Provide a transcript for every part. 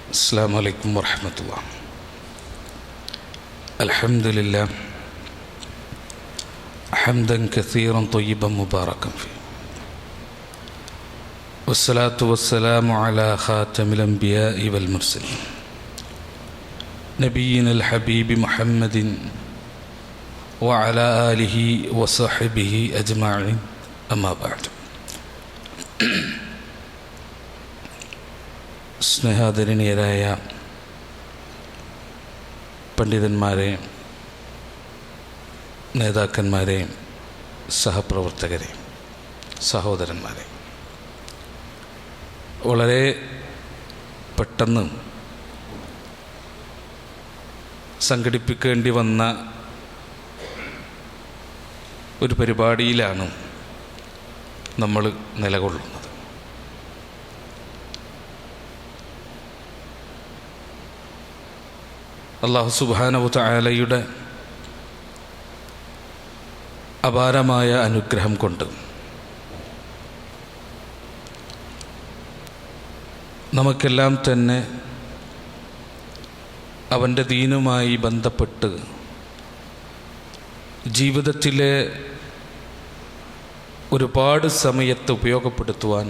السلام عليكم ورحمة الله. الحمد لله حمدا كثيرا طيبا مباركا فيه، والصلاة والسلام على خاتم الأنبياء والمرسلين نبينا الحبيب محمد وعلى آله وصحبه أجمعين. أما بعد. സ്നേഹാദരണീയരായ പണ്ഡിതന്മാരെ, നേതാക്കന്മാരെ, സഹപ്രവർത്തകരെ, സഹോദരന്മാരെ, വളരെ പെട്ടെന്ന് സംഘടിപ്പിക്കേണ്ടി വന്ന ഒരു പരിപാടിയിലാണ് നമ്മൾ നിലകൊള്ളുന്നത്. അല്ലാഹു സുബ്ഹാനഹു വ തആലയുടെ അപാരമായ അനുഗ്രഹം കൊണ്ട് നമുക്കെല്ലാം തന്നെ അവൻ്റെ ദീനുമായി ബന്ധപ്പെട്ട് ജീവിതത്തിലെ ഒരുപാട് സമയത്ത് ഉപയോഗപ്പെടുത്തുവാൻ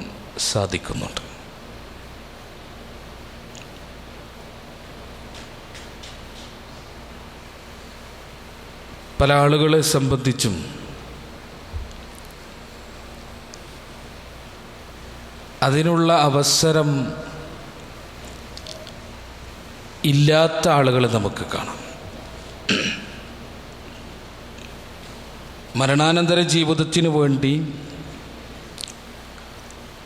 സാധിക്കുന്നുണ്ട്. പല ആളുകളെ സംബന്ധിച്ചും അതിനുള്ള അവസരം ഇല്ലാത്ത ആളുകളെ നമുക്ക് കാണാം. മരണാനന്തര ജീവിതത്തിനു വേണ്ടി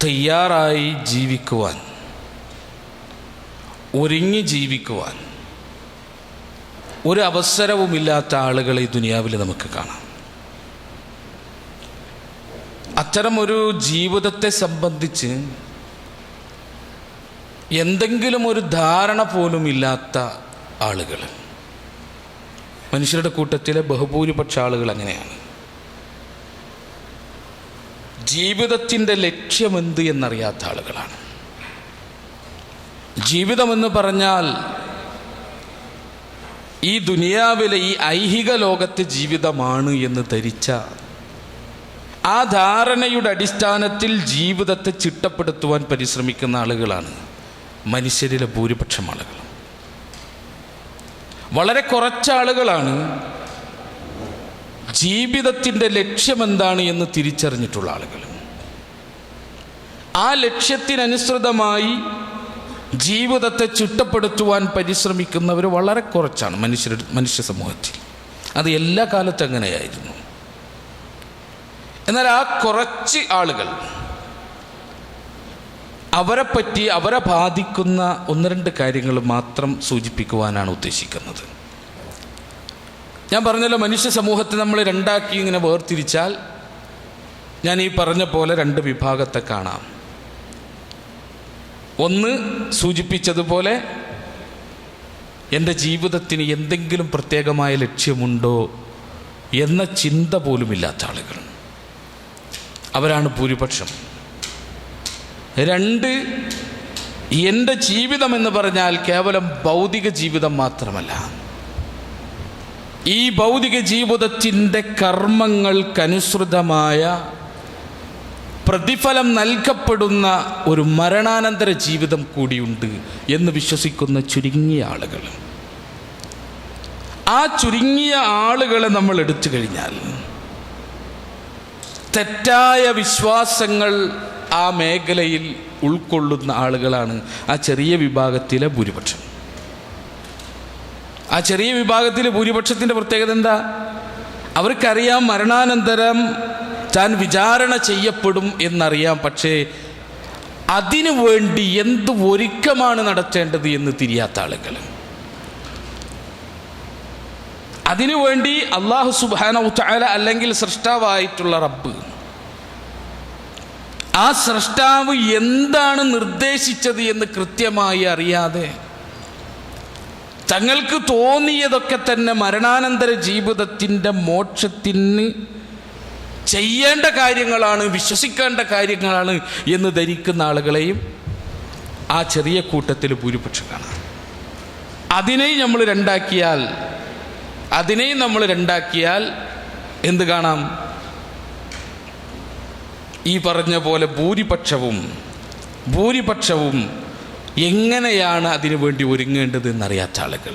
തയ്യാറായി ജീവിക്കുവാൻ, ഒരുങ്ങി ജീവിക്കുവാൻ ഒരു അവസരവുമില്ലാത്ത ആളുകളെ ഈ ദുനിയാവിൽ നമുക്ക് കാണാം. അത്തരമൊരു ജീവിതത്തെ സംബന്ധിച്ച് എന്തെങ്കിലും ഒരു ധാരണ പോലും ഇല്ലാത്ത ആളുകൾ, മനുഷ്യരുടെ കൂട്ടത്തിലെ ബഹുഭൂരിപക്ഷ ആളുകൾ അങ്ങനെയാണ്. ജീവിതത്തിൻ്റെ ലക്ഷ്യമെന്ത് എന്നറിയാത്ത ആളുകളാണ്. ജീവിതമെന്ന് പറഞ്ഞാൽ ഈ ദുനിയാവിലെ ഈ ഐഹിക ലോകത്തെ ജീവിതമാണ് എന്ന് ധരിച്ച ആ ധാരണയുടെ അടിസ്ഥാനത്തിൽ ജീവിതത്തെ ചിട്ടപ്പെടുത്തുവാൻ പരിശ്രമിക്കുന്ന ആളുകളാണ് മനുഷ്യരിലെ ഭൂരിപക്ഷം ആളുകൾ. വളരെ കുറച്ച് ആളുകളാണ് ജീവിതത്തിൻ്റെ ലക്ഷ്യമെന്താണ് എന്ന് തിരിച്ചറിഞ്ഞിട്ടുള്ള ആളുകൾ. ആ ലക്ഷ്യത്തിനനുസൃതമായി ജീവിതത്തെ ചിട്ടപ്പെടുത്തുവാൻ പരിശ്രമിക്കുന്നവർ വളരെ കുറച്ചാണ് മനുഷ്യ സമൂഹത്തിൽ. അത് എല്ലാ കാലത്തും അങ്ങനെയായിരുന്നു. എന്നാൽ ആ കുറച്ച് ആളുകൾ, അവരെപ്പറ്റി അവരെ ബാധിക്കുന്ന ഒന്ന് രണ്ട് കാര്യങ്ങൾ മാത്രം സൂചിപ്പിക്കുവാനാണ് ഉദ്ദേശിക്കുന്നത്. ഞാൻ പറഞ്ഞല്ലോ, മനുഷ്യ സമൂഹത്തെ നമ്മൾ രണ്ടാക്കി ഇങ്ങനെ വേർതിരിച്ചാൽ ഞാൻ ഈ പറഞ്ഞ പോലെ രണ്ട് വിഭാഗത്തെ കാണാം. ഒന്ന്, സൂചിപ്പിച്ചതുപോലെ എൻ്റെ ജീവിതത്തിന് എന്തെങ്കിലും പ്രത്യേകമായ ലക്ഷ്യമുണ്ടോ എന്ന ചിന്ത പോലുമില്ലാത്ത ആളുകൾ, അവരാണ് ഭൂരിപക്ഷം. രണ്ട്, എൻ്റെ ജീവിതം എന്ന് പറഞ്ഞാൽ കേവലം ഭൗതിക ജീവിതം മാത്രമല്ല, ഈ ഭൗതിക ജീവിതത്തിൻ്റെ കർമ്മങ്ങൾക്കനുസൃതമായ പ്രതിഫലം നൽകപ്പെടുന്ന ഒരു മരണാനന്തര ജീവിതം കൂടിയുണ്ട് എന്ന് വിശ്വസിക്കുന്ന ചുരുങ്ങിയ ആളുകൾ. ആ ചുരുങ്ങിയ ആളുകളെ നമ്മൾ എടുത്തു കഴിഞ്ഞാൽ തെറ്റായ വിശ്വാസങ്ങൾ ആ മേഖലയിൽ ഉൾക്കൊള്ളുന്ന ആളുകളാണ് ആ ചെറിയ വിഭാഗത്തിലെ ഭൂരിപക്ഷം. ആ ചെറിയ വിഭാഗത്തിലെ ഭൂരിപക്ഷത്തിൻ്റെ പ്രത്യേകത എന്താ? അവർക്കറിയാം മരണാനന്തരം താൻ വിചാരണ ചെയ്യപ്പെടും എന്നറിയാം. പക്ഷേ അതിനു വേണ്ടി എന്ത് ഒരുക്കമാണ് നടത്തേണ്ടത് എന്ന് തിരിയാത്ത ആളുകൾ. അതിനുവേണ്ടി അല്ലാഹു സുബ്ഹാനഹു വ തആല അല്ലെങ്കിൽ സൃഷ്ടാവായിട്ടുള്ള റബ്ബ്, ആ സൃഷ്ടാവ് എന്താണ് നിർദ്ദേശിച്ചത് എന്ന് കൃത്യമായി അറിയാതെ തങ്ങൾക്ക് തോന്നിയതൊക്കെ തന്നെ മരണാനന്തര ജീവിതത്തിൻ്റെ മോക്ഷത്തിന് ചെയ്യേണ്ട കാര്യങ്ങളാണ്, വിശ്വസിക്കേണ്ട കാര്യങ്ങളാണ് എന്ന് ധരിക്കുന്ന ആളുകളെയും ആ ചെറിയ കൂട്ടത്തിൽ ഭൂരിപക്ഷം കാണാം. അതിനെയും നമ്മൾ രണ്ടാക്കിയാൽ എന്ത് കാണാം? ഈ പറഞ്ഞ പോലെ ഭൂരിപക്ഷവും എങ്ങനെയാണ് അതിനു വേണ്ടി ഒരുങ്ങേണ്ടത് എന്നറിയാത്ത ആളുകൾ.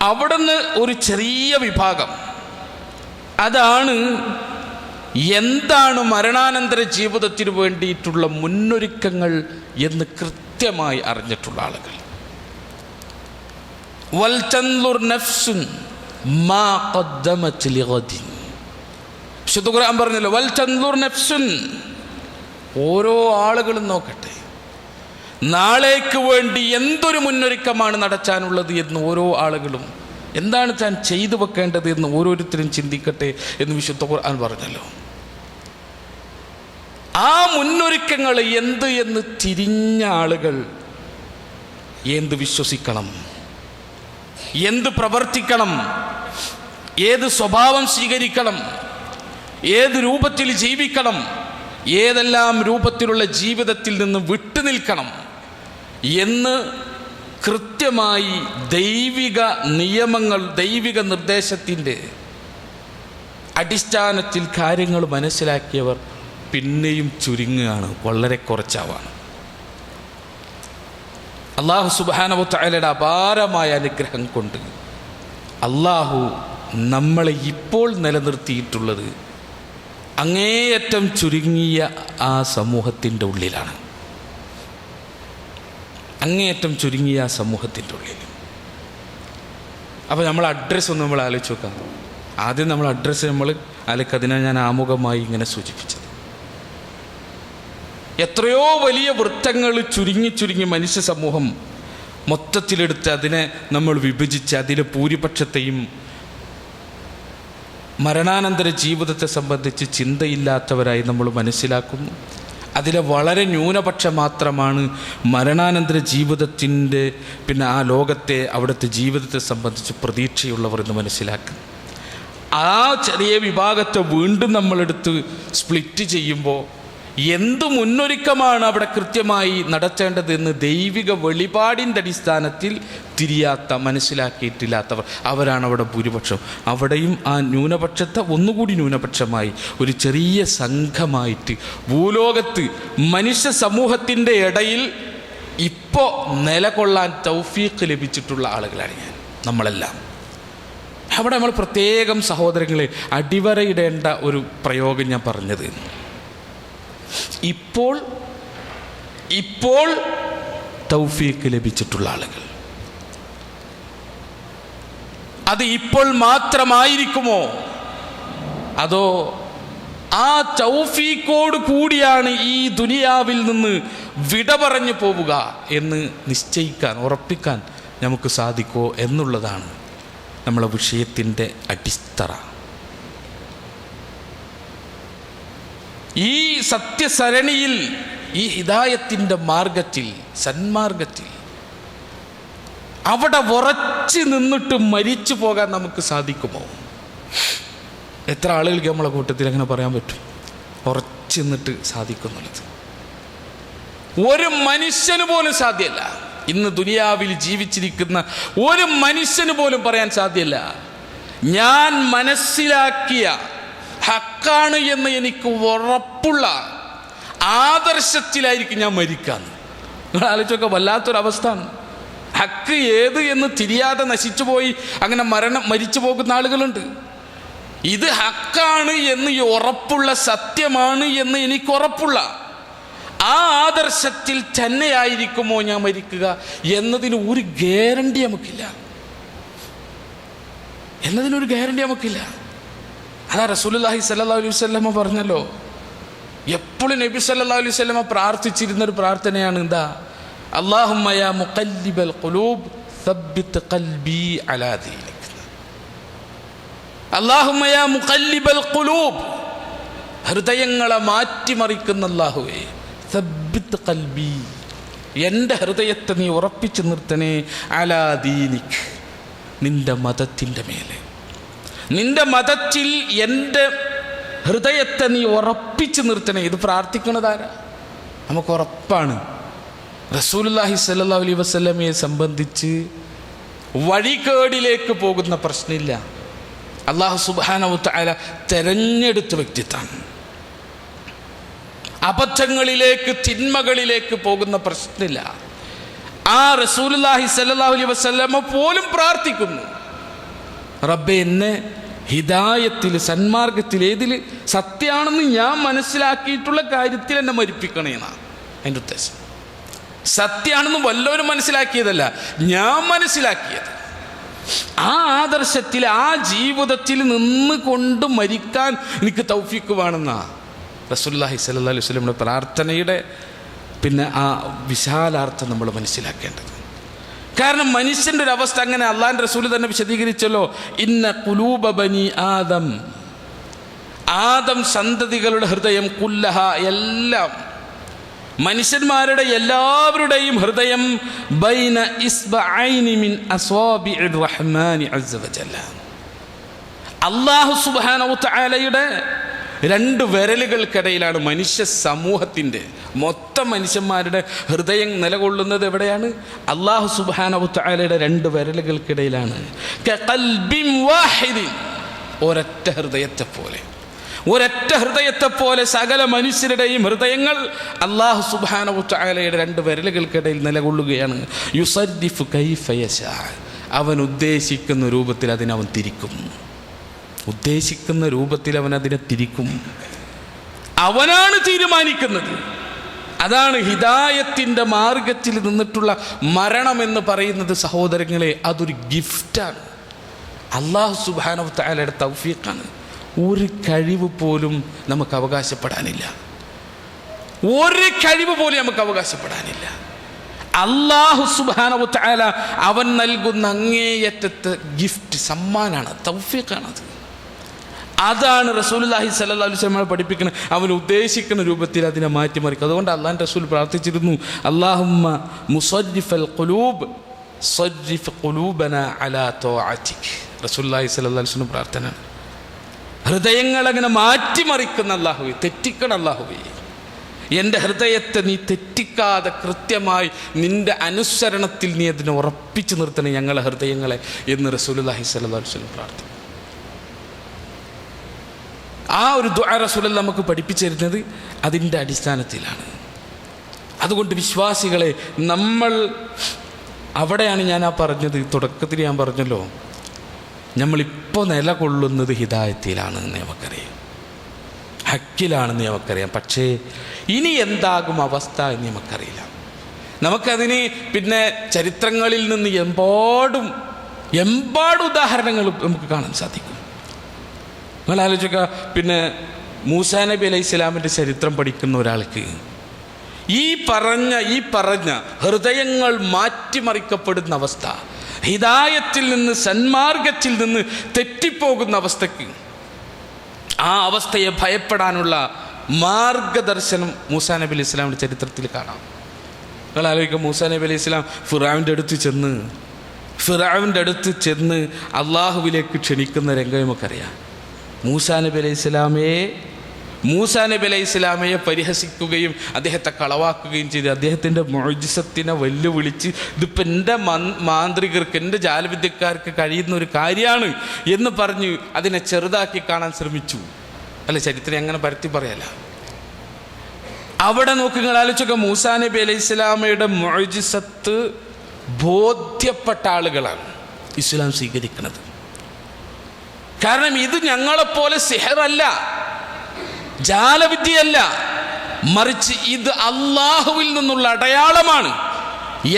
അവിടുന്ന് ഒരു ചെറിയ വിഭാഗം, അതാണ് എന്താണ് മരണാനന്തര ജീവിതത്തിന് വേണ്ടിയിട്ടുള്ള മുന്നൊരുക്കങ്ങൾ എന്ന് കൃത്യമായി അറിഞ്ഞിട്ടുള്ള ആളുകൾ. വൽതൻളുർ നഫ്സുൻ മാ ഖദ്ദമത് ലിഗദിൻ. വിശുദ്ധ ഖുർആൻ പറഞ്ഞല്ലോ, വൽതൻളുർ നഫ്സുൻ, ഓരോ ആളുകളും നോക്കട്ടെ നാളേക്ക് വേണ്ടി എന്തൊരു മുന്നൊരുക്കമാണ് നടത്താനുള്ളത് എന്ന്. ഓരോ ആളുകളും എന്താണ് താൻ ചെയ്തു വെക്കേണ്ടത് എന്ന് ഓരോരുത്തരും ചിന്തിക്കട്ടെ എന്ന് വിശുദ്ധ ഖുർആൻ പറഞ്ഞല്ലോ. ആ മുന്നൊരുക്കങ്ങൾ എന്ത് എന്ന് തിരിഞ്ഞ ആളുകൾ എന്ത് വിശ്വസിക്കണം, എന്ത് പ്രവർത്തിക്കണം, ഏത് സ്വഭാവം സ്വീകരിക്കണം, ഏത് രൂപത്തിൽ ജീവിക്കണം, ഏതെല്ലാം രൂപത്തിലുള്ള ജീവിതത്തിൽ നിന്ന് വിട്ടുനിൽക്കണം എന്ന് കൃത്യമായി ദൈവിക നിയമങ്ങൾ, ദൈവിക നിർദ്ദേശത്തിൻ്റെ അടിസ്ഥാനത്തിൽ കാര്യങ്ങൾ മനസ്സിലാക്കിയവർ പിന്നെയും ചുരുങ്ങുകയാണ്, വളരെ കുറച്ചാവാണ്. അല്ലാഹു സുബ്ഹാനഹു വ തആലയുടെ അപാരമായ അനുഗ്രഹം കൊണ്ട് അല്ലാഹു നമ്മളെ ഇപ്പോൾ നിലനിർത്തിയിട്ടുള്ളത് അങ്ങേയറ്റം ചുരുങ്ങിയ ആ സമൂഹത്തിൻ്റെ ഉള്ളിലാണ്. അങ്ങേയറ്റം ചുരുങ്ങിയ ആ സമൂഹത്തിൻ്റെ ഉള്ളിൽ. അപ്പോൾ നമ്മൾ അഡ്രസ്സ് ഒന്ന് നമ്മൾ ആലോചിച്ച് നോക്കാം. ആദ്യം നമ്മൾ അഡ്രസ്സ് അതിനാണ് ഞാൻ ആമുഖമായി ഇങ്ങനെ സൂചിപ്പിച്ചത്. എത്രയോ വലിയ വൃത്തങ്ങൾ ചുരുങ്ങി മനുഷ്യ സമൂഹം മൊത്തത്തിലെടുത്ത് അതിനെ നമ്മൾ വിഭജിച്ച് അതിലെ ഭൂരിപക്ഷത്തെയും മരണാനന്തര ജീവിതത്തെ സംബന്ധിച്ച് ചിന്തയില്ലാത്തവരായി നമ്മൾ മനസ്സിലാക്കുന്നു. അതിലെ വളരെ ന്യൂനപക്ഷം മാത്രമാണ് മരണാനന്തര ജീവിതത്തിൻ്റെ ആ ലോകത്തെ, അവിടുത്തെ ജീവിതത്തെ സംബന്ധിച്ച് പ്രതീക്ഷയുള്ളവർ എന്ന് മനസ്സിലാക്കുന്നു. ആ ചെറിയ വിഭാഗത്തെ വീണ്ടും നമ്മളെടുത്ത് സ്പ്ലിറ്റ് ചെയ്യുമ്പോൾ എന്ത് മുന്നൊരുക്കമാണ് അവിടെ കൃത്യമായി നടത്തേണ്ടതെന്ന് ദൈവിക വെളിപാടിൻ്റെ അടിസ്ഥാനത്തിൽ തിരിയാത്ത, മനസ്സിലാക്കിയിട്ടില്ലാത്തവർ, അവരാണ് അവിടെ ഭൂരിപക്ഷം. അവിടെയും ആ ന്യൂനപക്ഷത്തെ ഒന്നുകൂടി ന്യൂനപക്ഷമായി ഒരു ചെറിയ സംഘമായിട്ട് ഭൂലോകത്ത് മനുഷ്യ സമൂഹത്തിൻ്റെ ഇടയിൽ ഇപ്പോൾ നിലകൊള്ളാൻ തൗഫീഖ് ലഭിച്ചിട്ടുള്ള ആളുകളാണ് നമ്മളെല്ലാം. അവിടെ നമ്മൾ പ്രത്യേകം സഹോദരങ്ങളെ അടിവരയിടേണ്ട ഒരു പ്രയോഗം ഞാൻ പറഞ്ഞത്, ഇപ്പോൾ തൗഫീഖ് ലഭിച്ചിട്ടുള്ള ആളുകൾ, അത് ഇപ്പോൾ മാത്രമായിരിക്കുമോ അതോ ആ തൗഫീഖോട് കൂടിയാണ് ഈ ദുനിയാവിൽ നിന്ന് വിട പറഞ്ഞു പോവുക എന്ന് നിശ്ചയിക്കാൻ, ഉറപ്പിക്കാൻ നമുക്ക് സാധിക്കുമോ എന്നുള്ളതാണ് നമ്മളെ വിഷയത്തിൻ്റെ അടിത്തറ. ഈ സത്യസരണിയിൽ, ഈ ഹിദായത്തിൻ്റെ മാർഗത്തിൽ, സന്മാർഗത്തിൽ അവിടെ ഉറച്ചു നിന്നിട്ട് മരിച്ചു പോകാൻ നമുക്ക് സാധിക്കുമോ? എത്ര ആളുകൾക്ക് നമ്മളെ കൂട്ടത്തിൽ അങ്ങനെ പറയാൻ പറ്റും ഉറച്ചു നിന്നിട്ട് സാധിക്കുന്നുള്ളത്? ഒരു മനുഷ്യന് പോലും സാധ്യമല്ല. ഇന്ന് ദുനിയാവിൽ ജീവിച്ചിരിക്കുന്ന ഒരു മനുഷ്യന് പോലും പറയാൻ സാധ്യമല്ല, ഞാൻ മനസ്സിലാക്കിയ ഹക്കാണ് എന്ന് എനിക്ക് ഉറപ്പുള്ള ആദർശത്തിലായിരിക്കും ഞാൻ മരിക്കാന്ന്. നിങ്ങൾ ആലോചിച്ചൊക്കെ വല്ലാത്തൊരവസ്ഥ. ഹക്ക് ഏത് എന്ന് തിരിയാതെ നശിച്ചു പോയി അങ്ങനെ മരിച്ചു പോകുന്ന ആളുകളുണ്ട്. ഇത് ഹക്കാണ് എന്ന് ഉറപ്പുള്ള, സത്യമാണ് എന്ന് എനിക്ക് ഉറപ്പുള്ള ആ ആദർശത്തിൽ തന്നെയായിരിക്കുമോ ഞാൻ മരിക്കുക എന്നതിന് ഒരു ഗ്യാരണ്ടി നമുക്കില്ല. അതാ റസൂലുള്ളാഹി സ്വല്ലല്ലാഹു അലൈഹി വസല്ലമ പറഞ്ഞല്ലോ, എപ്പോഴും നബി സല്ലല്ലാഹു അലൈഹി വസല്ലമ പ്രാർത്ഥിച്ചിരുന്നൊരു പ്രാർത്ഥനയാണ് എന്താ? അല്ലാഹുമ്മ യാ മുഖല്ലിബൽ ഖുലൂബ് സബ്ബിത് ഖൽബി അലാ ദീനിക്. അല്ലാഹുമ്മ യാ മുഖല്ലിബൽ ഖുലൂബ്, ഹൃദയങ്ങളെ മാറ്റിമറിക്കുന്ന അല്ലാഹുവേ, സബ്ബിത് ഖൽബി, എൻ്റെ ഹൃദയത്തെ നീ ഉറപ്പിച്ചു നിർത്തണേ, അലാ ദീനിക്, നിന്റെ മതത്തിൻ്റെ മേലെ, നിന്റെ മതത്തിൽ എൻ്റെ ഹൃദയത്തെ നീ ഉറപ്പിച്ചു നിർത്തണേ. ഇത് പ്രാർത്ഥിക്കണതാരാ? നമുക്ക് ഉറപ്പാണ് റസൂലുള്ളാഹി സ്വല്ലല്ലാഹു അലൈഹി വസല്ലമയെ സംബന്ധിച്ച് വഴികേടിലേക്ക് പോകുന്ന പ്രശ്നമില്ല. അല്ലാഹു സുബ്ഹാനഹു വ തആല തെരഞ്ഞെടുത്ത വ്യക്തിത്വമാണ്. അബദ്ധങ്ങളിലേക്ക് തിന്മകളിലേക്ക് പോകുന്ന പ്രശ്നമില്ല. ആ റസൂലുള്ളാഹി സ്വല്ലല്ലാഹു അലൈഹി വസല്ലമ പോലും പ്രാർത്ഥിക്കുന്നു, റബ്ബേ എന്നെ ഹിദായത്തിൽ, സന്മാർഗത്തിൽ, ഏതിൽ സത്യമാണെന്ന് ഞാൻ മനസ്സിലാക്കിയിട്ടുള്ള കാര്യത്തിൽ എന്നെ മരിപ്പിക്കണേന്നാണ് അതിൻ്റെ ഉദ്ദേശം. സത്യമാണെന്ന് വല്ലവരും മനസ്സിലാക്കിയതല്ല, ഞാൻ മനസ്സിലാക്കിയത്. ആ ആദർശത്തിൽ, ആ ജീവിതത്തിൽ നിന്ന് കൊണ്ട് മരിക്കാൻ എനിക്ക് തൗഫീഖ് വേണമെന്നാ റസൂലുള്ളാഹി സ്വല്ലല്ലാഹു അലൈഹി വസല്ലമയുടെ പ്രാർത്ഥനയുടെ പിന്നെ ആ വിശാലാർത്ഥം നമ്മൾ മനസ്സിലാക്കേണ്ടത്. കാരണം മനുഷ്യൻ്റെ ഒരു അവസ്ഥ അങ്ങനെ അള്ളാഹിൻ്റെ റസൂൽ തന്നെ വിശദീകരിച്ചല്ലോ, ഇന്ന ഖുലൂബ ബനി ആദം, ആദം സന്തതികളുടെ ഹൃദയം, കുല്ലഹ എല്ലാം, മനുഷ്യന്മാരുടെ എല്ലാവരുടെയും ഹൃദയം, ബൈന ഇസ്ബഅൈനി മിൻ അസ്വാബിഇർ റഹ്മാനി അസ്സ വജല്ല, അല്ലാഹു സുബ്ഹാനഹു വ തആലയുടെ രണ്ട് വിരലുകൾക്കിടയിലാണ്. മനുഷ്യ സമൂഹത്തിൻ്റെ മൊത്തം മനുഷ്യന്മാരുടെ ഹൃദയം നിലകൊള്ളുന്നത് എവിടെയാണ്? അല്ലാഹു സുബ്ഹാനഹു വ തആലയുടെ രണ്ട് വിരലുകൾക്കിടയിലാണ്. കഖൽബിൻ വാഹിദിൻ, ഒരൊറ്റ ഹൃദയത്തെ പോലെ, ഒരൊറ്റ ഹൃദയത്തെ പോലെ സകല മനുഷ്യരുടെയും ഹൃദയങ്ങൾ അല്ലാഹു സുബ്ഹാനഹു വ തആലയുടെ രണ്ട് വിരലുകൾക്കിടയിൽ നിലകൊള്ളുകയാണ്. യുസദ്ദിഫു കൈഫ യശാ, അവൻ ഉദ്ദേശിക്കുന്ന രൂപത്തിൽ അതിനവൻ തിരിക്കും. ഉദ്ദേശിക്കുന്ന രൂപത്തിൽ അവൻ അതിനെ തിരിക്കും. അവനാണ് തീരുമാനിക്കുന്നത്. അതാണ് ഹിദായത്തിൻ്റെ മാർഗത്തിൽ നിന്നിട്ടുള്ള മരണമെന്ന് പറയുന്നത്. സഹോദരങ്ങളെ, അതൊരു ഗിഫ്റ്റാണ്, അല്ലാഹു സുബ്ഹാനഹു വ തആലയുടെ തൗഫീഖാണ്. ഒരു കഴിവ് പോലും നമുക്ക് അവകാശപ്പെടാനില്ല, ഒരു കഴിവ് പോലും നമുക്ക് അവകാശപ്പെടാനില്ല. അല്ലാഹു സുബ്ഹാനഹു വ തആല അവൻ നൽകുന്ന അങ്ങേയറ്റത്തെ ഗിഫ്റ്റ്, സമ്മാനാണ്, തൗഫീഖാണത്. അതാണ് റസൂലുള്ളാഹി സ്വല്ലല്ലാഹു അലൈഹി വസല്ലം പഠിപ്പിക്കുന്നത്. അവൻ ഉദ്ദേശിക്കുന്ന രൂപത്തിൽ അതിനെ മാറ്റിമറിക്കും. അതുകൊണ്ട് അള്ളാഹുവിൻ്റെ റസൂൽ പ്രാർത്ഥിച്ചിരുന്നു, അല്ലാഹുമ്മ മുസദ്ദിഫൽ ഖുലൂബ് സദ്ദിഫ് ഖുലൂബനാ അലാ തൗഅതിക്. റസൂലുള്ളാഹി സ്വല്ലല്ലാഹു അലൈഹി വസല്ലം പ്രാർത്ഥന, ഹൃദയങ്ങൾ അങ്ങനെ മാറ്റിമറിക്കുന്ന അല്ലാഹുവേ, തെറ്റിക്കണം അല്ലാഹുവേ, എൻ്റെ ഹൃദയത്തെ നീ തെറ്റിക്കാതെ കൃത്യമായി നിൻ്റെ അനുസരണത്തിൽ നീ അതിനെ ഉറപ്പിച്ചു നിർത്തണേ ഞങ്ങളെ ഹൃദയങ്ങളെ എന്ന് റസൂലുള്ളാഹി സ്വല്ലല്ലാഹു അലൈഹി വസല്ലം പ്രാർത്ഥിച്ചു. ആ ഒരു ദുആ റസൂലുള്ളാഹി നമുക്ക് പഠിപ്പിച്ചു തരുന്നത് അതിൻ്റെ അടിസ്ഥാനത്തിലാണ്. അതുകൊണ്ട് വിശ്വാസികളെ, നമ്മൾ അവിടെയാണ് ഞാൻ പറഞ്ഞത്, തുടക്കത്തിൽ ഞാൻ പറഞ്ഞല്ലോ, നമ്മളിപ്പോൾ നിലകൊള്ളുന്നത് ഹിദായത്തിലാണെന്ന് നമുക്കറിയാം, ഹക്കിലാണെന്ന് നമുക്കറിയാം. പക്ഷേ ഇനി എന്താകും അവസ്ഥ എന്ന് നമുക്കറിയില്ല. നമുക്കതിന് പിന്നെ ചരിത്രങ്ങളിൽ നിന്ന് എമ്പാടും ഉദാഹരണങ്ങൾ നമുക്ക് കാണാൻ സാധിക്കും. നിങ്ങൾ ആലോചിക്കുക, പിന്നെ മൂസാ നബി അലൈഹി ഇസ്ലാമിൻ്റെ ചരിത്രം പഠിക്കുന്ന ഒരാൾക്ക് ഈ പറഞ്ഞ ഹൃദയങ്ങൾ മാറ്റിമറിക്കപ്പെടുന്ന അവസ്ഥ, ഹിദായത്തിൽ നിന്ന്, സന്മാർഗത്തിൽ നിന്ന് തെറ്റിപ്പോകുന്ന അവസ്ഥയ്ക്ക്, ആ അവസ്ഥയെ ഭയപ്പെടാനുള്ള മാർഗദർശനം മൂസാ നബി അലൈഹി ഇസ്ലാമിൻ്റെ ചരിത്രത്തിൽ കാണാം. നിങ്ങൾ ആലോചിക്കുക, മൂസാ നബി അലൈഹി ഇസ്ലാം ഫിർഔൻ്റെ അടുത്ത് ചെന്ന് അള്ളാഹുവിലേക്ക് ക്ഷണിക്കുന്ന രംഗം നമുക്കറിയാം. മൂസാ നബി അലൈഹി ഇസ്ലാമയെ പരിഹസിക്കുകയും അദ്ദേഹത്തെ കളവാക്കുകയും ചെയ്ത് അദ്ദേഹത്തിൻ്റെ മുഅ്ജിസത്തിനെ വെല്ലുവിളിച്ച് ഇതിപ്പോൾ എൻ്റെ മാന്ത്രികർക്ക്, എൻ്റെ ജാലവിദ്യക്കാർക്ക് കഴിയുന്ന ഒരു കാര്യമാണ് എന്ന് പറഞ്ഞ് അതിനെ ചെറുതാക്കി കാണാൻ ശ്രമിച്ചു. അല്ല, ചരിത്രം അങ്ങനെ പരത്തി പറയല്ല. അവിടെ നോക്കുക, ആലോചിക്കുക, മൂസാ നബി അലൈഹി ഇസ്ലാമയുടെ മുഅ്ജിസത്ത് ബോധ്യപ്പെട്ട ആളുകളാണ് ഇസ്ലാം സ്വീകരിക്കുന്നത്. കാരണം ഇത് ഞങ്ങളെപ്പോലെ സിഹറല്ല, ജാലവിദ്യയല്ല, മറിച്ച് ഇത് അള്ളാഹുവിൽ നിന്നുള്ള അടയാളമാണ്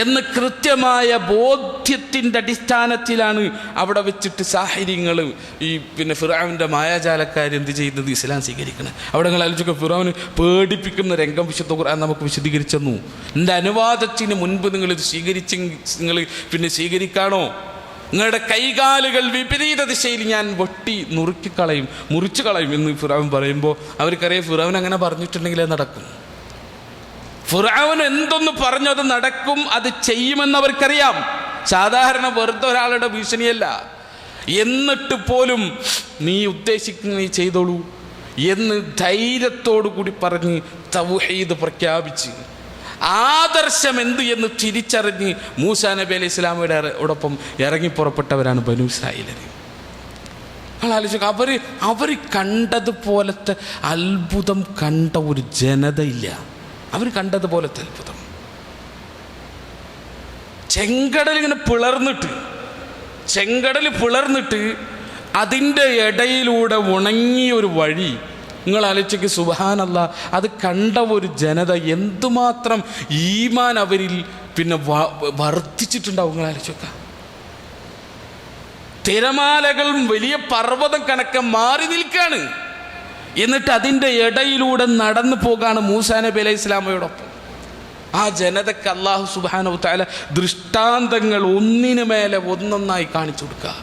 എന്ന് കൃത്യമായ ബോധ്യത്തിൻ്റെ അടിസ്ഥാനത്തിലാണ് അവിടെ വെച്ചിട്ട് സാഹിര്യങ്ങൾ, ഈ പിന്നെ ഫിർഔൻ്റെ മായാജാലക്കാർ എന്ത് ചെയ്യുന്നത്, ഇസ്ലാം സ്വീകരിക്കണം. അവിടെ നിങ്ങൾ ആലോചിക്കുക, ഫിർഔന് പേടിപ്പിക്കുന്ന രംഗം വിശുദ്ധ ഖുർആൻ നമുക്ക് വിശദീകരിച്ചു തന്നു. എൻ്റെ അനുവാദത്തിന് മുൻപ് നിങ്ങളിത് നിങ്ങൾ പിന്നെ സ്വീകരിക്കാണോ? നിങ്ങളുടെ കൈകാലുകൾ വിപരീത ദിശയിൽ ഞാൻ മുറിച്ചു കളയും എന്ന് ഫിർഔൻ പറയുമ്പോൾ അവർക്കറിയാം ഫിർഔൻ അങ്ങനെ പറഞ്ഞിട്ടുണ്ടെങ്കിൽ അത് നടക്കും. ഫിർഔൻ എന്തൊന്ന് പറഞ്ഞു അത് നടക്കും, അത് ചെയ്യുമെന്ന് അവർക്കറിയാം. സാധാരണ വെറുതെ ഒരാളുടെ ഭീഷണിയല്ല. എന്നിട്ട് പോലും നീ ഉദ്ദേശിക്കുന്ന നീ ചെയ്തോളൂ എന്ന് ധൈര്യത്തോടു കൂടി പറഞ്ഞ് തൗഹീദ് പ്രഖ്യാപിച്ച് ആദർശം എന്ത് എന്ന് തിരിച്ചറിഞ്ഞ് മൂസാ നബി അലൈഹി ഇസ്ലാമയോടൊപ്പം ഇറങ്ങിപ്പുറപ്പെട്ടവരാണ് ബനൂ ഇസ്രായേലർ. ആലോചിക്കുക, അവർ കണ്ടതുപോലത്തെ അത്ഭുതം കണ്ട ഒരു ജനതയില്ല. അവർ കണ്ടതുപോലത്തെ അത്ഭുതം. ചെങ്കടൽ പിളർന്നിട്ട് അതിൻ്റെ ഇടയിലൂടെ ഉണങ്ങിയ ഒരു വഴി. നിങ്ങൾ ആലോചിക്ക്, സുബ്ഹാനല്ലാഹ്, അത് കണ്ട ഒരു ജനത എന്തുമാത്രം ഈമാൻ അവരിൽ പിന്നെ വർദ്ധിച്ചിട്ടുണ്ടാവും. നിങ്ങൾ ആലോചിക്ക, തിരമാലകൾ വലിയ പർവ്വതം കണക്കെ മാറി നിൽക്കുകയാണ്. എന്നിട്ട് അതിൻ്റെ ഇടയിലൂടെ നടന്നു പോകാണ് മൂസാ നബി അലൈഹി ഇസ്ലാമയോടൊപ്പം. ആ ജനതയ്ക്ക് അല്ലാഹു സുബ്ഹാനഹു വതആല ദൃഷ്ടാന്തങ്ങൾ ഒന്നിനു മേലെ ഒന്നൊന്നായി കാണിച്ചു കൊടുക്കുക.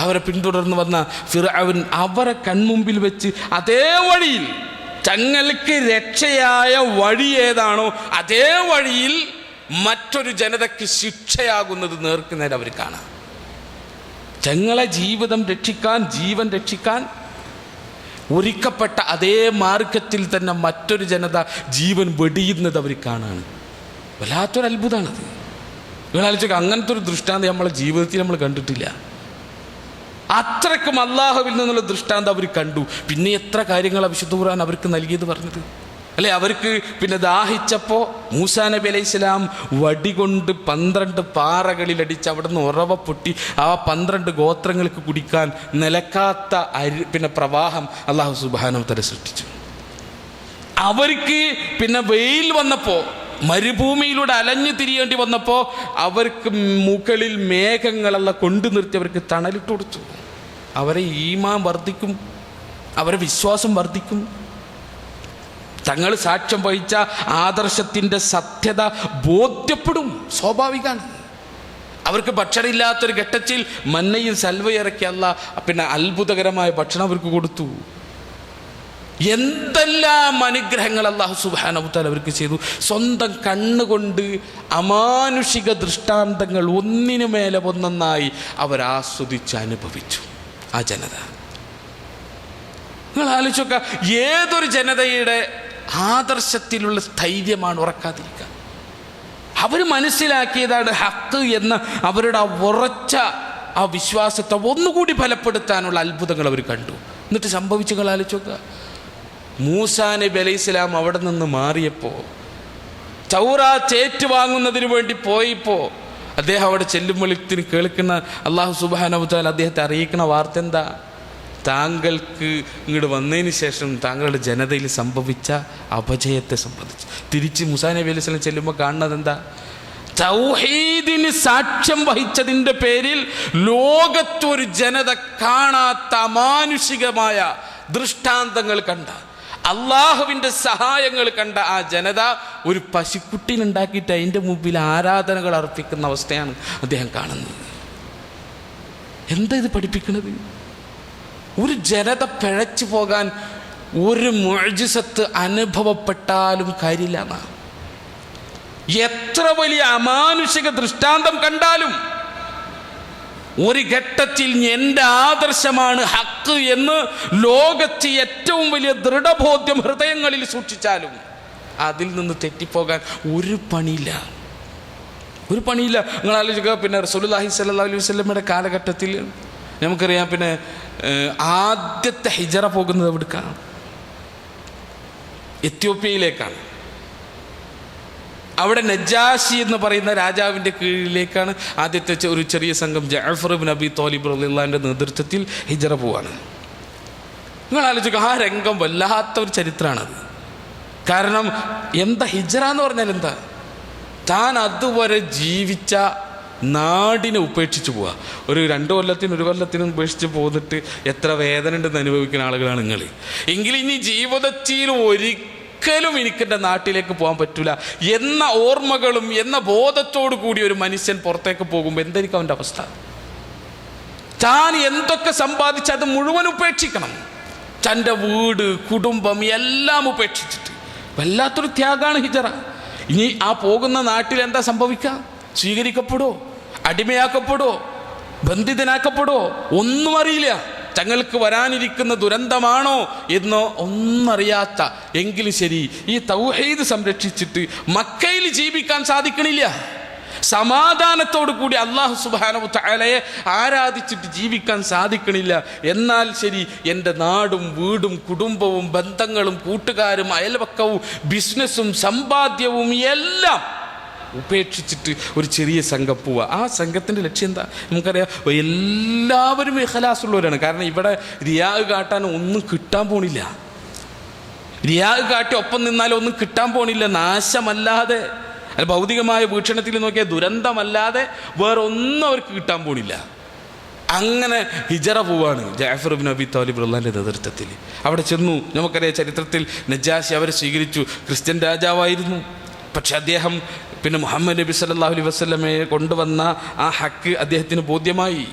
അവരെ പിന്തുടർന്ന് വന്ന ഫിർഔൻ അവരെ കൺമുമ്പിൽ വെച്ച് അതേ വഴിയിൽ, തങ്ങൾക്ക് രക്ഷയായ വഴി ഏതാണോ അതേ വഴിയിൽ മറ്റൊരു ജനതയ്ക്ക് ശിക്ഷയാകുന്നത് നേർക്കുനേരെ അവർ കാണാം. തങ്ങളെ ജീവിതം രക്ഷിക്കാൻ, ജീവൻ രക്ഷിക്കാൻ ഒരുക്കപ്പെട്ട അതേ മാർഗത്തിൽ തന്നെ മറ്റൊരു ജനത ജീവൻ വെടിയുന്നത് അവർ കാണാണ്. വല്ലാത്തൊരു അത്ഭുതമാണത്. നിങ്ങളാലോചിക്കുക, അങ്ങനത്തെ ഒരു ദൃഷ്ടാന്തം നമ്മളെ ജീവിതത്തിൽ നമ്മൾ കണ്ടിട്ടില്ല. അത്രയ്ക്കും അള്ളാഹുവിൽ നിന്നുള്ള ദൃഷ്ടാന്തം അവർ കണ്ടു. പിന്നെ എത്ര കാര്യങ്ങളാണ് വിശുദ്ധ ഖുർആൻ അവർക്ക് നൽകിയത് പറഞ്ഞത് അല്ലേ? അവർക്ക് പിന്നെ ദാഹിച്ചപ്പോൾ മൂസാ നബി അലൈഹി സ്വലാം വടി കൊണ്ട് 12 പാറകളിലടിച്ച് അവിടെ നിന്ന് ഉറവ പൊട്ടി ആ 12 ഗോത്രങ്ങൾക്ക് കുടിക്കാൻ നിലക്കാത്ത പിന്നെ പ്രവാഹം അള്ളാഹു സുബ്ഹാനഹു വതആല സൃഷ്ടിച്ചു. അവർക്ക് പിന്നെ വെയിൽ വന്നപ്പോൾ, മരുഭൂമിയിലൂടെ അലഞ്ഞു തിരിയേണ്ടി വന്നപ്പോൾ അവർക്ക് മുകളിൽ മേഘങ്ങളെല്ലാം കൊണ്ടു നിർത്തി അവർക്ക് തണലിട്ട് കൊടുത്തു. അവരെ ഈമാൻ വർദ്ധിക്കും, അവരെ വിശ്വാസം വർദ്ധിക്കും. തങ്ങൾ സാക്ഷ്യം വഹിച്ച ആദർശത്തിൻ്റെ സത്യത ബോധ്യപ്പെടും. സ്വാഭാവികമാണ്. അവർക്ക് ഭക്ഷണമില്ലാത്തൊരു ഘട്ടത്തിൽ മന്നയും സൽവയും ഇറക്കി അല്ലാഹ് പിന്നെ അത്ഭുതകരമായ ഭക്ഷണം അവർക്ക് കൊടുത്തു. എന്തെല്ലാം അനുഗ്രഹങ്ങൾ അല്ലാഹു സുബ്ഹാനഹു വതആല അവർക്ക് ചെയ്തു. സ്വന്തം കണ്ണുകൊണ്ട് അമാനുഷിക ദൃഷ്ടാന്തങ്ങൾ ഒന്നിനു മേലെ ഒന്നൊന്നായി അവർ ആസ്വദിച്ച് അനുഭവിച്ചു ആ ജനത. നിങ്ങൾ ആലോചിച്ചൊക്കെ, ഏതൊരു ജനതയുടെ ആദർശത്തിലുള്ള സ്ഥൈര്യമാണ് ഉറക്കാതിരിക്കുക. അവർ മനസ്സിലാക്കിയതാണ് ഹക്ക് എന്ന അവരുടെ ആ ഉറച്ച ആ വിശ്വാസത്തെ ഒന്നുകൂടി ഫലപ്പെടുത്താനുള്ള അത്ഭുതങ്ങൾ അവർ കണ്ടു. എന്നിട്ട് സംഭവിച്ചുകൾ ആലോചിക്കുക, മൂസാ നബി അലൈഹി സ്വലാം അവിടെ നിന്ന് മാറിയപ്പോൾ, തൗറാത്ത് ഏറ്റുവാങ്ങുന്നതിന് വേണ്ടി പോയപ്പോൾ അദ്ദേഹം അവിടെ ചെല്ലുമ്പോഴത്തിന് കേൾക്കുന്ന അല്ലാഹു സുബ്ഹാനഹു വതആല അദ്ദേഹത്തെ അറിയിക്കുന്ന വാർത്ത എന്താ? താങ്കൾക്ക് ഇങ്ങോട്ട് വന്നതിന് ശേഷം താങ്കളുടെ ജനതയിൽ സംഭവിച്ച അപജയത്തെ സംബന്ധിച്ച്. തിരിച്ച് മൂസാ നബി അലൈഹി സ്വലാം ചെല്ലുമ്പോൾ കാണുന്നത് എന്താ? തൗഹീദിന് സാക്ഷ്യം വഹിച്ചതിൻ്റെ പേരിൽ ലോകത്തൊരു ജനത കാണാത്ത അമാനുഷികമായ ദൃഷ്ടാന്തങ്ങൾ കണ്ട, അള്ളാഹുവിൻ്റെ സഹായങ്ങൾ കണ്ട ആ ജനത ഒരു പശുക്കുട്ടിനുണ്ടാക്കിയിട്ട് അതിൻ്റെ മുമ്പിൽ ആരാധനകൾ അർപ്പിക്കുന്ന അവസ്ഥയാണ് അദ്ദേഹം കാണുന്നത്. എന്താ ഇത് പഠിപ്പിക്കുന്നത്? ഒരു ജനത പിഴച്ചു പോകാൻ ഒരു മുഅ്ജിസത്ത് അനുഭവപ്പെട്ടാലും കാര്യമില്ല എന്നാണ്. എത്ര വലിയ അമാനുഷിക ദൃഷ്ടാന്തം കണ്ടാലും ഒരു ഘട്ടത്തിൽ എൻ്റെ ആദർശമാണ് ഹക്ക് എന്ന് ലോകത്ത് ഏറ്റവും വലിയ ദൃഢബോധ്യം ഹൃദയങ്ങളിൽ സൂക്ഷിച്ചാലും അതിൽ നിന്ന് തെറ്റിപ്പോകാൻ ഒരു പണിയില്ല. നിങ്ങൾ ആലോചിക്കുക, പിന്നെ റസൂലുള്ളാഹി സ്വല്ലല്ലാഹു അലൈഹി വസല്ലമയുടെ കാലഘട്ടത്തിൽ നമുക്കറിയാം, പിന്നെ ആദ്യത്തെ ഹിജറ പോകുന്നത് എവിടേക്കാണ്? എത്യോപ്യയിലേക്കാണ്. അവിടെ നജാശി എന്ന് പറയുന്ന രാജാവിൻ്റെ കീഴിലേക്കാണ് ആദ്യത്തെ ഒരു ചെറിയ സംഘം ജഅഫർ ഇബ്നു അബി ത്വാലിബ് റളിയല്ലാഹുവിൻ്റെ നേതൃത്വത്തിൽ ഹിജറ പോവാണ്. നിങ്ങൾ ആലോചിക്കുക, ആ രംഗം വല്ലാത്തൊരു ചരിത്രമാണത്. കാരണം എന്താ ഹിജറ എന്ന് പറഞ്ഞാൽ എന്താ? താൻ അതുവരെ ജീവിച്ച നാടിനെ ഉപേക്ഷിച്ച് പോവുക. ഒരു 2 കൊല്ലത്തിനും 1 കൊല്ലത്തിനും ഉപേക്ഷിച്ച് പോന്നിട്ട് എത്ര വേദന ഉണ്ടെന്ന് അനുഭവിക്കുന്ന ആളുകളാണ് നിങ്ങൾ. എങ്കിലും ഇനി ജീവിതത്തിൽ ഒരിക്കലും എനിക്കെൻ്റെ നാട്ടിലേക്ക് പോകാൻ പറ്റില്ല എന്ന ഓർമ്മകളും എന്ന ബോധത്തോടു കൂടി ഒരു മനുഷ്യൻ പുറത്തേക്ക് പോകുമ്പോൾ എന്തായിരിക്കും അവൻ്റെ അവസ്ഥ? താൻ എന്തൊക്കെ സമ്പാദിച്ച് അത് മുഴുവൻ ഉപേക്ഷിക്കണം. തൻ്റെ വീട്, കുടുംബം എല്ലാം ഉപേക്ഷിച്ചിട്ട് വല്ലാത്തൊരു ത്യാഗമാണ് ഹിജറ. ഇനി ആ പോകുന്ന നാട്ടിൽ എന്താ സംഭവിക്കുക? സ്വീകരിക്കപ്പെടുമോ? അടിമയാക്കപ്പെടുമോ? ബന്ധിതനാക്കപ്പെടുമോ? ഒന്നും അറിയില്ല. തങ്ങൾക്ക് വരാനിരിക്കുന്ന ദുരന്തമാണോ എന്നോ ഒന്നറിയാത്ത, എങ്കിലും ശരി ഈ തൗഹീദ് സംരക്ഷിച്ചിട്ട് മക്കയിൽ ജീവിക്കാൻ സാധിക്കണില്ല. സമാധാനത്തോടു കൂടി അല്ലാഹു സുബ്ഹാനഹു വ തആലയെ ആരാധിച്ചിട്ട് ജീവിക്കാൻ സാധിക്കണില്ല. എന്നാൽ ശരി, എൻ്റെ നാടും വീടും കുടുംബവും ബന്ധങ്ങളും കൂട്ടുകാരും അയൽവക്കവും ബിസിനസ്സും സമ്പാദ്യവും എല്ലാം ഉപേക്ഷിച്ചിട്ട് ഒരു ചെറിയ സംഘം പോവുക. ആ സംഘത്തിൻ്റെ ലക്ഷ്യം എന്താ നമുക്കറിയാം. എല്ലാവരും ഇഖ്ലാസുള്ളവരാണ്. കാരണം ഇവിടെ റിയാ കാട്ടാൻ ഒന്നും കിട്ടാൻ പോണില്ല. റിയാ കാട്ടി ഒപ്പം നിന്നാലും ഒന്നും കിട്ടാൻ പോണില്ല. നാശമല്ലാതെ, അല്ല ഭൗതികമായ വീക്ഷണത്തിൽ നോക്കിയാൽ ദുരന്തമല്ലാതെ വേറെ ഒന്നും അവർക്ക് കിട്ടാൻ പോണില്ല. അങ്ങനെ ഹിജറ പോവാണ് ജഅഫർ ഇബ്നു അബി താലിബ് റളിയല്ലാഹുവിൻ്റെ നേതൃത്വത്തിൽ. അവിടെ ചെന്നു. നമുക്കറിയാം ചരിത്രത്തിൽ നജാശി അവരെ സ്വീകരിച്ചു. ക്രിസ്ത്യൻ രാജാവായിരുന്നു. പക്ഷെ അദ്ദേഹം പിന്നെ മുഹമ്മദ് നബി സല്ലല്ലാഹു അലൈഹി വസല്ലമയെ കൊണ്ടുവന്ന ആ ഹക്ക് അദ്ദേഹത്തിന് ബോധ്യമായി.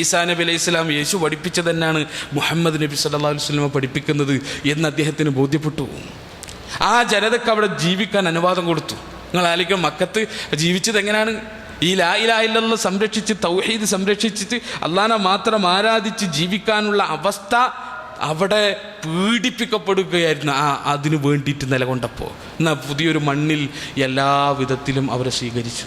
ഈസാ നബി അലൈഹി സ്വലാം യേശു പഠിപ്പിച്ചത് തന്നെയാണ് മുഹമ്മദ് നബി സല്ലല്ലാഹു അലൈഹി വസല്ലമ പഠിപ്പിക്കുന്നത് എന്ന് അദ്ദേഹത്തിന് ബോധ്യപ്പെട്ടു. ആ ജനതയ്ക്ക് അവിടെ ജീവിക്കാൻ അനുവാദം കൊടുത്തു. നിങ്ങൾ ആലോചിക്കും, മക്കത്ത് ജീവിച്ചത് എങ്ങനെയാണ്? ഈ ലാ ഇലാഹ ഇല്ലല്ലാഹ് സംരക്ഷിച്ച് തൗഹീദ് സംരക്ഷിച്ചിട്ട് അള്ളാഹനെ മാത്രം ആരാധിച്ച് ജീവിക്കാനുള്ള അവസ്ഥ അവിടെ പീഡിപ്പിക്കപ്പെടുകയായിരുന്നു. അതിനു വേണ്ടിയിട്ട് നിലകൊണ്ടപ്പോൾ എന്നാൽ പുതിയൊരു മണ്ണിൽ എല്ലാ വിധത്തിലും അവരെ സ്വീകരിച്ചു.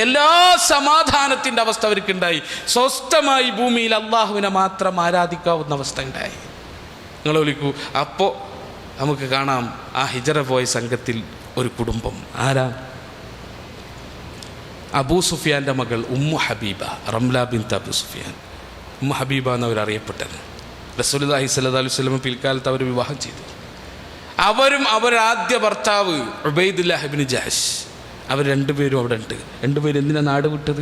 എല്ലാ സമാധാനത്തിൻ്റെ അവസ്ഥ അവർക്കുണ്ടായി. സ്വസ്ഥമായി ഭൂമിയിൽ അള്ളാഹുവിനെ മാത്രം ആരാധിക്കാവുന്ന അവസ്ഥ ഉണ്ടായി. നിങ്ങൾ വിളിക്കൂ. അപ്പോൾ നമുക്ക് കാണാം ആ ഹിജറ പോയ സംഘത്തിൽ ഒരു കുടുംബം. ആരാ? അബൂ സുഫിയാൻ്റെ മകൾ ഉമ്മു ഹബീബ, റംല ബിൻത് അബൂ സുഫിയാൻ. ഉമ്മു ഹബീബ എന്നവരറിയപ്പെട്ടത്. റസൂലുള്ളാഹി സ്വല്ലല്ലാഹു അലൈഹി വസല്ലം പിൽക്കാലത്ത് അവർ വിവാഹം ചെയ്തു. അവരും അവരാദ്യ ഭർത്താവ് ഉബൈദുല്ലാഹ് ഇബ്നു ജഹ്ഷ്, അവർ രണ്ടുപേരും അവിടെ ഉണ്ട്. രണ്ടുപേരും എന്തിനാ നാട് വിട്ടത്?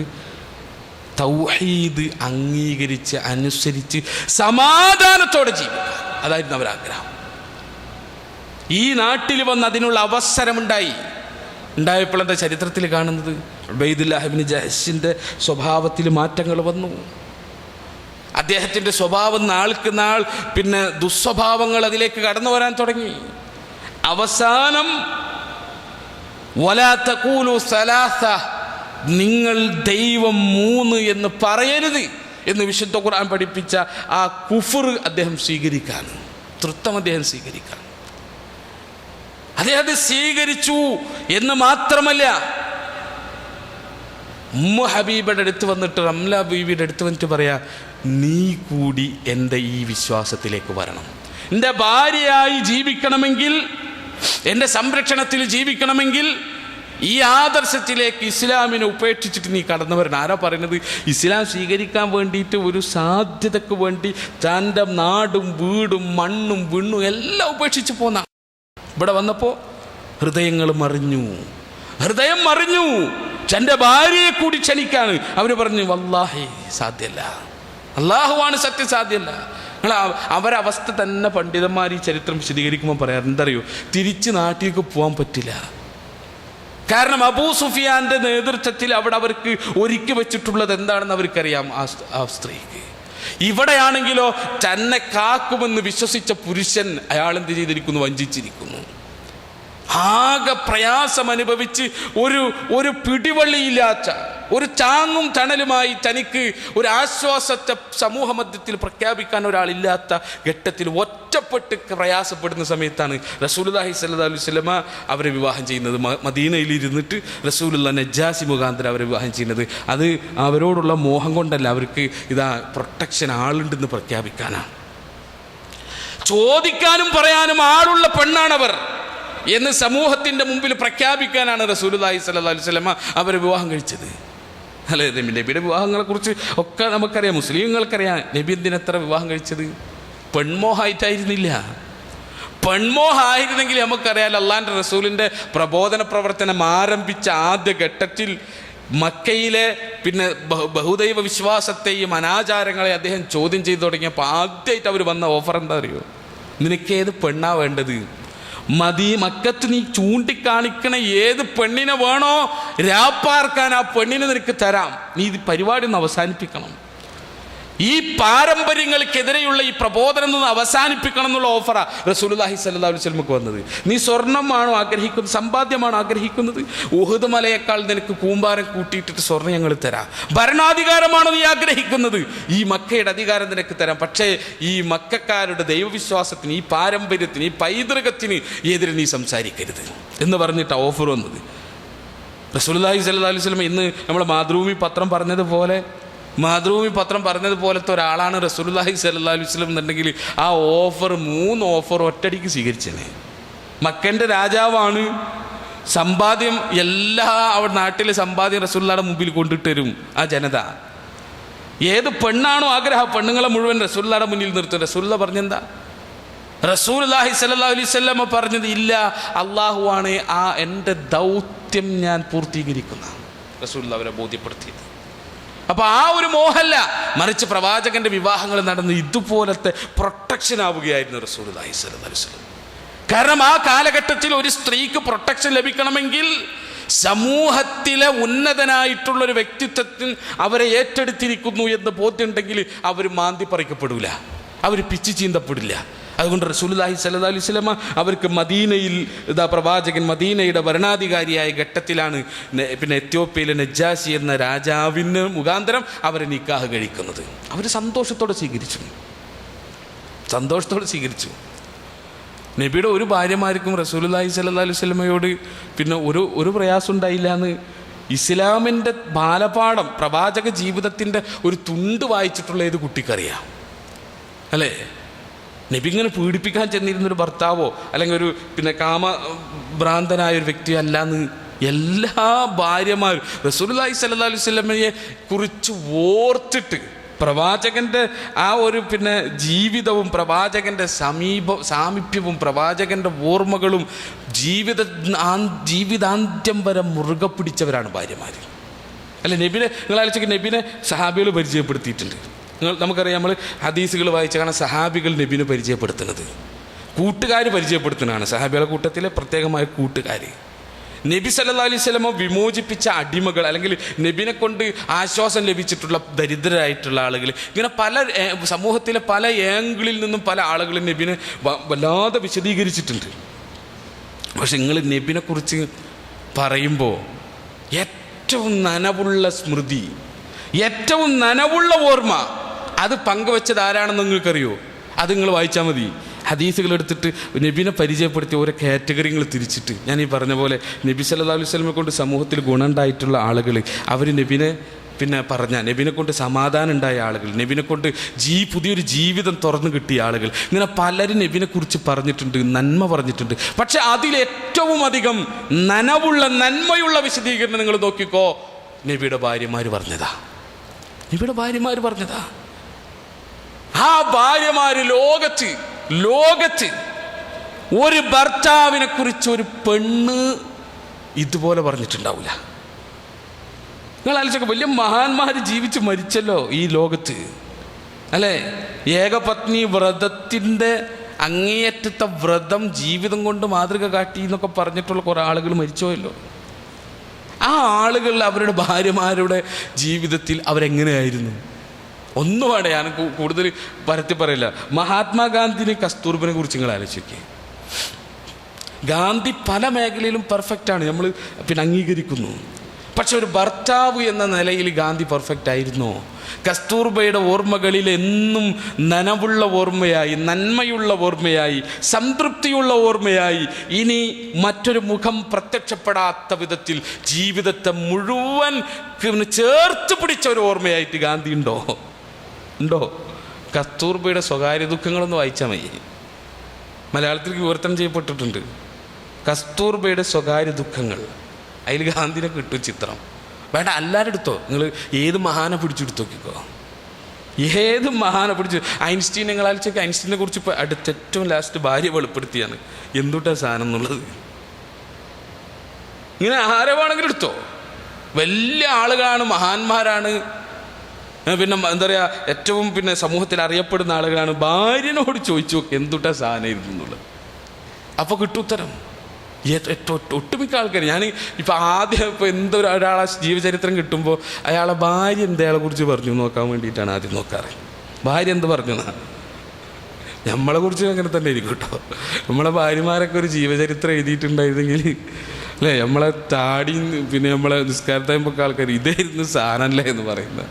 തൗഹീദ് അംഗീകരിച്ച് അനുസരിച്ച് സമാധാനത്തോടെ ജീവിക്കുക. അതായിരുന്നു അവരാഗ്രഹം. ഈ നാട്ടിൽ വന്ന് അതിനുള്ള അവസരമുണ്ടായി. ഉണ്ടായപ്പോൾ എന്താ ചരിത്രത്തിൽ കാണുന്നത്? ഉബൈദുല്ലാഹ് ഇബ്നു ജഹ്ഷിൻ്റെ സ്വഭാവത്തിൽ മാറ്റങ്ങൾ വന്നു. അദ്ദേഹത്തിൻ്റെ സ്വഭാവം നാൾക്ക് നാൾ പിന്നെ ദുസ്വഭാവങ്ങൾ അതിലേക്ക് കടന്നു വരാൻ തുടങ്ങി. അവസാനം വലാ തഖൂലു സലാസ, നിങ്ങൾ ദൈവം 3 എന്ന് പറയരുത് എന്ന് വിശുദ്ധ ഖുർആൻ പഠിപ്പിച്ച ആ കുഫർ അദ്ദേഹം സ്വീകരിക്കാൻ, തൃത്വം അദ്ദേഹം സ്വീകരിക്കാൻ, അദ്ദേഹം സ്വീകരിച്ചു എന്ന് മാത്രമല്ല, ഉമ്മു ഹബീബയുടെ അടുത്ത് വന്നിട്ട്, റംല ബീവിയുടെ അടുത്ത് വന്നിട്ട് പറയാ, നീ കൂടി എൻ്റെ ഈ വിശ്വാസത്തിലേക്ക് വരണം. എൻ്റെ ഭാര്യയായി ജീവിക്കണമെങ്കിൽ, എൻ്റെ സംരക്ഷണത്തിൽ ജീവിക്കണമെങ്കിൽ ഈ ആദർശത്തിലേക്ക് ഇസ്ലാമിനെ ഉപേക്ഷിച്ചിട്ട് നീ കടന്നു വരണം. ആരാ പറയുന്നത്? ഇസ്ലാം സ്വീകരിക്കാൻ വേണ്ടിയിട്ട് ഒരു സാധ്യതയ്ക്ക് വേണ്ടി തൻ്റെ നാടും വീടും മണ്ണും വിണ്ണും എല്ലാം ഉപേക്ഷിച്ച് പോന്ന ഇവിടെ വന്നപ്പോൾ ഹൃദയം മറിഞ്ഞു. തൻ്റെ ഭാര്യയെ കൂടി ക്ഷണിക്കാണ്. അവർ പറഞ്ഞു, വല്ലാഹി സാധ്യമല്ല, അള്ളാഹുവാണ് സത്യം, സാധ്യമല്ല. അവരവസ്ഥ തന്നെ പണ്ഡിതന്മാർ ഈ ചരിത്രം വിശദീകരിക്കുമ്പോൾ പറയാറ് എന്തറിയോ? തിരിച്ച് നാട്ടിലേക്ക് പോകാൻ പറ്റില്ല. കാരണം അബൂ സുഫിയാൻ്റെ നേതൃത്വത്തിൽ അവിടെ അവർക്ക് ഒരുക്കി വെച്ചിട്ടുള്ളത് എന്താണെന്ന് അവർക്കറിയാം. ആ സ്ത്രീക്ക് ഇവിടെയാണെങ്കിലോ തന്നെ കാക്കുമെന്ന് വിശ്വസിച്ച പുരുഷൻ അയാളെന്ത് ചെയ്തിരിക്കുന്നു? വഞ്ചിച്ചിരിക്കുന്നു. ആകെ പ്രയാസം അനുഭവിച്ച് ഒരു പിടിവള്ളിയില്ലാത്ത, ഒരു താങ്ങും തണലുമായി തനിക്ക് ഒരു ആശ്വാസത്തെ സമൂഹ മധ്യത്തിൽ പ്രഖ്യാപിക്കാൻ ഒരാളില്ലാത്ത ഘട്ടത്തിൽ ഒറ്റപ്പെട്ട് പ്രയാസപ്പെടുന്ന സമയത്താണ് റസൂലുള്ളാഹി സ്വല്ലല്ലാഹു അലൈഹി വസല്ലമ അവരെ വിവാഹം ചെയ്യുന്നത്. മദീനയിൽ ഇരുന്നിട്ട് റസൂലുള്ളാഹി നജാശി മുഖാന്തരം അവരെ വിവാഹം ചെയ്യുന്നത്. അത് അവരോടുള്ള മോഹം കൊണ്ടല്ല, അവർക്ക് ഇതാ പ്രൊട്ടക്ഷൻ ആളുണ്ടെന്ന് പ്രഖ്യാപിക്കാനാണ്. ചോദിക്കാനും പറയാനും ആളുള്ള പെണ്ണാണവർ എന്ന് സമൂഹത്തിൻ്റെ മുമ്പിൽ പ്രഖ്യാപിക്കാനാണ് റസൂലുള്ളാഹി സ്വല്ലല്ലാഹു അലൈഹി വസല്ലമ അവരെ വിവാഹം കഴിച്ചത്. അല്ലേ? നബിയുടെ വിവാഹങ്ങളെക്കുറിച്ച് ഒക്കെ നമുക്കറിയാം, മുസ്ലിങ്ങൾക്കറിയാം. നബി എന്തിനെത്ര വിവാഹം കഴിച്ചത്? പെൺമോഹമായിട്ടായിരുന്നില്ല. പെൺമോഹമായിരുന്നെങ്കിൽ നമുക്കറിയാം, അള്ളാൻ്റെ റസൂലിൻ്റെ പ്രബോധന പ്രവർത്തനം ആരംഭിച്ച ആദ്യ ഘട്ടത്തിൽ മക്കയിലെ പിന്നെ ബഹുദൈവ വിശ്വാസത്തെയും അനാചാരങ്ങളെ അദ്ദേഹം ചോദ്യം ചെയ്തു തുടങ്ങിയപ്പോൾ ആദ്യമായിട്ട് അവർ വന്ന ഓഫർ എന്താ അറിയോ? നിനക്കേത് പെണ്ണാ വേണ്ടത്? മക്കത്ത് നീ ചൂണ്ടിക്കാണിക്കണ ഏത് പെണ്ണിനെ വേണോ രാപ്പാർക്കാൻ ആ പെണ്ണിനെ നിനക്ക് തരാം. നീ ഇത് പരിപാടി ഒന്ന് അവസാനിപ്പിക്കണം. ഈ പാരമ്പര്യങ്ങൾക്കെതിരെയുള്ള ഈ പ്രബോധനം നിന്ന് അവസാനിപ്പിക്കണം എന്നുള്ള ഓഫറാ റസൂലുള്ളാഹി സ്വല്ലല്ലാഹു അലൈഹി വസല്ലമക്ക് വന്നത്. നീ സ്വർണ്ണമാണോ ആഗ്രഹിക്കുന്നത്, സമ്പാദ്യമാണോ ആഗ്രഹിക്കുന്നത്? ഉഹുദ് മലയേക്കാൾ നിനക്ക് കൂമ്പാരം കൂട്ടിയിട്ടിട്ട് സ്വർണ്ണം ഞങ്ങൾ തരാം. ഭരണാധികാരമാണോ നീ ആഗ്രഹിക്കുന്നത്? ഈ മക്കയുടെ അധികാരം നിനക്ക് തരാം. പക്ഷേ ഈ മക്കക്കാരുടെ ദൈവവിശ്വാസത്തിന്, ഈ പാരമ്പര്യത്തിന്, ഈ പൈതൃകത്തിന് എതിരെ നീ സംസാരിക്കരുത് എന്ന് പറഞ്ഞിട്ട് ഓഫർ വന്നത്. റസൂലുള്ളാഹി സ്വല്ലല്ലാഹു അലൈഹി വസല്ലം ഇന്ന് നമ്മുടെ മാതൃഭൂമി പത്രം പറഞ്ഞതുപോലത്തെ ഒരാളാണ് റസൂലുള്ളാഹി സ്വല്ലല്ലാഹു അലൈഹി വസല്ലം എന്നുണ്ടെങ്കിൽ ആ ഓഫർ 3 ഓഫർ ഒറ്റടിക്ക് സ്വീകരിച്ചേനെ. മക്കൻ്റെ രാജാവാണ്, സമ്പാദ്യം എല്ലാ അവിടെ നാട്ടിലെ സമ്പാദ്യം റസൂലുള്ളാഹിയുടെ മുമ്പിൽ കൊണ്ടിട്ട് തരും ആ ജനത. ഏത് പെണ്ണാണോ ആഗ്രഹം, പെണ്ണുങ്ങളെ മുഴുവൻ റസൂലുള്ളാഹിയുടെ മുന്നിൽ നിർത്തും. റസൂലുള്ളാഹി പറഞ്ഞെന്താ? റസൂലുള്ളാഹി സ്വല്ലല്ലാഹു അലൈഹി വസല്ലം പറഞ്ഞത് ഇല്ല, അള്ളാഹുവാണ് ആ എൻ്റെ ദൗത്യം ഞാൻ പൂർത്തീകരിക്കുന്ന. റസൂലുള്ളാഹി അവരെ ബോധ്യപ്പെടുത്തിയത്. അപ്പോൾ ആ ഒരു മോഹമല്ല, മറിച്ച് പ്രവാചകന്റെ വിവാഹങ്ങൾ നടന്ന് ഇതുപോലത്തെ പ്രൊട്ടക്ഷൻ ആവുകയായിരുന്നു റസൂലുള്ളാഹി സ്വല്ലല്ലാഹു അലൈഹി വസല്ലം. കാരണം ആ കാലഘട്ടത്തിൽ ഒരു സ്ത്രീക്ക് പ്രൊട്ടക്ഷൻ ലഭിക്കണമെങ്കിൽ സമൂഹത്തിലെ ഉന്നതനായിട്ടുള്ളൊരു വ്യക്തിത്വത്തിൽ അവരെ ഏറ്റെടുത്തിരിക്കുന്നു എന്ന് ബോധ്യമുണ്ടെങ്കിൽ അവർ മാന്തി പറിക്കപ്പെടില്ല, അവർ പിച്ചു ചീന്തപ്പെടില്ല. അതുകൊണ്ട് റസൂലുള്ളാഹി സ്വല്ലല്ലാഹു അലൈഹി വസല്ലം അവർക്ക് മദീനയിൽ പ്രവാചകൻ മദീനയുടെ ഭരണാധികാരിയായ ഘട്ടത്തിലാണ് പിന്നെ എത്യോപ്യയിലെ നജാശി എന്ന രാജാവിന് മുഖാന്തരം അവരെ നിക്കാഹ് കഴിക്കുന്നത്. അവർ സന്തോഷത്തോടെ സ്വീകരിച്ചു. നബിയുടെ ഒരു ഭാര്യമാർക്കും റസൂലുള്ളാഹി സ്വല്ലല്ലാഹു അലൈഹി വസല്ലമയോട് പിന്നെ ഒരു പ്രയാസം ഉണ്ടായില്ല എന്ന് ഇസ്ലാമിൻ്റെ ബാലപാഠം, പ്രവാചക ജീവിതത്തിൻ്റെ ഒരു തുണ്ട് വായിച്ചിട്ടുള്ള ഏത് കുട്ടിക്കറിയാം അല്ലേ? നബി ഇങ്ങനെ പീഡിപ്പിക്കാൻ ചെന്നിരുന്നൊരു ഭർത്താവോ അല്ലെങ്കിൽ ഒരു പിന്നെ കാമഭ്രാന്തനായ ഒരു വ്യക്തിയോ അല്ലാന്ന് എല്ലാ ഭാര്യമാരും റസൂലുള്ളാഹി സ്വല്ലല്ലാഹു അലൈഹി വസല്ലമയെ കുറിച്ച് ഓർത്തിട്ട് പ്രവാചകൻ്റെ ആ ഒരു പിന്നെ ജീവിതവും പ്രവാചകൻ്റെ സാമീപ്യവും പ്രവാചകൻ്റെ ഓർമ്മകളും ജീവിതാന്ത്യം വരെ മുറുകെ പിടിച്ചവരാണ് ഭാര്യമാർ അല്ലെ? നബിനെ നിങ്ങൾ ആലോചിക്കുക, നബിനെ സഹാബികൾ പരിചയപ്പെടുത്തിയിട്ടുണ്ട്. നമുക്കറിയാം, നമ്മൾ ഹദീസുകൾ വായിച്ച കാണാൻ സഹാബികൾ നബിനെ പരിചയപ്പെടുത്തുന്നത്, കൂട്ടുകാർ പരിചയപ്പെടുത്തുന്നതാണ്. സഹാബികളുടെ കൂട്ടത്തിലെ പ്രത്യേകമായ കൂട്ടുകാർ. നബി സല്ലല്ലാഹു അലൈഹി വസല്ലം വിമോചിപ്പിച്ച അടിമകൾ, അല്ലെങ്കിൽ നബിനെ കൊണ്ട് ആശ്വാസം ലഭിച്ചിട്ടുള്ള ദരിദ്രരായിട്ടുള്ള ആളുകൾ, ഇങ്ങനെ പല സമൂഹത്തിലെ പല ഏംഗിളിൽ നിന്നും പല ആളുകളും നബിനെ വല്ലാതെ വിശദീകരിച്ചിട്ടുണ്ട്. പക്ഷെ നിങ്ങൾ നബിനെ കുറിച്ച് പറയുമ്പോൾ ഏറ്റവും നനവുള്ള സ്മൃതി, ഏറ്റവും നനവുള്ള ഓർമ്മ അത് പങ്കുവെച്ചത് ആരാണെന്ന് നിങ്ങൾക്കറിയോ? അത് നിങ്ങൾ വായിച്ചാൽ മതി. ഹദീസുകൾ എടുത്തിട്ട് നബിനെ പരിചയപ്പെടുത്തി ഓരോ കാറ്റഗറികൾ തിരിച്ചിട്ട്, ഞാൻ ഈ പറഞ്ഞ പോലെ നബി സല്ലല്ലാഹു അലൈഹി വസല്ലമയെ കൊണ്ട് സമൂഹത്തിൽ ഗുണമുണ്ടായിട്ടുള്ള ആളുകൾ, അവർ നബിനെ നബിനെ കൊണ്ട് സമാധാനം ഉണ്ടായ ആളുകൾ, നബിനെ കൊണ്ട് പുതിയൊരു ജീവിതം തുറന്നു കിട്ടിയ ആളുകൾ, ഇങ്ങനെ പലരും നബിനെ കുറിച്ച് പറഞ്ഞിട്ടുണ്ട്, നന്മ പറഞ്ഞിട്ടുണ്ട്. പക്ഷെ അതിലേറ്റവും അധികം നന്മയുള്ള വിശദീകരണം നിങ്ങൾ നോക്കിക്കോ, നബിയുടെ ഭാര്യമാർ പറഞ്ഞതാ. ആ ഭാര്യമാര് ലോകത്ത് ഒരു ഭർത്താവിനെ കുറിച്ച് ഒരു പെണ്ണ് ഇതുപോലെ പറഞ്ഞിട്ടുണ്ടാവില്ല. നിങ്ങൾ ആലോചിച്ചൊക്കെ, വലിയ മഹാന്മാർ ജീവിച്ച് മരിച്ചല്ലോ ഈ ലോകത്ത് അല്ലേ? ഏകപത്നി വ്രതത്തിൻ്റെ അങ്ങേയറ്റത്തെ വ്രതം ജീവിതം കൊണ്ട് മാതൃക കാട്ടി എന്നൊക്കെ പറഞ്ഞിട്ടുള്ള കുറേ ആളുകൾ മരിച്ചോയല്ലോ. ആ ആളുകൾ അവരുടെ ഭാര്യമാരുടെ ജീവിതത്തിൽ അവരെങ്ങനെയായിരുന്നു? ഒന്നുമാണ്, ഞാൻ കൂടുതൽ പരത്തി പറയില്ല. മഹാത്മാഗാന്ധിനെ, കസ്തൂർബനെ കുറിച്ച് നിങ്ങൾ ആലോചിക്കുക. ഗാന്ധി പല മേഖലയിലും പെർഫെക്റ്റാണ്, നമ്മൾ അംഗീകരിക്കുന്നു. പക്ഷെ ഒരു ഭർത്താവ് എന്ന നിലയിൽ ഗാന്ധി പെർഫെക്റ്റ് ആയിരുന്നോ? കസ്തൂർബയുടെ ഓർമ്മകളിൽ എന്നും നനവുള്ള ഓർമ്മയായി, നന്മയുള്ള ഓർമ്മയായി, സംതൃപ്തിയുള്ള ഓർമ്മയായി, ഇനി മറ്റൊരു മുഖം പ്രത്യക്ഷപ്പെടാത്ത വിധത്തിൽ ജീവിതത്തെ മുഴുവൻ ചേർത്ത് പിടിച്ച ഒരു ഓർമ്മയായിട്ട് ഗാന്ധി ഉണ്ടോ? കസ്തൂർബയുടെ സ്വകാര്യ ദുഃഖങ്ങളൊന്ന് വായിച്ചാൽ മതി. മലയാളത്തിലേക്ക് വിവർത്തനം ചെയ്യപ്പെട്ടിട്ടുണ്ട്. കസ്തൂർബയുടെ സ്വകാര്യ ദുഃഖങ്ങൾ, അതിൽ ഗാന്ധിനെ കിട്ടും ചിത്രം. വേണ്ട, എല്ലാവരും എടുത്തോ, നിങ്ങൾ ഏത് മഹാനെ പിടിച്ചെടുത്ത് നോക്കിക്കോ, ഏത് മഹാനെ പിടിച്ച്. ഐൻസ്റ്റീൻ നിങ്ങൾ ആലോചിച്ചൊക്കെ, ഐൻസ്റ്റീനെ കുറിച്ച് ഇപ്പോൾ അടുത്ത ഏറ്റവും ലാസ്റ്റ് ഭാര്യ വെളിപ്പെടുത്തിയാണ് എന്തുട്ടാ സാധനം എന്നുള്ളത്. ഇങ്ങനെ ആരെ വേണമെങ്കിലും എടുത്തോ, വലിയ ആളുകളാണ്, മഹാന്മാരാണ്, പിന്നെ എന്താ പറയുക, ഏറ്റവും സമൂഹത്തിൽ അറിയപ്പെടുന്ന ആളുകളാണ്. ഭാര്യനോട് ചോദിച്ചു എന്തുട്ടാ സാധനം ഇരുന്നു എന്നുള്ളത്, അപ്പോൾ കിട്ടും ഉത്തരം. ഒട്ടുമിക്ക ആൾക്കാർ, ഞാൻ ഇപ്പം ആദ്യം ഒരാളെ ജീവചരിത്രം കിട്ടുമ്പോൾ അയാളെ ഭാര്യ എന്തയാളെ കുറിച്ച് പറഞ്ഞു നോക്കാൻ വേണ്ടിയിട്ടാണ് ആദ്യം നോക്കാറ്. ഭാര്യ എന്ത് പറഞ്ഞു? നമ്മളെ കുറിച്ച് അങ്ങനെ തന്നെ ആയിരിക്കും കേട്ടോ. നമ്മളെ ഭാര്യമാരൊക്കെ ഒരു ജീവചരിത്രം എഴുതിയിട്ടുണ്ടായിരുന്നെങ്കിൽ അല്ലേ, നമ്മളെ താടി പിന്നെ നമ്മളെ നിസ്കാരത്തായ്മൊക്കെ ആൾക്കാർ ഇതായിരുന്നു സാധനമല്ലേ എന്ന് പറയുന്നത്.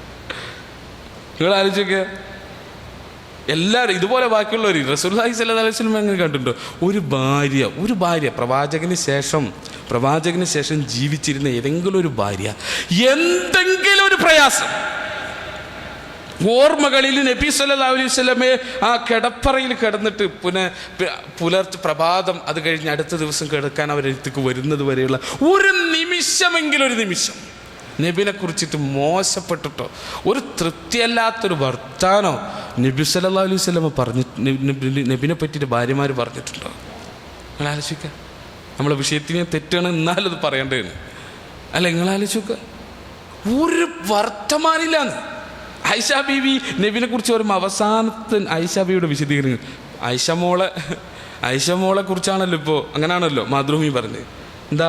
നിങ്ങൾ ആലോചിക്കുക, എല്ലാവരും ഇതുപോലെ ബാക്കിയുള്ളവർ റസൂലുള്ളാഹി സ്വല്ലല്ലാഹു അലൈഹി വസല്ലം എങ്ങനെ കണ്ടിട്ടുണ്ടോ? ഒരു ഭാര്യ പ്രവാചകന് ശേഷം ജീവിച്ചിരുന്ന ഏതെങ്കിലും ഒരു ഭാര്യ എന്തെങ്കിലും ഒരു പ്രയാസം ഓർമ്മകളിൽ നബി സല്ലല്ലാഹു അലൈഹി വസല്ലമയെ ആ കിടപ്പറയിൽ കിടന്നിട്ട് പുലർച്ചെ പ്രഭാതം അത് കഴിഞ്ഞ് അടുത്ത ദിവസം കിടക്കാൻ അവരെടുത്തേക്ക് വരുന്നത് വരെയുള്ള ഒരു നിമിഷം നബിനെ കുറിച്ചിട്ട് മോശപ്പെട്ടിട്ടോ ഒരു തൃപ്തിയല്ലാത്തൊരു വർത്താനോ നബി സല്ലല്ലാഹു അലൈഹി വസല്ലമ നബിനെ പറ്റിയിട്ട് ഭാര്യമാർ പറഞ്ഞിട്ടുണ്ടോ? നിങ്ങൾ ആലോചിക്കുക. നമ്മളെ വിഷയത്തിന് തെറ്റാണ് എന്നാലും അത് പറയേണ്ടതാണ് അല്ല. നിങ്ങൾ ആലോചിക്കുക, ഒരു വർത്തമാനില്ലാന്ന്. ആയിഷ ബീവി നബിനെ കുറിച്ച് പറയുമ്പോൾ അവസാനത്തെ ആയിഷ ബീവിയുടെ വിശദീകരണം ആയിഷ മോളെ കുറിച്ചാണല്ലോ ഇപ്പോൾ, അങ്ങനെയാണല്ലോ മാതൃഭൂമി പറഞ്ഞത്. എന്താ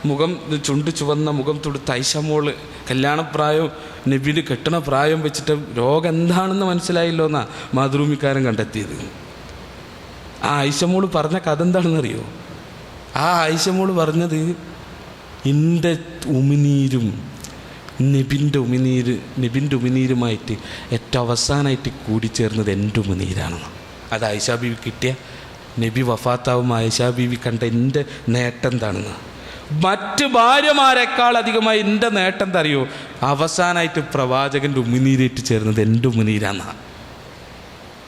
മുഖം ചുണ്ട് ചുവന്ന മുഖം തൊടുത്ത് ആയിഷ മോള് കല്യാണപ്രായം നബിന് കെട്ടണ പ്രായം വെച്ചിട്ട് രോഗം എന്താണെന്ന് മനസ്സിലായില്ലോ എന്നാ മാതൃഭൂമിക്കാരൻ കണ്ടെത്തിയത്. ആ ആയിഷ മോള് പറഞ്ഞ കഥ എന്താണെന്നറിയോ? ആ ആയിഷ മോള് പറഞ്ഞത്, എൻ്റെ ഉമിനീരും നബിൻ്റെ ഉമിനീരുമായിട്ട് ഏറ്റവും അവസാനമായിട്ട് കൂടിച്ചേർന്നത് എൻ്റെ ഉമിനീരാണെന്ന്. അത് ആയിഷ ബീവി കിട്ടിയ നബി വഫാത്താവും ആയിഷ ബീവി കണ്ട എൻ്റെ നേട്ടം എന്താണെന്ന്. മറ്റ് ഭാര്യമാരെക്കാൾ അധികമായി എൻ്റെ നേട്ടം എന്താ അറിയോ? അവസാനമായിട്ട് പ്രവാചകൻ്റെ ഉമിനീരേറ്റ് ചേർന്നത് എൻ്റെ ഉമിനീരാന്നാ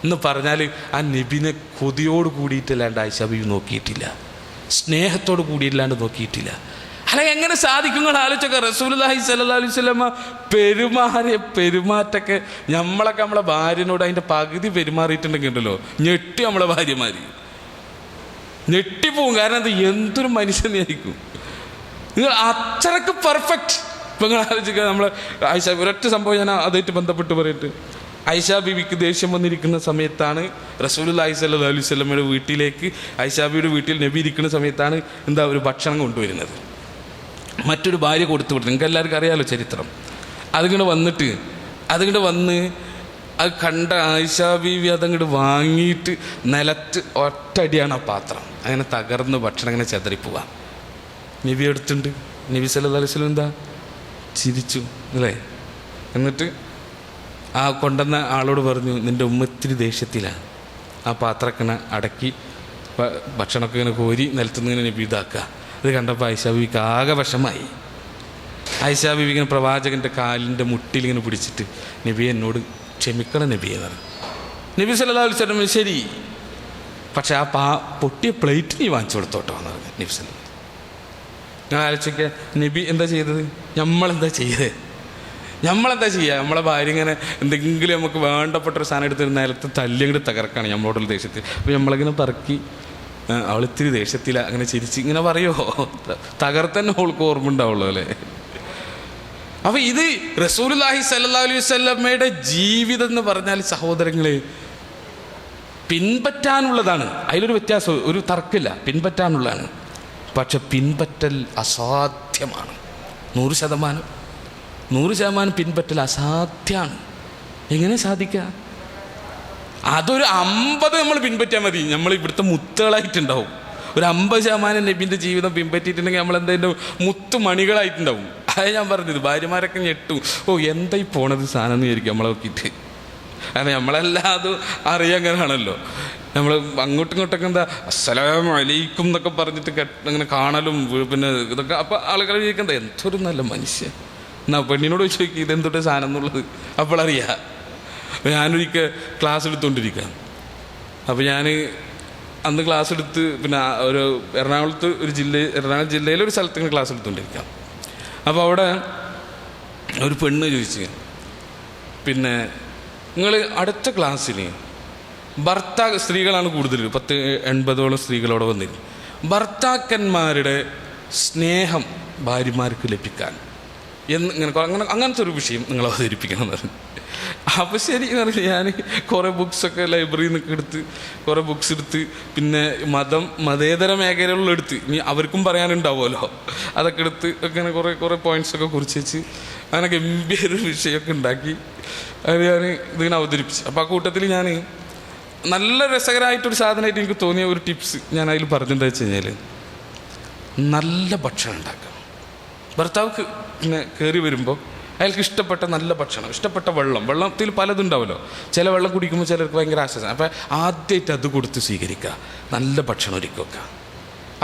എന്ന് പറഞ്ഞാൽ ആ നബിനെ കൊതിയോട് കൂടിയിട്ടല്ലാണ്ട് ആയിഷ ബീവി നോക്കിയിട്ടില്ല, സ്നേഹത്തോട് കൂടിയില്ലാണ്ട് നോക്കിയിട്ടില്ല. അല്ലെങ്കിൽ എങ്ങനെ സാധിക്കും? ആലോചിച്ചൊക്കെ റസൂലുള്ളാഹി സ്വല്ലല്ലാഹു അലൈഹി വസല്ലമ പെരുമാറ്റൊക്കെ നമ്മളൊക്കെ നമ്മളെ ഭാര്യനോട് അതിൻ്റെ പകുതി പെരുമാറിയിട്ടുണ്ടെങ്കിൽ ഉണ്ടല്ലോ ഞെട്ടി നമ്മളെ ഭാര്യമാർ ഞെട്ടിപ്പോവും. കാരണം അത് എന്തൊരു മനുഷ്യനായിരിക്കും നിങ്ങൾ അത്രക്ക് പെർഫെക്റ്റ്. ഇപ്പം നിങ്ങൾ ആലോചിക്കുക, നമ്മൾ ആയിഷ ഒരൊറ്റ സംഭവം ഞാൻ അതായിട്ട് ബന്ധപ്പെട്ട് പറയട്ടെ. ആയിഷ ബീവിക്ക് ദേഷ്യം വന്നിരിക്കുന്ന സമയത്താണ് റസൂലുള്ളാഹി സ്വല്ലല്ലാഹു അലൈഹി വസല്ലമയുടെ വീട്ടിലേക്ക് ആയിഷ ബീവിയുടെ വീട്ടിൽ നബി ഇരിക്കുന്ന സമയത്താണ് ഒരു ഭക്ഷണം കൊണ്ടുവരുന്നത്. മറ്റൊരു ഭാര്യ കൊടുത്തു വിട്ടു. നിങ്ങൾക്ക് എല്ലാവർക്കും അറിയാമല്ലോ ചരിത്രം. അതിങ്ങോട്ട് വന്ന് അത് കണ്ട ആയിഷ ബീവി അതങ്ങോട്ട് വാങ്ങിയിട്ട് നിലത്ത് ഒറ്റടിയാണ് ആ പാത്രം. അങ്ങനെ തകർന്ന് ഭക്ഷണം അങ്ങനെ ചെതറിപ്പോവാം. നബി എടുത്തുണ്ട്. നബി സല്ലല്ലാഹു അലൈഹി വസല്ലം എന്താ ചിരിച്ചു അല്ലേ? എന്നിട്ട് ആ കൊണ്ടുവന്ന ആളോട് പറഞ്ഞു, നിൻ്റെ ഉമ്മ ഇത്തിരി ദേഷ്യത്തിലാണ്, ആ പാത്രക്കണ അടക്കി ഭക്ഷണമൊക്കെ ഇങ്ങനെ കോരി നിലത്തുനിന്ന് ഇങ്ങനെ നബി ഇതാക്കുക. ഇത് കണ്ടപ്പോൾ ആയിഷ ബീവിക്ക് ആകെ വിഷമായി. ആയിഷ ബീവി ഇങ്ങനെ പ്രവാചകൻ്റെ കാലിൻ്റെ മുട്ടിലിങ്ങനെ പിടിച്ചിട്ട്, നബി എന്നോട് ക്ഷമിക്കണം നബി എന്ന് പറഞ്ഞു. നബി സല്ലല്ലാഹു അലൈഹി വസല്ലം ശരി, പക്ഷെ ആ പൊട്ടിയ പ്ലേറ്റ് നീ വാങ്ങിച്ചു കൊടുത്തോട്ടോ എന്ന് പറഞ്ഞു നബി സല്ലല്ലാഹു. ഞാൻ ആലോചിക്കുക, നബി എന്താ ചെയ്തത്? നമ്മളെന്താ ചെയ്യുക? നമ്മളെ ഭാര്യ ഇങ്ങനെ എന്തെങ്കിലും നമുക്ക് വേണ്ടപ്പെട്ടൊരു സാധനം എടുത്ത് നിലത്ത് തല്ലി അങ്ങോട്ട് തകർക്കാണ് നമ്മളോടുള്ള ദേഷ്യത്തിൽ. അപ്പോൾ നമ്മളിങ്ങനെ പറക്കി അവളിത്തിരി ദേഷ്യത്തില അങ്ങനെ ചിരിച്ച് ഇങ്ങനെ പറയുമോ? തകർത്തന്നെ അവൾക്ക് ഓർമ്മ ഉണ്ടാവുള്ളൂ അല്ലേ? അപ്പോൾ ഇത് റസൂലുള്ളാഹി സ്വല്ലല്ലാഹു അലൈഹി വസല്ലമയുടെ ജീവിതം എന്ന് പറഞ്ഞാൽ സഹോദരങ്ങളെ പിൻപറ്റാനുള്ളതാണ്. അതിലൊരു വ്യത്യാസം, ഒരു തർക്കമില്ല, പിൻപറ്റാനുള്ളതാണ്. പക്ഷെ പിൻപറ്റൽ അസാധ്യമാണ്. 100% പിൻപറ്റൽ അസാധ്യമാണ്. എങ്ങനെ സാധിക്കുക? അതൊരു 50 നമ്മൾ പിൻപറ്റിയാൽ മതി. നമ്മൾ ഇവിടുത്തെ മുത്തുകളായിട്ടുണ്ടാവും. ഒരു 50% നബിൻ്റെ ജീവിതം പിൻപറ്റിയിട്ടുണ്ടെങ്കിൽ നമ്മൾ എന്തായാലും മുത്തുമണികളായിട്ടുണ്ടാവും. അത് ഞാൻ പറഞ്ഞത്. ഭാര്യമാരൊക്കെ ഞെട്ടും, ഓ എന്തായി പോണത് സാധനം എന്ന് വിചാരിക്കും നമ്മളെ നോക്കിയിട്ട്. കാരണം നമ്മളെല്ലാതും അറിയാങ്ങനാണല്ലോ. നമ്മൾ അങ്ങോട്ടും ഇങ്ങോട്ടൊക്കെ എന്താ അസ്സലാമു അലൈക്കും എന്നൊക്കെ പറഞ്ഞിട്ട് അങ്ങനെ കാണലും പിന്നെ ഇതൊക്കെ. അപ്പോൾ ആളുകൾ ചോദിക്കണ്ട എന്തൊരു നല്ല മനുഷ്യൻ എന്നാ പെണ്ണിനോട് ചോദിക്കുക ഇതെന്തൊരു സാധനം എന്നുള്ളത്. അപ്പോഴറിയാം. ഞാനൊരിക്കൽ ക്ലാസ് എടുത്തുകൊണ്ടിരിക്കുക. അപ്പോൾ ഞാൻ അന്ന് ക്ലാസ് എടുത്ത് പിന്നെ ഒരു എറണാകുളം ജില്ലയിലൊരു സ്ഥലത്ത് ഇങ്ങനെ ക്ലാസ് എടുത്തുകൊണ്ടിരിക്കാം. അപ്പോൾ അവിടെ ഒരു പെണ്ണ് ചോദിച്ചു, പിന്നെ നിങ്ങൾ അടുത്ത ക്ലാസ്സിൽ സ്ത്രീകളാണ് കൂടുതൽ, 80-80ഓളം സ്ത്രീകളോടെ വന്നിരുന്നു. ഭർത്താക്കന്മാരുടെ സ്നേഹം ഭാര്യമാർക്ക് ലഭിക്കാൻ അങ്ങനത്തെ ഒരു വിഷയം നിങ്ങൾ അവതരിപ്പിക്കണം എന്ന് പറഞ്ഞു. അപ്പോൾ ശരി എന്ന് പറഞ്ഞു. ഞാൻ കുറേ ബുക്സൊക്കെ ലൈബ്രറിയിൽ നിന്നൊക്കെ എടുത്ത് കുറേ ബുക്സ് എടുത്ത് പിന്നെ മതേതര മേഖലകളിലെടുത്ത് ഇനി അവർക്കും പറയാനുണ്ടാവുമല്ലോ അതൊക്കെ എടുത്ത് അങ്ങനെ കുറേ പോയിൻറ്റ്സൊക്കെ കുറിച്ച് വെച്ച് അങ്ങനെ ഗംഭീര വിഷയമൊക്കെ ഉണ്ടാക്കി അത് ഞാൻ ഇതിങ്ങനെ അവതരിപ്പിച്ചു. അപ്പോൾ ആ കൂട്ടത്തിൽ ഞാൻ നല്ല രസകരമായിട്ടൊരു സാധനമായിട്ട് എനിക്ക് തോന്നിയ ഒരു ടിപ്സ് ഞാൻ അതിൽ പറഞ്ഞിട്ടുണ്ടെന്ന് വെച്ച് കഴിഞ്ഞാൽ, നല്ല ഭക്ഷണം ഉണ്ടാക്കാം. ഭർത്താവ് പിന്നെ കയറി വരുമ്പോൾ അയാൾക്ക് ഇഷ്ടപ്പെട്ട നല്ല ഭക്ഷണം, ഇഷ്ടപ്പെട്ട വെള്ളത്തിൽ പലതുണ്ടാവുമല്ലോ. ചില വെള്ളം കുടിക്കുമ്പോൾ ചിലർക്ക് ഭയങ്കര ആശ്വാസം. അപ്പോൾ ആദ്യമായിട്ട് അത് കൊടുത്ത് സ്വീകരിക്കുക, നല്ല ഭക്ഷണം ഒരുക്കി വെക്കുക.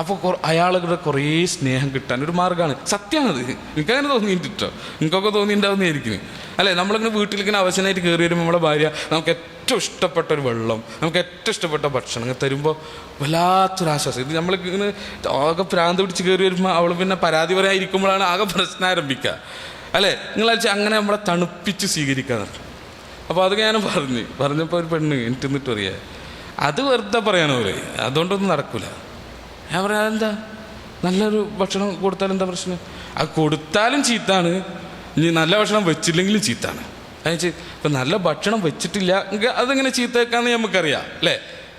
അപ്പോൾ അയാളുടെ കുറേ സ്നേഹം കിട്ടാൻ ഒരു മാർഗ്ഗമാണ്. സത്യമാണത്. എനിക്കങ്ങനെ തോന്നിയിട്ടോ, എനിക്കൊക്കെ തോന്നിയിട്ടുണ്ടാവുന്നതായിരിക്കും അല്ലേ. നമ്മളിങ്ങനെ വീട്ടിലിങ്ങനെ അവസാനമായിട്ട് കയറി വരുമ്പോൾ നമ്മുടെ ഭാര്യ നമുക്ക് ഏറ്റവും ഇഷ്ടപ്പെട്ട ഒരു വെള്ളം, നമുക്ക് ഏറ്റവും ഇഷ്ടപ്പെട്ട ഭക്ഷണം ഇങ്ങനെ തരുമ്പോൾ വല്ലാത്തൊരാശ്വാസം. ഇത് നമ്മളിങ്ങനെ ആകെ പ്രാന്ത് പിടിച്ച് കയറി വരുമ്പോൾ അവൾ പിന്നെ പരാതി പറയാതിരിക്കുമ്പോഴാണ് ആകെ പ്രശ്നം ആരംഭിക്കുക അല്ലേ. നിങ്ങളാഴ്ച അങ്ങനെ നമ്മളെ തണുപ്പിച്ച് സ്വീകരിക്കാന്ന്. അപ്പോൾ അത് ഞാൻ പറഞ്ഞപ്പോൾ ഒരു പെണ്ണ് എനിക്ക് എന്നിട്ട് പറയാ, അത് വെറുതെ പറയാനോ പോലെ, അതുകൊണ്ടൊന്നും നടക്കില്ല. ഞാൻ പറയാം, അതെന്താ, നല്ലൊരു ഭക്ഷണം കൊടുത്താൽ എന്താ പ്രശ്നം? അത് കൊടുത്താലും ചീത്താണ്, ഇനി നല്ല ഭക്ഷണം വെച്ചില്ലെങ്കിലും ചീത്താണ്. അതെന്ന് ഇപ്പം നല്ല ഭക്ഷണം വെച്ചിട്ടില്ല എങ്കിൽ അതെങ്ങനെ ചീത്ത വെക്കാമെന്ന് നമുക്കറിയാം അല്ലേ.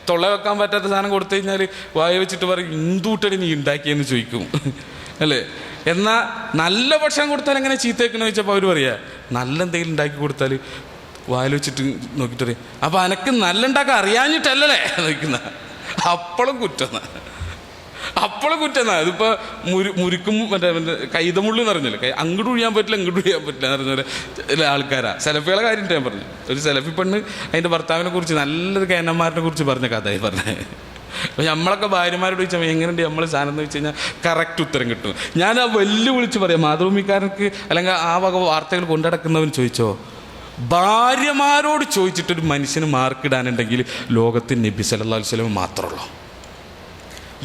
തൊള്ള വെക്കാൻ പറ്റാത്ത സാധനം കൊടുത്തു കഴിഞ്ഞാൽ വായ വെച്ചിട്ട് പറയും എന്തുകൂട്ടടി നീ ഉണ്ടാക്കിയെന്ന് ചോദിക്കും അല്ലേ. എന്നാൽ നല്ല ഭക്ഷണം കൊടുത്താൽ എങ്ങനെ ചീത്ത വെക്കണമെന്ന് ചോദിച്ചപ്പോൾ അവർ പറയാ, നല്ല എന്തെങ്കിലും ഉണ്ടാക്കി കൊടുത്താൽ വായിൽ വെച്ചിട്ട് നോക്കിയിട്ട് പറയും, അപ്പം അനക്ക് നല്ല ഉണ്ടാക്കാൻ അറിയാഞ്ഞിട്ടല്ലേ നോക്കുന്ന. അപ്പോഴും കുറ്റം. അതിപ്പോൾ മുരിക്കും മറ്റേ കൈതമുള്ളി എന്ന് പറഞ്ഞല്ലോ, അങ്ങോട്ട് ഒഴിയാൻ പറ്റില്ല ഇങ്ങോട്ട് ഒഴിയാൻ പറ്റില്ല എന്ന് പറഞ്ഞ പോലെ ആൾക്കാരാ. സെലഫികളെ കാര്യമായിട്ട് ഞാൻ പറഞ്ഞു. ഒരു സെലഫി പെണ്ണ് അതിൻ്റെ ഭർത്താവിനെ കുറിച്ച്, നല്ലൊരു കേനന്മാരിനെ കുറിച്ച് പറഞ്ഞ കഥയായി പറഞ്ഞത്. അപ്പോൾ നമ്മളൊക്കെ ഭാര്യമാരോട് ചോദിച്ചാൽ എങ്ങനെയുണ്ട് നമ്മൾ സാധനം എന്ന് വെച്ച് കഴിഞ്ഞാൽ കറക്റ്റ് ഉത്തരം കിട്ടും. ഞാൻ ആ വെല്ലുവിളിച്ച് പറയാം, മാതൃഭൂമിക്കാർക്ക് അല്ലെങ്കിൽ ആ വക വാർത്തകൾ കൊണ്ടുനടക്കുന്നവൻ ചോദിച്ചോ, ഭാര്യമാരോട് ചോദിച്ചിട്ടൊരു മനുഷ്യന് മാർക്കിടാനുണ്ടെങ്കിൽ ലോകത്തിൽ നബി സല്ലല്ലാഹു അലൈഹി വസല്ലം മാത്രമുള്ളൂ.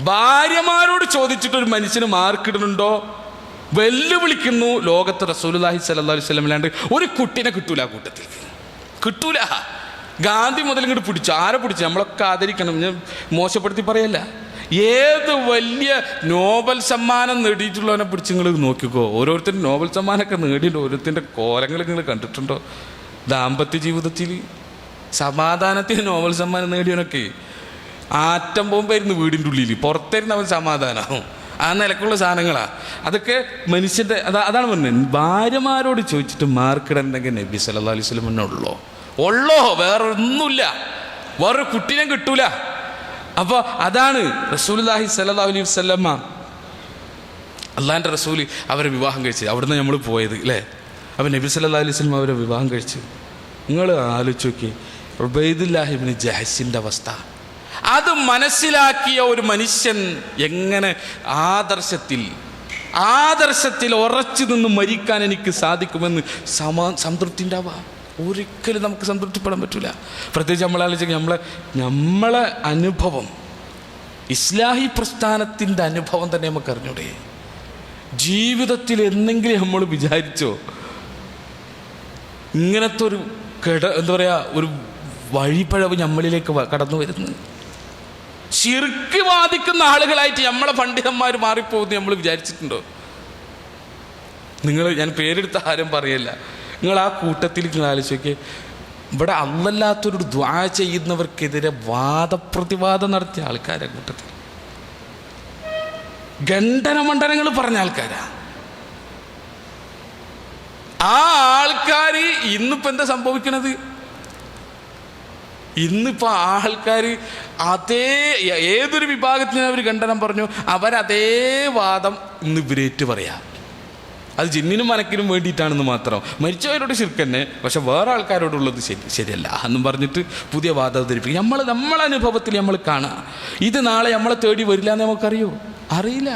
ഭാര്യമാരോട് ചോദിച്ചിട്ടൊരു മനുഷ്യന് മാർക്കിടുന്നുണ്ടോ? വെല്ലുവിളിക്കുന്നു. ലോകത്ത് റസൂലുള്ളാഹി സ്വല്ലല്ലാഹു അലൈഹി വസല്ലം അല്ലാണ്ട് ഒരു കുട്ടീനെ കിട്ടൂല, ആ കൂട്ടത്തിൽ കിട്ടൂല. ഗാന്ധി മുതൽ ഇങ്ങോട്ട് പിടിച്ചു, ആരെ പിടിച്ചു? നമ്മളൊക്കെ ആദരിക്കണം, ഞാൻ മോശപ്പെടുത്തി പറയല്ല. ഏത് വലിയ നോബൽ സമ്മാനം നേടിയിട്ടുള്ളവനെ പിടിച്ച് നിങ്ങൾ നോക്കിക്കോ. ഓരോരുത്തരും നോബൽ സമ്മാനമൊക്കെ നേടിയിട്ട് ഓരോരുത്തരുടെ കോലങ്ങൾ നിങ്ങൾ കണ്ടിട്ടുണ്ടോ? ദാമ്പത്യ ജീവിതത്തിൽ സമാധാനത്തിന് നോബൽ സമ്മാനം നേടിയവനൊക്കെ ആറ്റം ബോംബായിരുന്നു വീടിൻ്റെ ഉള്ളിൽ, പുറത്തായിരുന്നു അവൻ സമാധാനം. ആ നിലക്കുള്ള സാധനങ്ങളാണ് അതൊക്കെ മനുഷ്യൻ്റെ. അതാണ് പറഞ്ഞത്, ഭാര്യമാരോട് ചോദിച്ചിട്ട് മാർക്കിടണ്ടെങ്കിൽ നബി സല്ലല്ലാഹു അലൈഹി വസല്ലം ഉള്ളോ, വേറെ ഒന്നുമില്ല, വേറൊരു കുട്ടീനെ കിട്ടൂല. അപ്പോൾ അതാണ് റസൂലുള്ളാഹി സ്വല്ലല്ലാഹു അലൈഹി വസല്ലമ, അള്ളാഹിൻ്റെ റസൂല് അവരെ വിവാഹം കഴിച്ചത്. അവിടുന്ന് നമ്മൾ പോയത് അല്ലേ. അപ്പോൾ നബി സല്ലല്ലാഹു അലൈഹി വസല്ലം അവരെ വിവാഹം കഴിച്ചു. നിങ്ങൾ ആലോചിച്ച് നോക്കി ഉബൈദുല്ലാഹി ഇബ്നു ജഹ്ശിൻ്റെ അവസ്ഥ. അത് മനസ്സിലാക്കിയ ഒരു മനുഷ്യൻ എങ്ങനെ ആദർശത്തിൽ ഉറച്ചു നിന്ന് മരിക്കാൻ എനിക്ക് സാധിക്കുമെന്ന് സംതൃപ്തി ഉണ്ടാവുക? ഒരിക്കലും നമുക്ക് സംതൃപ്തിപ്പെടാൻ പറ്റില്ല. പ്രത്യേകിച്ച് നമ്മളാലോചിക്കുക, നമ്മളെ അനുഭവം, ഇസ്ലാഹി പ്രസ്ഥാനത്തിൻ്റെ അനുഭവം തന്നെ നമുക്ക് അറിഞ്ഞൂടെ? ജീവിതത്തിൽ എന്തെങ്കിലും നമ്മൾ വിചാരിച്ചോ ഇങ്ങനത്തെ ഒരു എന്താ പറയുക, ഒരു വഴിപ്പഴവ് നമ്മളിലേക്ക് കടന്നു വരുന്നു? ശിർക്ക് വാദിക്കുന്ന ആളുകളായിട്ട് നമ്മളെ പണ്ഡിതന്മാർ മാറിപ്പോകുന്നു നമ്മൾ വിചാരിച്ചിട്ടുണ്ടോ? ഞാൻ പേരെടുത്ത ആരും പറയല്ല. നിങ്ങൾ ആ കൂട്ടത്തിൽ നിങ്ങൾ ആലോചിക്കുക, ഇവിടെ അല്ലല്ലാത്തൊരു ദുആ ചെയ്യുന്നവർക്കെതിരെ വാദപ്രതിവാദം നടത്തിയ ആൾക്കാരെ കൂട്ടത്തിൽ ഖണ്ഡനമണ്ഡനങ്ങൾ പറഞ്ഞ ആൾക്കാരാ. ആ ആൾക്കാർ ഇന്നിപ്പോൾ എന്താ സംഭവിക്കണത്? ഇന്നിപ്പോൾ ആൾക്കാർ ഏതൊരു വിഭാഗത്തിന് അവർ ഖണ്ഡനം പറഞ്ഞു, അവരതേ വാദം ഇന്ന് ഇവരേറ്റ് പറയാം. അത് ജിന്നിനും മനക്കിനും വേണ്ടിയിട്ടാണെന്ന് മാത്രം. മരിച്ചവരോട് ശിർക്ക് തന്നെ, പക്ഷെ വേറെ ആൾക്കാരോടുള്ളത് ശരിയല്ല എന്നും പറഞ്ഞിട്ട് പുതിയ വാദം അവതരിപ്പിക്കും. നമ്മളെ അനുഭവത്തിൽ നമ്മൾ കാണാം. ഇത് നാളെ നമ്മളെ തേടി വരില്ല എന്ന് നമുക്കറിയോ? അറിയില്ല.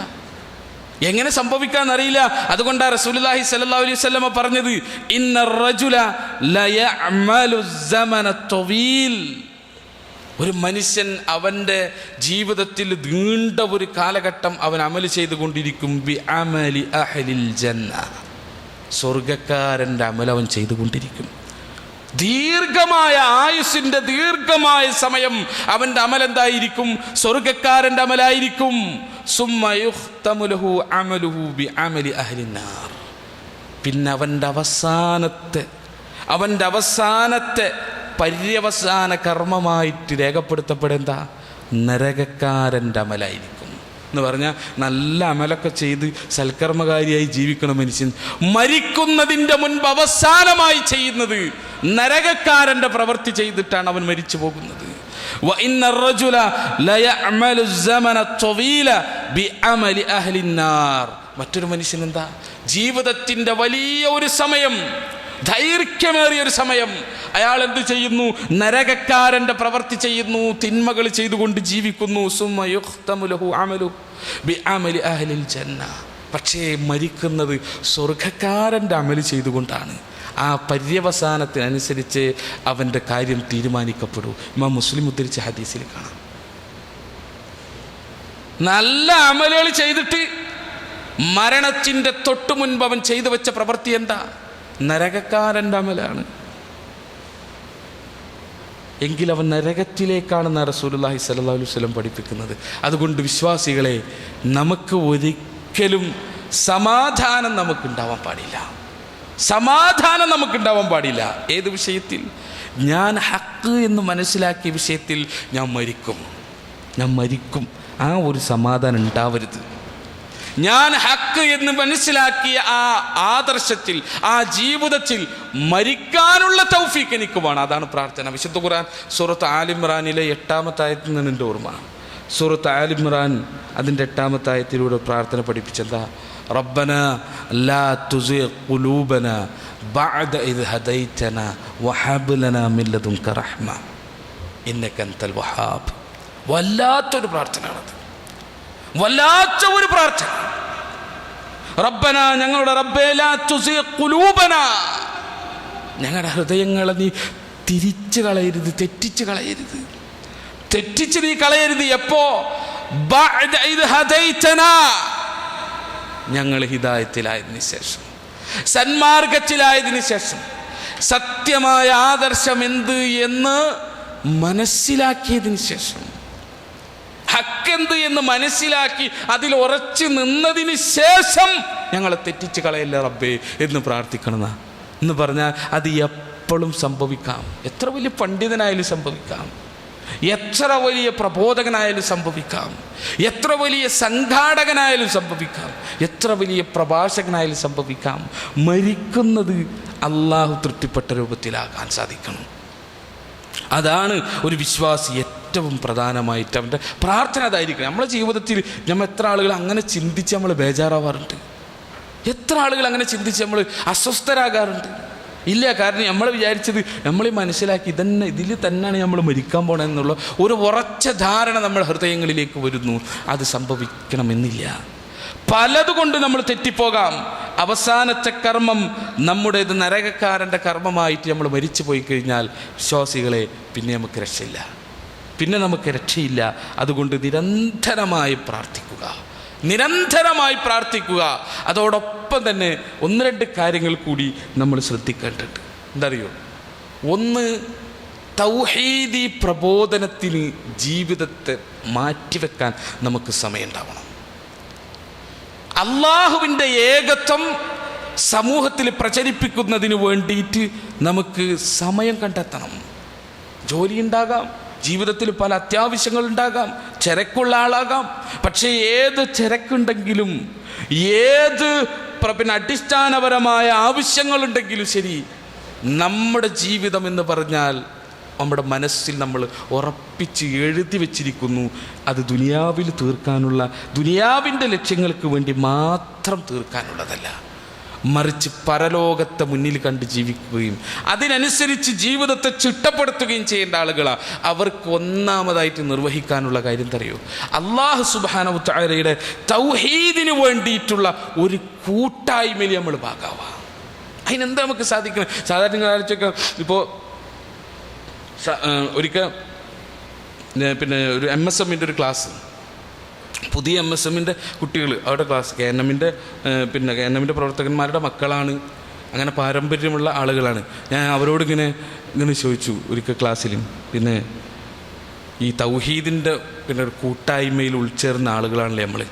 എങ്ങനെ സംഭവിക്കാന്നറിയില്ല. അതുകൊണ്ടാണ് റസൂലുള്ളാഹി സ്വല്ലല്ലാഹു അലൈഹി വസല്ലം പറഞ്ഞത്, ഇന്നർ റജുല ലയഅമലു സമന തവീൽ. ഒരു മനുഷ്യൻ അവൻ്റെ ജീവിതത്തിൽ നീണ്ട ഒരു കാലഘട്ടം അവൻ അമല് ചെയ്തുകൊണ്ടിരിക്കും. ബി അമലി അഹ്ലിൽ ജന്ന, സ്വർഗക്കാരൻ്റെ അമൽ അവൻ ചെയ്തുകൊണ്ടിരിക്കും. ദീർഘമായ ആയുസ്സിൻ്റെ ദീർഘമായ സമയം അവൻ്റെ അമൽ എന്തായിരിക്കും? സ്വർഗക്കാരൻ്റെ അമലായിരിക്കും. സുമ്മ യുഖ്തമു ലഹു അമലുഹു ബി അമലി അഹ്ലിൻ നാർ. പിന്നെ അവൻ്റെ അവസാനത്തെ പര്യവസാന കർമ്മമായിട്ട് രേഖപ്പെടുത്തപ്പെടുന്ന നരകക്കാരൻ്റെ അമലായിരിക്കും. എന്ന് പറഞ്ഞാൽ നല്ല അമലൊക്കെ ചെയ്ത് സൽക്കർമ്മകാരിയായി ജീവിക്കണ മനുഷ്യൻ മരിക്കുന്നതിൻ്റെ മുൻപ് അവസാനമായി ചെയ്യുന്നത് നരകക്കാരൻ്റെ പ്രവൃത്തി ചെയ്തിട്ടാണ് അവൻ മരിച്ചു പോകുന്നത്. മറ്റൊരു മനുഷ്യൻ എന്താ, ജീവിതത്തിൻ്റെ വലിയ ഒരു സമയം, ദൈർഘ്യമേറിയ ഒരു സമയം അയാൾ എന്ത് ചെയ്യുന്നു? നരകക്കാരൻ്റെ പ്രവൃത്തി ചെയ്യുന്നു, തിന്മകൾ ചെയ്തുകൊണ്ട് ജീവിക്കുന്നു. പക്ഷേ മരിക്കുന്നത് സ്വർഗക്കാരൻ്റെ അമല് ചെയ്തുകൊണ്ടാണ്. ആ പര്യവസാനത്തിനനുസരിച്ച് അവൻ്റെ കാര്യം തീരുമാനിക്കപ്പെടൂ. ഇമാം മുസ്ലിം ഉദ്ധരിച്ച ഹദീസിൽ കാണാം. നല്ല അമലുകൾ ചെയ്തിട്ട് മരണത്തിൻ്റെ തൊട്ടു മുൻപ് അവൻ ചെയ്തു വെച്ച പ്രവൃത്തി എന്താ? നരകക്കാരൻ്റെ അമലാണ്. എങ്കിൽ അവൻ നരകത്തിലേക്കാണെന്ന് റസൂലുള്ളാഹി സ്വല്ലല്ലാഹു അലൈഹി വസല്ലം പഠിപ്പിക്കുന്നത്. അതുകൊണ്ട് വിശ്വാസികളെ, നമുക്ക് ഒരിക്കലും സമാധാനം നമുക്കുണ്ടാവാൻ പാടില്ല. സമാധാനം നമുക്കുണ്ടാവാൻ പാടില്ല. ഏത് വിഷയത്തിൽ? ഞാൻ ഹക്ക് എന്ന് മനസ്സിലാക്കിയ വിഷയത്തിൽ ഞാൻ മരിക്കും. ആ ഒരു സമാധാനം ഉണ്ടാവരുത്. ഞാൻ ഹക്ക് എന്ന് മനസ്സിലാക്കിയ ആ ആദർശത്തിൽ, ആ ജീവിതത്തിൽ മരിക്കാനുള്ള തൗഫീഖ് എനിക്ക് വേണം. അതാണ് പ്രാർത്ഥന. വിശുദ്ധ ഖുർആൻ സൂറത്ത് ആൽ ഇംറാനിലെ 8-ാമത്തെ ആയത്തിൽ നിന്ന് എൻ്റെ ഓർമ്മ. സൂറത്ത് ആൽ ഇംറാൻ അതിൻ്റെ 8-ാമത്തെ ആയത്തിലൂടെ പ്രാർത്ഥന പഠിപ്പിച്ചെന്താ? റബ്ബന ലാ തുസിഗ് ഖുലൂബന ബഅദ ഇദ് ഹദൈതന വഹബ് ലനാ മിൻ ലദുൻക റഹ്മ ഇന്നക അൻതൽ വഹാബ്. വല്ലാത്തൊരു പ്രാർത്ഥനയാണത്, വല്ലാത്ത ഒരു പ്രാർത്ഥന. റബ്ബന, ഞങ്ങളുടെ റബ്ബേ, ലാ തുസിഗ് ഖുലൂബന, ഞങ്ങളുടെ ഹൃദയങ്ങളെ നീ തിരിച്ചു കളയരുത്, തെറ്റിച്ച് നീ കളയരുത്. എപ്പോ? ബഅദ ഇദ് ഹദൈതന, ഞങ്ങൾ ഹിദായത്തിലായതിനു ശേഷം, സന്മാർഗത്തിലായതിനു ശേഷം, സത്യമായ ആദർശം എന്ത് എന്ന് മനസ്സിലാക്കിയതിന് ശേഷം, ഹക്കെന്ത് എന്ന് മനസ്സിലാക്കി അതിൽ ഉറച്ചു നിന്നതിന് ശേഷം ഞങ്ങളെ തെറ്റിച്ച് കളയല്ലേ റബ്ബേ എന്ന് പ്രാർത്ഥിക്കണം എന്ന് പറഞ്ഞാൽ അത് എപ്പോഴും സംഭവിക്കാം. എത്ര വലിയ പണ്ഡിതനായാലും സംഭവിക്കാം, എത്ര വലിയ പ്രബോധകനായാലും സംഭവിക്കാം, എത്ര വലിയ സംഘാടകനായാലും സംഭവിക്കാം, എത്ര വലിയ പ്രഭാഷകനായാലും സംഭവിക്കാം. മരിക്കുന്നത് അള്ളാഹു തൃപ്തിപ്പെട്ട രൂപത്തിലാകാൻ സാധിക്കണം. അതാണ് ഒരു വിശ്വാസി ഏറ്റവും പ്രധാനമായിട്ട് അവൻ്റെ പ്രാർത്ഥന അതായിരിക്കണം. നമ്മളെ ജീവിതത്തിൽ നമ്മൾ എത്ര ആളുകൾ അങ്ങനെ ചിന്തിച്ച് നമ്മൾ ബേജാറാവാറുണ്ട്, എത്ര ആളുകൾ അങ്ങനെ ചിന്തിച്ച് നമ്മൾ അസ്വസ്ഥരാകാറുണ്ട്. ഇല്ല, കാരണം നമ്മൾ വിചാരിച്ചത്, നമ്മൾ മനസ്സിലാക്കി ഇതിൽ തന്നെയാണ് നമ്മൾ മരിക്കാൻ പോകണമെന്നുള്ള ഒരു ഉറച്ച ധാരണ നമ്മുടെ ഹൃദയങ്ങളിലേക്ക് വരുന്നു. അത് സംഭവിക്കണമെന്നില്ല. പലതുകൊണ്ട് നമ്മൾ തെറ്റിപ്പോകാം. അവസാനത്തെ കർമ്മം നമ്മുടേത് നരകക്കാരൻ്റെ കർമ്മമായിട്ട് നമ്മൾ മരിച്ചു പോയി കഴിഞ്ഞാൽ വിശ്വാസികളെ പിന്നെ നമുക്ക് രക്ഷയില്ല. അതുകൊണ്ട് നിരന്തരമായി പ്രാർത്ഥിക്കുക. അതോടൊപ്പം തന്നെ 1-2 കാര്യങ്ങൾ കൂടി നമ്മൾ ശ്രദ്ധിക്കേണ്ടതുണ്ട്. എന്താ അറിയോ? ഒന്ന്, തൗഹീദി പ്രബോധനത്തിന് ജീവിതത്തെ മാറ്റിവെക്കാൻ നമുക്ക് സമയമുണ്ടാവണം. അള്ളാഹുവിൻ്റെ ഏകത്വം സമൂഹത്തിൽ പ്രചരിപ്പിക്കുന്നതിന് വേണ്ടിയിട്ട് നമുക്ക് സമയം കണ്ടെത്തണം. ജോലിയുണ്ടാകാം, ജീവിതത്തിൽ പല അത്യാവശ്യങ്ങളുണ്ടാകാം, തിരക്കുള്ള ആളാകാം. പക്ഷേ ഏത് തിരക്കുണ്ടെങ്കിലും, ഏത് അടിസ്ഥാനപരമായ ആവശ്യങ്ങളുണ്ടെങ്കിലും ശരി, നമ്മുടെ ജീവിതം എന്ന് പറഞ്ഞാൽ നമ്മുടെ മനസ്സിൽ നമ്മൾ ഉറപ്പിച്ച് എഴുതി വച്ചിരിക്കുന്നു. അത് ദുനിയാവിൽ തീർക്കാനുള്ള, ദുനിയാവിൻ്റെ ലക്ഷ്യങ്ങൾക്ക് വേണ്ടി മാത്രം തീർക്കാനുള്ളതല്ല, മറിച്ച് പരലോകത്തെ മുന്നിൽ കണ്ട് ജീവിക്കുകയും അതിനനുസരിച്ച് ജീവിതത്തെ ചിട്ടപ്പെടുത്തുകയും ചെയ്യേണ്ട ആളുകളാണ്. അവർക്ക് ഒന്നാമതായിട്ട് നിർവഹിക്കാനുള്ള കാര്യം അറിയോ? അല്ലാഹു സുബ്ഹാനഹു വ തആലയുടെ തൗഹീദിന് വേണ്ടിയിട്ടുള്ള ഒരു കൂട്ടായ്മയിൽ നമ്മൾ ഭാഗമാവാം. അതിനെന്താ നമുക്ക് സാധിക്കണം? സാധാരണ നിങ്ങൾ ആലോചിച്ചൊക്കെ, ഇപ്പോൾ ഒരിക്കൽ ഒരു MSMൻ്റെ ഒരു ക്ലാസ്, പുതിയ MSMൻ്റെ കുട്ടികൾ അവരുടെ ക്ലാസ്, KNMൻ്റെ പ്രവർത്തകന്മാരുടെ മക്കളാണ്, അങ്ങനെ പാരമ്പര്യമുള്ള ആളുകളാണ്. ഞാൻ അവരോട് ഇങ്ങനെ ചോദിച്ചു ഒരിക്കൽ ക്ലാസ്സിലും, ഈ തൗഹീദിൻ്റെ ഒരു കൂട്ടായ്മയിൽ ഉൾച്ചേർന്ന ആളുകളാണല്ലേ നമ്മൾ,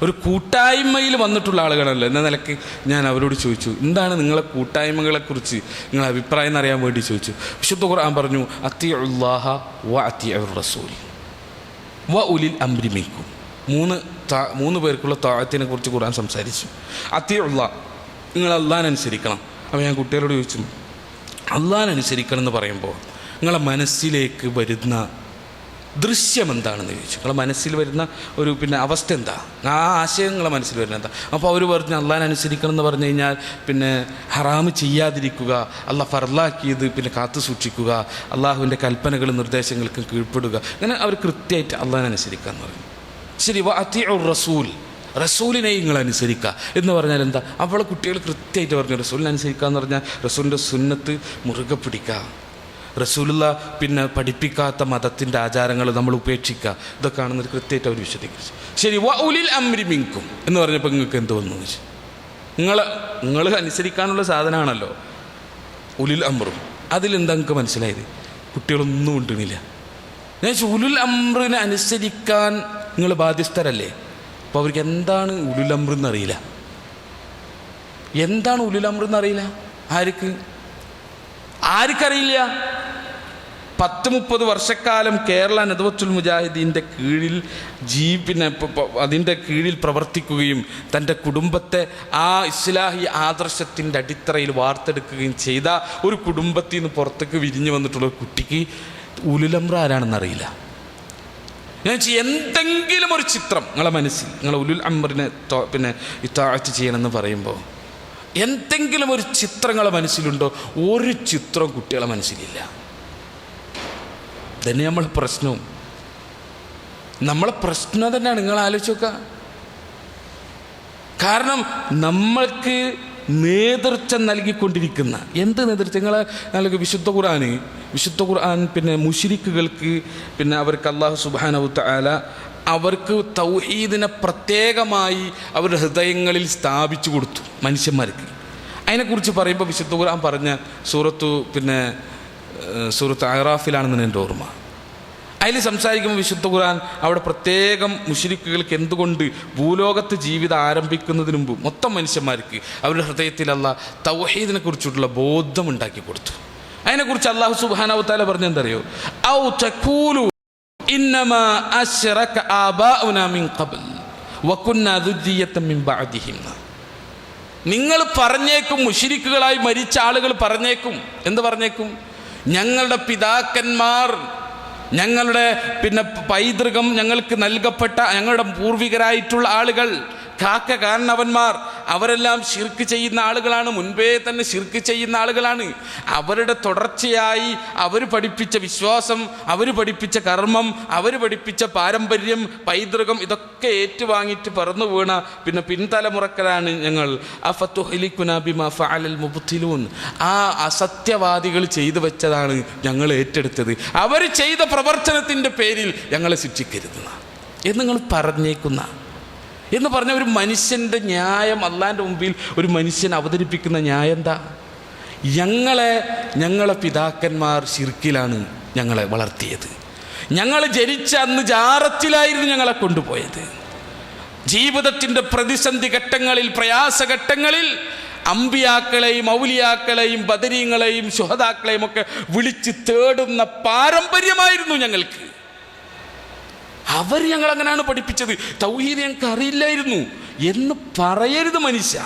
ഒരു കൂട്ടായ്മയിൽ വന്നിട്ടുള്ള ആളുകളാണല്ലോ എന്ന നിലയ്ക്ക് ഞാൻ അവരോട് ചോദിച്ചു, എന്താണ് നിങ്ങളെ കൂട്ടായ്മകളെക്കുറിച്ച് നിങ്ങളെ അഭിപ്രായം എന്നറിയാൻ വേണ്ടി ചോദിച്ചു. വിശുദ്ധ ഖുർആൻ പറഞ്ഞു, അത്തിഉല്ലാഹ വ അത്തിഉർ റസൂൽ വ ഉലിൽ അംരി മിൻകും. 3 മൂന്ന് പേർക്കുള്ള താഴത്തിനെ കുറിച്ച് ഖുർആൻ സംസാരിച്ചു. അത്തിയുള്ള നിങ്ങൾ അള്ളാഹനനുസരിക്കണം. അപ്പോൾ ഞാൻ കുട്ടികളോട് ചോദിച്ചു, അള്ളാഹനനുസരിക്കണം എന്ന് പറയുമ്പോൾ നിങ്ങളെ മനസ്സിലേക്ക് വരുന്ന ദൃശ്യം എന്താണെന്ന് ചോദിച്ചു. നിങ്ങളെ മനസ്സിൽ വരുന്ന ഒരു അവസ്ഥ എന്താ, ആ ആശയം നിങ്ങളെ മനസ്സിൽ വരുന്ന എന്താ? അപ്പോൾ അവർ പറഞ്ഞു അള്ളാഹനനുസരിക്കണം എന്ന് പറഞ്ഞു കഴിഞ്ഞാൽ ഹറാമ് ചെയ്യാതിരിക്കുക, അള്ളാഹ് ഫർലാക്കിയത് കാത്തു സൂക്ഷിക്കുക, അള്ളാഹുവിൻ്റെ കൽപ്പനകളും നിർദ്ദേശങ്ങൾക്കും കീഴ്പ്പെടുക. അങ്ങനെ അവർ കൃത്യമായിട്ട് അള്ളാഹനനുസരിക്കുക എന്ന് പറഞ്ഞു. ശരി, വഅതിഉർ റസൂൽ, റസൂലിനെ നിങ്ങൾ അനുസരിക്കുക എന്ന് പറഞ്ഞാൽ എന്താ? അപ്പോൾ കുട്ടികൾ കൃത്യമായിട്ട് പറഞ്ഞു റസൂലിനെ അനുസരിക്കുക എന്ന് പറഞ്ഞാൽ റസൂലിൻ്റെ സുന്നത്ത് മുറുകെ പിടിക്കുക, റസൂലുള്ള പഠിപ്പിക്കാത്ത മതത്തിൻ്റെ ആചാരങ്ങൾ നമ്മൾ ഉപേക്ഷിക്കുക. ഇതൊക്കെയാണെന്ന് കൃത്യമായിട്ട് അവർ വിശദീകരിച്ചു. ശരി, വഉലിൽ അംരി മിൻകും എന്ന് പറഞ്ഞപ്പോൾ നിങ്ങൾക്ക് എന്ത് വന്നു വെച്ച്, നിങ്ങൾ അനുസരിക്കാനുള്ള സാധനമാണല്ലോ ഉലുൽ അംറും. അതിലെന്താ നിങ്ങൾക്ക് മനസ്സിലായത്? കുട്ടികളൊന്നും കൊണ്ടുവന്നില്ല. ഞാൻ ഉലുൽ അംറിനെ അനുസരിക്കാൻ നിങ്ങൾ ബാധ്യസ്ഥരല്ലേ? അപ്പോൾ അവർക്ക് എന്താണ് ഉലുൽ അംർ എന്നറിയില്ല. എന്താണ് ഉലുൽ അംർ എന്നറിയില്ല. ആർക്കറിയില്ല? 10-30 വർഷക്കാലം കേരള നദ്വത്തുൽ മുജാഹിദീൻ്റെ കീഴിൽ അതിൻ്റെ കീഴിൽ പ്രവർത്തിക്കുകയും തൻ്റെ കുടുംബത്തെ ആ ഇസ്ലാഹി ആദർശത്തിൻ്റെ അടിത്തറയിൽ വാർത്തെടുക്കുകയും ചെയ്ത ഒരു കുടുംബത്തിൽ നിന്ന് പുറത്തേക്ക് വിരിഞ്ഞു വന്നിട്ടുള്ള ഒരു കുട്ടിക്ക് ഉലുൽ അംർ ആരാണെന്നറിയില്ല. ഞാൻ എന്തെങ്കിലും ഒരു ചിത്രം നിങ്ങളെ മനസ്സിൽ, നിങ്ങൾ ഉലുൽ അംറിനെ ഇത്താഅത്ത് ചെയ്യണമെന്ന് പറയുമ്പോൾ എന്തെങ്കിലും ഒരു ചിത്രങ്ങളെ മനസ്സിലുണ്ടോ? ഒരു ചിത്രം കുട്ടികളെ മനസ്സിലില്ല. തന്നെ നമ്മളെ പ്രശ്നവും, നമ്മളെ പ്രശ്നം തന്നെയാണ്. നിങ്ങൾ ആലോചിച്ച് നോക്കുക. കാരണം നമ്മൾക്ക് നേതൃത്വം നൽകിക്കൊണ്ടിരിക്കുന്ന എന്ത് നേതൃത്വം? നിങ്ങൾ നൽകി വിശുദ്ധ ഖുർആൻ മുശ്രിക്കുകൾക്ക് അവർക്ക് അല്ലാഹു സുബ്ഹാനഹു വ തആല അവർക്ക് തൗഹീദിനെ പ്രത്യേകമായി അവരുടെ ഹൃദയങ്ങളിൽ സ്ഥാപിച്ചു കൊടുത്തു മനുഷ്യന്മാർക്ക്. അതിനെക്കുറിച്ച് പറയുമ്പോൾ വിശുദ്ധ ഖുർആൻ പറഞ്ഞ സൂറത്ത് അഅറാഫിലാണെന്ന് എൻ്റെ ഓർമ്മ. അതിൽ സംസാരിക്കുമ്പോൾ വിശുദ്ധ ഖുർആൻ അവിടെ പ്രത്യേകം മുശ്രിക്കുകൾക്ക് എന്തുകൊണ്ട് ഭൂലോകത്ത് ജീവിതം ആരംഭിക്കുന്നതിന് മുമ്പ് മൊത്തം മനുഷ്യന്മാർക്ക് അവരുടെ ഹൃദയത്തിൽ അല്ലാഹ് തൗഹീദിനെ കുറിച്ചിട്ടുള്ള ബോധം ഉണ്ടാക്കി കൊടുത്തു. അതിനെക്കുറിച്ച് അല്ലാഹു സുബ്ഹാനഹു വ തആല പറഞ്ഞെന്തറിയോ? ഔ തഖൂലു ഇന്നമാ അശ്റക ആബാഉനാ മിൻ ഖബ്ൽ വകുന്നാ ദുർരിയ്യതൻ മിൻ ബഅദിഹിം. നിങ്ങൾ പറഞ്ഞേക്കും, മുശ്രിക്കുകളായി മരിച്ച ആളുകൾ പറഞ്ഞേക്കും. എന്ത് പറഞ്ഞേക്കും? ഞങ്ങളുടെ പിതാക്കന്മാർ, ഞങ്ങളുടെ പൈതൃകം ഞങ്ങൾക്ക് നൽകപ്പെട്ട ഞങ്ങളുടെ പൂർവികരായിട്ടുള്ള ആളുകൾ, കാരണവന്മാർ, അവരെല്ലാം ശിർക്ക് ചെയ്യുന്ന ആളുകളാണ്, മുൻപേ തന്നെ ശിർക്ക് ചെയ്യുന്ന ആളുകളാണ്. അവരുടെ തുടർച്ചയായി അവർ പഠിപ്പിച്ച വിശ്വാസം, അവർ പഠിപ്പിച്ച കർമ്മം, അവർ പഠിപ്പിച്ച പാരമ്പര്യം, പൈതൃകം ഇതൊക്കെ ഏറ്റുവാങ്ങിയിട്ട് പറന്നു വീണ പിൻതലമുറക്കലാണ് ഞങ്ങൾ. അഫതുഹ്ലികുനാ ബിമാ ഫഅലൽ മുബ്തിലൂൻ, ആ അസത്യവാദികൾ ചെയ്തു വെച്ചതാണ് ഞങ്ങൾ ഏറ്റെടുത്തത്. അവർ ചെയ്ത പ്രവർത്തനത്തിൻ്റെ പേരിൽ ഞങ്ങളെ ശിക്ഷിക്കരുത് എന്ന് നിങ്ങൾ പറഞ്ഞേക്കുന്ന എന്ന് പറഞ്ഞ ഒരു മനുഷ്യൻ്റെ ന്യായം, അള്ളാൻ്റെ മുമ്പിൽ ഒരു മനുഷ്യൻ അവതരിപ്പിക്കുന്ന ന്യായം എന്താ? ഞങ്ങളെ പിതാക്കന്മാർ ശിർക്കിലാണ് ഞങ്ങളെ വളർത്തിയത്, ഞങ്ങൾ ജനിച്ച അന്ന് ജാറത്തിലായിരുന്നു ഞങ്ങളെ കൊണ്ടുപോയത്. ജീവിതത്തിൻ്റെ പ്രതിസന്ധി ഘട്ടങ്ങളിൽ, പ്രയാസഘട്ടങ്ങളിൽ അമ്പിയാക്കളെയും ഔലിയാക്കളെയും ബദരീങ്ങളെയും ശുഹദാക്കളെയും ഒക്കെ വിളിച്ച് തേടുന്ന പാരമ്പര്യമായിരുന്നു ഞങ്ങൾക്ക്. അവർ ഞങ്ങളങ്ങനെയാണ് പഠിപ്പിച്ചത്. തൗഹീദ് ഞങ്ങൾക്ക് അറിയില്ലായിരുന്നു എന്ന് പറയരുത് മനുഷ്യ,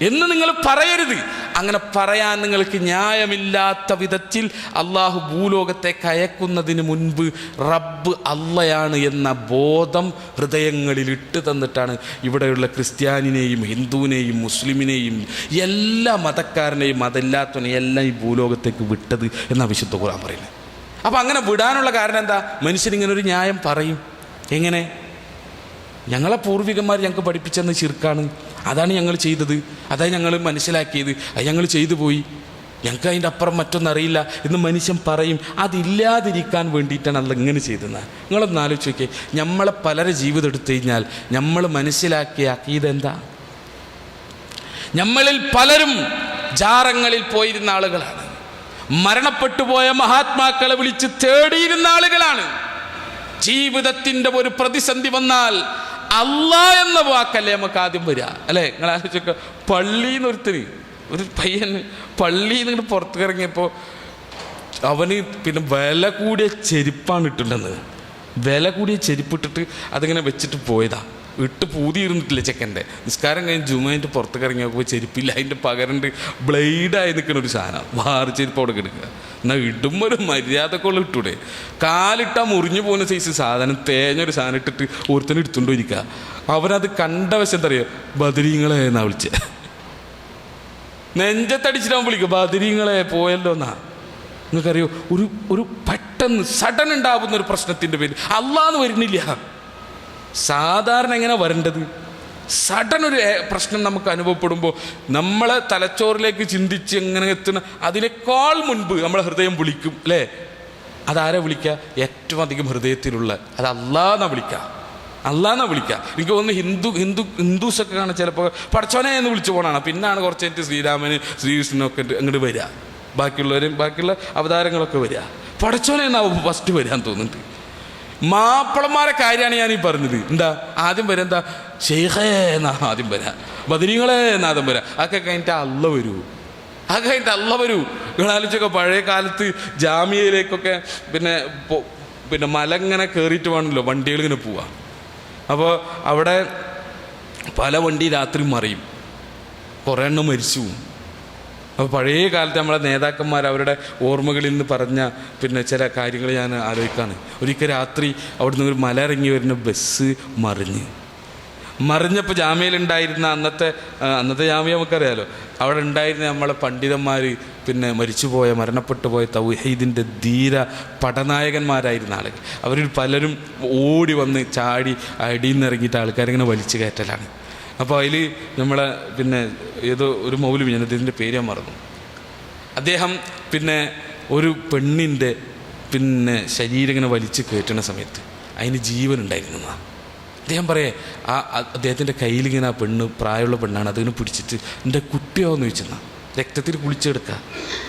എന്ന് നിങ്ങൾ പറയരുത്. അങ്ങനെ പറയാൻ നിങ്ങൾക്ക് ന്യായമില്ലാത്ത വിധത്തിൽ അള്ളാഹു ഭൂലോകത്തേക്ക് അയക്കുന്നതിന് മുൻപ് റബ്ബ് അള്ളയാണ് എന്ന ബോധം ഹൃദയങ്ങളിൽ ഇട്ട് തന്നിട്ടാണ് ഇവിടെയുള്ള ക്രിസ്ത്യാനിനെയും ഹിന്ദുവിനെയും മുസ്ലിമിനെയും എല്ലാ മതക്കാരനെയും മതമില്ലാത്തവനെയും എല്ലാം ഈ ഭൂലോകത്തേക്ക് വിട്ടത് എന്നാണ് വിശുദ്ധ ഖുർആൻ പറയുന്നത്. അപ്പം അങ്ങനെ വിടാനുള്ള കാരണം എന്താ? മനുഷ്യനിങ്ങനൊരു ന്യായം പറയും. എങ്ങനെ? ഞങ്ങളെ പൂർവികന്മാർ ഞങ്ങൾക്ക് പഠിപ്പിച്ചെന്ന് ശിർക്കാണ്, അതാണ് ഞങ്ങൾ ചെയ്തത്, അതാണ് ഞങ്ങൾ മനസ്സിലാക്കിയത്, അത് ഞങ്ങൾ ചെയ്തു പോയി, ഞങ്ങൾക്ക് അതിൻ്റെ അപ്പുറം മറ്റൊന്നറിയില്ല എന്ന് മനുഷ്യൻ പറയും. അതില്ലാതിരിക്കാൻ വേണ്ടിയിട്ടാണ് അല്ല ഇങ്ങനെ ചെയ്തത്. നിങ്ങളൊന്ന് ആലോചിച്ച് നോക്കിയേ, നമ്മളെ പലരെ ജീവിതം എടുത്തു കഴിഞ്ഞാൽ നമ്മൾ മനസ്സിലാക്കിയ അഖീദ എന്താ? നമ്മളിൽ പലരും ജാറങ്ങളിൽ പോയിരുന്ന ആളുകളാണ്, മരണപ്പെട്ടുപോയ മഹാത്മാക്കളെ വിളിച്ച് തേടിയിരുന്ന ആളുകളാണ്. ജീവിതത്തിൻ്റെ ഒരു പ്രതിസന്ധി വന്നാൽ അല്ലാഹ് എന്ന വാക്കല്ലേ നമുക്ക് ആദ്യം വരിക, അല്ലേ? നിങ്ങൾ ആലോചിച്ചൊക്കെ, പള്ളിയിൽ നിന്ന് ഒരു പയ്യൻ പള്ളിയിൽ നിന്ന് പുറത്തേക്ക് ഇറങ്ങിയപ്പോൾ അവന് വില കൂടിയ ചെരുപ്പാണ് ഇട്ടുണ്ടെന്ന്. വില കൂടിയ ചെരുപ്പിട്ടിട്ട് അതിങ്ങനെ വെച്ചിട്ട് പോയതാ. ഇട്ട് പൂതിയിരുന്നിട്ടില്ല ചെക്കൻ്റെ. നിസ്കാരം കഴിഞ്ഞ് ജുമായിട്ട് പുറത്തേക്ക് ഇറങ്ങി നോക്കുമ്പോൾ ചെരുപ്പില്ല, അതിൻ്റെ പകരണ്ട് ബ്ലേഡായി നിൽക്കുന്ന ഒരു സാധനം, വാറ് ചെരുപ്പ് അവിടെ കിടക്കുക. എന്നാൽ ഇടുമ്പോൾ ഒരു മര്യാദക്കുള്ള ഇട്ടൂടെ. കാലിട്ടാൽ മുറിഞ്ഞു പോകുന്ന സൈസ് സാധനം, തേഞ്ഞൊരു സാധനം ഇട്ടിട്ട് ഒരുത്തന്നെ എടുത്തുകൊണ്ടിരിക്കുക. അവനത് കണ്ട വശം എന്താ പറയുക, ബദരീങ്ങളെ എന്നാ വിളിച്ചത്. നെഞ്ചത്തടിച്ചിട്ടാൻ വിളിക്കുക, ബദരീങ്ങളെ പോയല്ലോ എന്നാ. നിങ്ങൾക്കറിയോ, ഒരു പെട്ടെന്ന് സഡൻ ഉണ്ടാവുന്ന ഒരു പ്രശ്നത്തിൻ്റെ പേര് അള്ളാന്ന് വരുന്നില്ല. സാധാരണ എങ്ങനെ വരേണ്ടത്? സഡൻ ഒരു പ്രശ്നം നമുക്ക് അനുഭവപ്പെടുമ്പോൾ നമ്മളെ തലച്ചോറിലേക്ക് ചിന്തിച്ച് എങ്ങനെ എത്തുന്ന അതിനേക്കാൾ മുൻപ് നമ്മളെ ഹൃദയം വിളിക്കും അല്ലേ? അതാരെ വിളിക്കുക? ഏറ്റവും അധികം ഹൃദയത്തിലുള്ള അത് അള്ളാന്നാ വിളിക്കുക, അള്ളാന്നാ വിളിക്കുക. എനിക്ക് തോന്നുന്നു ഹിന്ദുസൊക്കെ കാണാൻ ചിലപ്പോൾ പടച്ചോനെ എന്ന് വിളിച്ചു പോകണം. പിന്നാണ് കുറച്ച് കഴിഞ്ഞിട്ട് ശ്രീരാമന് ശ്രീകൃഷ്ണനൊക്കെ അങ്ങോട്ട് വരിക, ബാക്കിയുള്ള അവതാരങ്ങളൊക്കെ വരിക. പടച്ചോനെ എന്നാവും ഫസ്റ്റ് വരാൻ തോന്നുന്നുണ്ട്. മാപ്പിളമാരെ കാര്യമാണ് ഞാൻ ഈ പറഞ്ഞത്. എന്താ ആദ്യം വരാം, എന്താ ഷെയ്ഖേ എന്നാ ആദ്യം വരാം, ബദരീങ്ങളെ എന്നാ ആദ്യം വരാം. അതൊക്കെ കഴിഞ്ഞിട്ട് അള്ള വരൂ, അതൊക്കെ കഴിഞ്ഞിട്ട് അള്ള വരൂ. നിങ്ങളാലോചിച്ചൊക്കെ പഴയ കാലത്ത് ജാമ്യയിലേക്കൊക്കെ പിന്നെ മല ഇങ്ങനെ കയറിയിട്ട് വേണമല്ലോ വണ്ടികൾ ഇങ്ങനെ പോവുക. അപ്പോൾ അവിടെ പല വണ്ടി രാത്രി മറിയും, കുറേ എണ്ണം മരിച്ചു. അപ്പോൾ പഴയ കാലത്ത് നമ്മളെ നേതാക്കന്മാർ അവരുടെ ഓർമ്മകളിൽ നിന്ന് പറഞ്ഞ ചില കാര്യങ്ങൾ ഞാൻ ആലോചിക്കുകയാണ്. ഒരിക്കൽ രാത്രി അവിടുന്ന് ഒരു മല ഇറങ്ങി വരുന്ന ബസ് മറിഞ്ഞപ്പോൾ ജാമ്യയിലുണ്ടായിരുന്ന അന്നത്തെ ജാമ്യ നമുക്കറിയാലോ, അവിടെ ഉണ്ടായിരുന്ന നമ്മളെ പണ്ഡിതന്മാർ മരിച്ചുപോയ മരണപ്പെട്ടു പോയ തൗഹീദിൻ്റെ ധീര പടനായകന്മാരായിരുന്ന ആളുകൾ. അവരിൽ പലരും ഓടി വന്ന് ചാടി അടിയിൽ നിന്ന് ഇറങ്ങിയിട്ട് ആൾക്കാരിങ്ങനെ വലിച്ചു കയറ്റലാണ്. അപ്പോൾ അതിൽ നമ്മളെ ഏതോ ഒരു മൗലവി, ഞാൻ അദ്ദേഹത്തിൻ്റെ പേര് ഞാൻ മറന്നു, അദ്ദേഹം ഒരു പെണ്ണിൻ്റെ ശരീരം ഇങ്ങനെ വലിച്ച് കയറ്റുന്ന സമയത്ത് അതിന് ജീവൻ ഉണ്ടായിരുന്നു. അദ്ദേഹം പറയേ അദ്ദേഹത്തിൻ്റെ കയ്യിലിങ്ങനെ ആ പെണ്ണ്, പ്രായമുള്ള പെണ്ണാണ്, അതിങ്ങനെ പിടിച്ചിട്ട് എൻ്റെ കുട്ടിയാവെന്ന് ചോദിച്ചെന്നാ, രക്തത്തിൽ കുളിച്ചെടുക്കുക.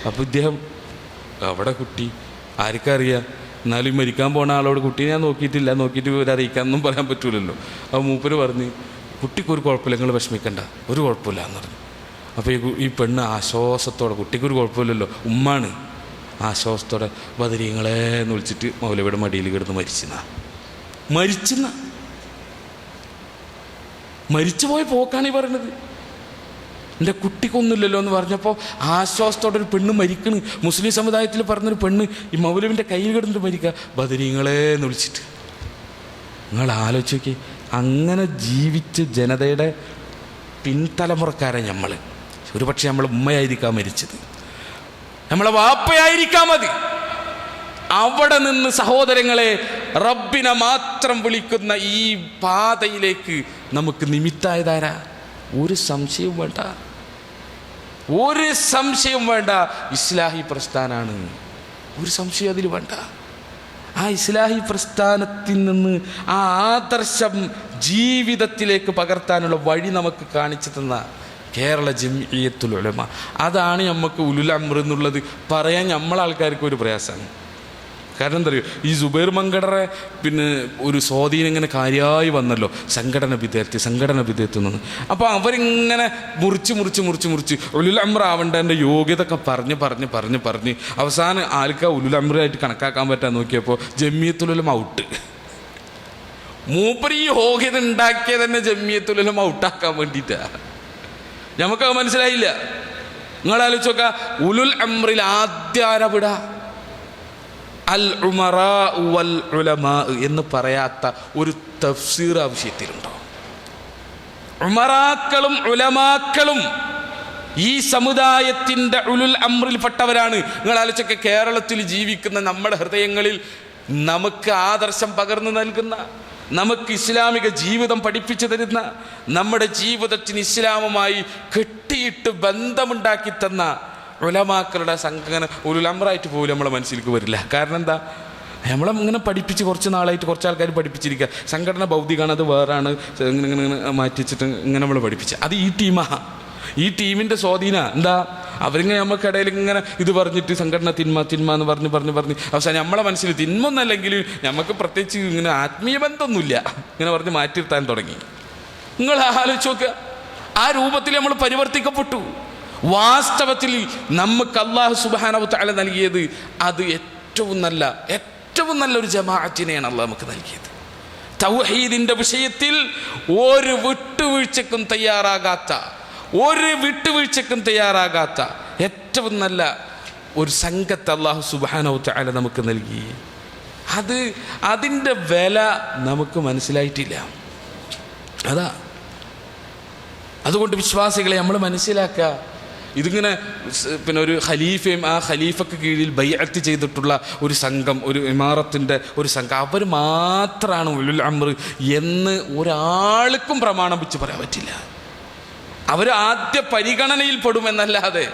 അപ്പോൾ ഇദ്ദേഹം അവിടെ കുട്ടി ആർക്കറിയാം, എന്നാലും മരിക്കാൻ പോണ ആളോട് കുട്ടീനെ ഞാൻ നോക്കിയിട്ട് ഇവരറിയിക്കാനൊന്നും പറയാൻ പറ്റൂലല്ലോ. അപ്പോൾ മൂപ്പര് പറഞ്ഞ് കുട്ടിക്കൊരു കുഴപ്പമില്ല, നിങ്ങൾ വിഷമിക്കണ്ട, ഒരു കുഴപ്പമില്ല എന്ന് പറഞ്ഞു. അപ്പോൾ ഈ പെണ്ണ് ആശ്വാസത്തോടെ, കുട്ടിക്കൊരു കുഴപ്പമില്ലല്ലോ, ഉമ്മാണ്, ആശ്വാസത്തോടെ ബദരീങ്ങളെ എന്ന് വിളിച്ചിട്ട് മൗലവിയുടെ മടിയിൽ കിടന്ന് മരിച്ചുപോയ പോക്കാണ് ഈ പറയണത്. എൻ്റെ കുട്ടിക്കൊന്നുമില്ലല്ലോ എന്ന് പറഞ്ഞപ്പോൾ ആശ്വാസത്തോടെ ഒരു പെണ്ണ് മരിക്കണ്. മുസ്ലിം സമുദായത്തിൽ പറഞ്ഞൊരു പെണ്ണ് ഈ മൗലവിൻ്റെ കയ്യിൽ കിടന്നിട്ട് മരിക്കുക, ബദരീങ്ങളെ എന്ന് വിളിച്ചിട്ട്. നിങ്ങൾ ആലോചിച്ച് നോക്കി, അങ്ങനെ ജീവിച്ച് ജനതയുടെ പിൻതലമുറക്കാരെ നമ്മൾ, ഒരു പക്ഷേ നമ്മളെ ഉമ്മയായിരിക്കാം മരിച്ചത്, നമ്മളെ വാപ്പയായിരിക്കാം മതി. അവിടെ നിന്ന് സഹോദരങ്ങളെ റബ്ബിനെ മാത്രം വിളിക്കുന്ന ഈ പാതയിലേക്ക് നമുക്ക് നിമിത്തായതാരാ? ഒരു സംശയവും വേണ്ട, ഇസ്ലാഹി പ്രസ്ഥാനാണ്. ഒരു സംശയം അതിൽ വേണ്ട. ആ ഇസ്ലാഹി പ്രസ്ഥാനത്തിൽ നിന്ന് ആ ആദർശം ജീവിതത്തിലേക്ക് പകർത്താനുള്ള വഴി നമുക്ക് കാണിച്ചു തന്ന കേരള ജംഇയ്യത്തുൽ ഉലമ, അതാണ് നമുക്ക് ഉലുൽ അംർ എന്നുള്ളത് പറയാൻ നമ്മളാൾക്കാർക്ക് ഒരു പ്രയാസമാണ്. കാരണം എന്താ പറയുക, ഈ സുബൈർ മങ്കടറെ ഒരു സ്വാധീനം ഇങ്ങനെ കാര്യമായി വന്നല്ലോ, സംഘടന വിദ്യാർത്ഥി നിന്ന്. അപ്പോൾ അവരിങ്ങനെ മുറിച്ച് ഉലുൽ അംർ ആവേണ്ടതിൻ്റെ യോഗ്യത ഒക്കെ പറഞ്ഞ് അവസാനം ആർക്കാ ഉലുൽ അംറായിട്ട് കണക്കാക്കാൻ പറ്റാൻ നോക്കിയപ്പോൾ ജംഇയ്യത്തുൽ ഉലമ ഔട്ട്. മൂപ്പര് ഈ യോഗ്യത ഉണ്ടാക്കിയത് തന്നെ ജംഇയ്യത്തുൽ ഉലമ ഔട്ടാക്കാൻ വേണ്ടിയിട്ടാണ്. നമുക്കത് മനസ്സിലായില്ല. നിങ്ങളാലോചിച്ച് നോക്കുക, ഉലുൽ അംറിൽ ആദ്യം ആരവിടാ? അൽ ഉമറാ വൽ ഉലമാ എന്ന് പറയാത്ത ഒരു തഫ്സീർ ആവശ്യത്തിലുണ്ടോ? ഉമറാക്കളും ഉലമാക്കളും ഈ സമുദായത്തിൻ്റെ ഉലുൽ അംറിൽപ്പെട്ടവരാണ്. നിങ്ങൾ ആലോചിച്ചൊക്കെ, കേരളത്തിൽ ജീവിക്കുന്ന നമ്മുടെ ഹൃദയങ്ങളിൽ നമുക്ക് ആദർശം പകർന്നു നൽകുന്ന, നമുക്ക് ഇസ്ലാമിക ജീവിതം പഠിപ്പിച്ചു തരുന്ന, നമ്മുടെ ജീവിതത്തിന് ഇസ്ലാമുമായി കെട്ടിയിട്ട് ബന്ധമുണ്ടാക്കി തന്ന ഉലമാക്കളുടെ സംഘടന ഉലുൽ അംറായിട്ട് പോലും നമ്മളെ മനസ്സിലേക്ക് വരില്ല. കാരണം എന്താ? നമ്മളിങ്ങനെ പഠിപ്പിച്ച് കുറച്ച് നാളായിട്ട് കുറച്ച് ആൾക്കാർ പഠിപ്പിച്ചിരിക്കുക. സംഘടന ഭൗതികമാണ്, അത് വേറാണ്, ഇങ്ങനെ മാറ്റി വെച്ചിട്ട് ഇങ്ങനെ നമ്മൾ പഠിപ്പിച്ച അത് ഈ ടീമിൻ്റെ സ്വാധീന എന്താ? അവരിങ്ങനെ നമുക്കിടയിൽ ഇങ്ങനെ ഇത് പറഞ്ഞിട്ട് സംഘടന തിന്മ എന്ന് പറഞ്ഞ് അവസാനം നമ്മളെ മനസ്സിൽ തിന്മൊന്നല്ലെങ്കിൽ നമുക്ക് പ്രത്യേകിച്ച് ഇങ്ങനെ ആത്മീയ ബന്ധമൊന്നുമില്ല, ഇങ്ങനെ പറഞ്ഞ് മാറ്റിയിരുത്താൻ തുടങ്ങി. നിങ്ങൾ ആലോചിച്ച് നോക്കുക, ആ രൂപത്തിൽ നമ്മൾ പരിവർത്തിക്കപ്പെട്ടു. വാസ്തവത്തിൽ നമുക്ക് അല്ലാഹു സുബ്ഹാനഹു വ തആല നൽകിയത് അത് ഏറ്റവും ഏറ്റവും നല്ലൊരു ജമാഅത്തിനെയാണ് അള്ളാഹ് നമുക്ക് നൽകിയത്. തൗഹീദിന്റെ വിഷയത്തിൽ ഒരു വിട്ടുവീഴ്ചക്കും തയ്യാറാകാത്ത ഏറ്റവും നല്ല ഒരു സംഘത്തെ അല്ലാഹു സുബ്ഹാനഹു വ തആല നമുക്ക് നൽകി. അതിൻ്റെ വില നമുക്ക് മനസ്സിലായിട്ടില്ല. അതുകൊണ്ട് വിശ്വാസികളെ നമ്മൾ മനസ്സിലാക്കുക, ഇതിങ്ങനെ പിന്നെ ഒരു ഖലീഫയും ആ ഖലീഫക്ക് കീഴിൽ ബൈഅത്ത് ചെയ്തിട്ടുള്ള ഒരു സംഘം, ഒരു ഇമാറത്തിൻ്റെ ഒരു സംഘം, അവർ മാത്രമാണ് ഉലുൽ അംർ എന്ന് ഒരാൾക്കും പ്രമാണം വെച്ച് പറയാൻ പറ്റില്ല. അവർ ആദ്യ പരിഗണനയിൽ പെടുമെന്നല്ലാതെ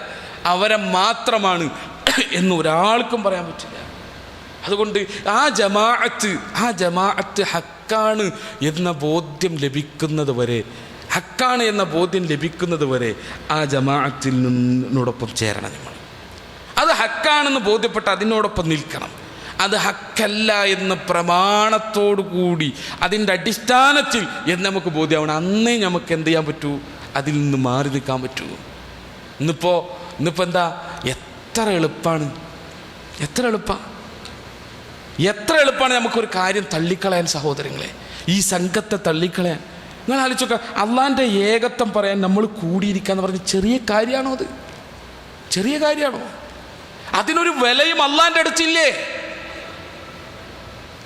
അവരെ മാത്രമാണ് എന്ന് ഒരാൾക്കും പറയാൻ പറ്റില്ല. അതുകൊണ്ട് ആ ജമാഅത്ത് ഹക്കാണ് എന്ന ബോധ്യം ലഭിക്കുന്നത് വരെ ആ ജമാഅത്തിനോടൊപ്പം ചേരണം. നമ്മൾ അത് ഹക്കാണെന്ന് ബോധ്യപ്പെട്ട് അതിനോടൊപ്പം നിൽക്കണം. അത് ഹക്കല്ല എന്ന് പ്രമാണത്തോടു കൂടി അതിൻ്റെ അടിസ്ഥാനത്തിൽ എന്ന് നമുക്ക് ബോധ്യമാവണം. അന്നേ നമുക്ക് എന്ത് ചെയ്യാൻ പറ്റൂ? അതിൽ നിന്ന് മാറി നിൽക്കാൻ പറ്റൂ. ഇന്നിപ്പോൾ എന്താ, എത്ര എളുപ്പമാണ് നമുക്കൊരു കാര്യം തള്ളിക്കളയാൻ സഹോദരങ്ങളെ, ഈ സംഘത്തെ തള്ളിക്കളയാൻ. നിങ്ങൾ ആലോചിച്ചോക്ക, അള്ളാൻ്റെ ഏകത്വം പറയാൻ നമ്മൾ കൂടിയിരിക്കാന്ന് പറഞ്ഞ് ചെറിയ കാര്യമാണോ? അത് ചെറിയ കാര്യമാണോ? അതിനൊരു വിലയും അള്ളാൻ്റെ അടുത്തില്ലേ?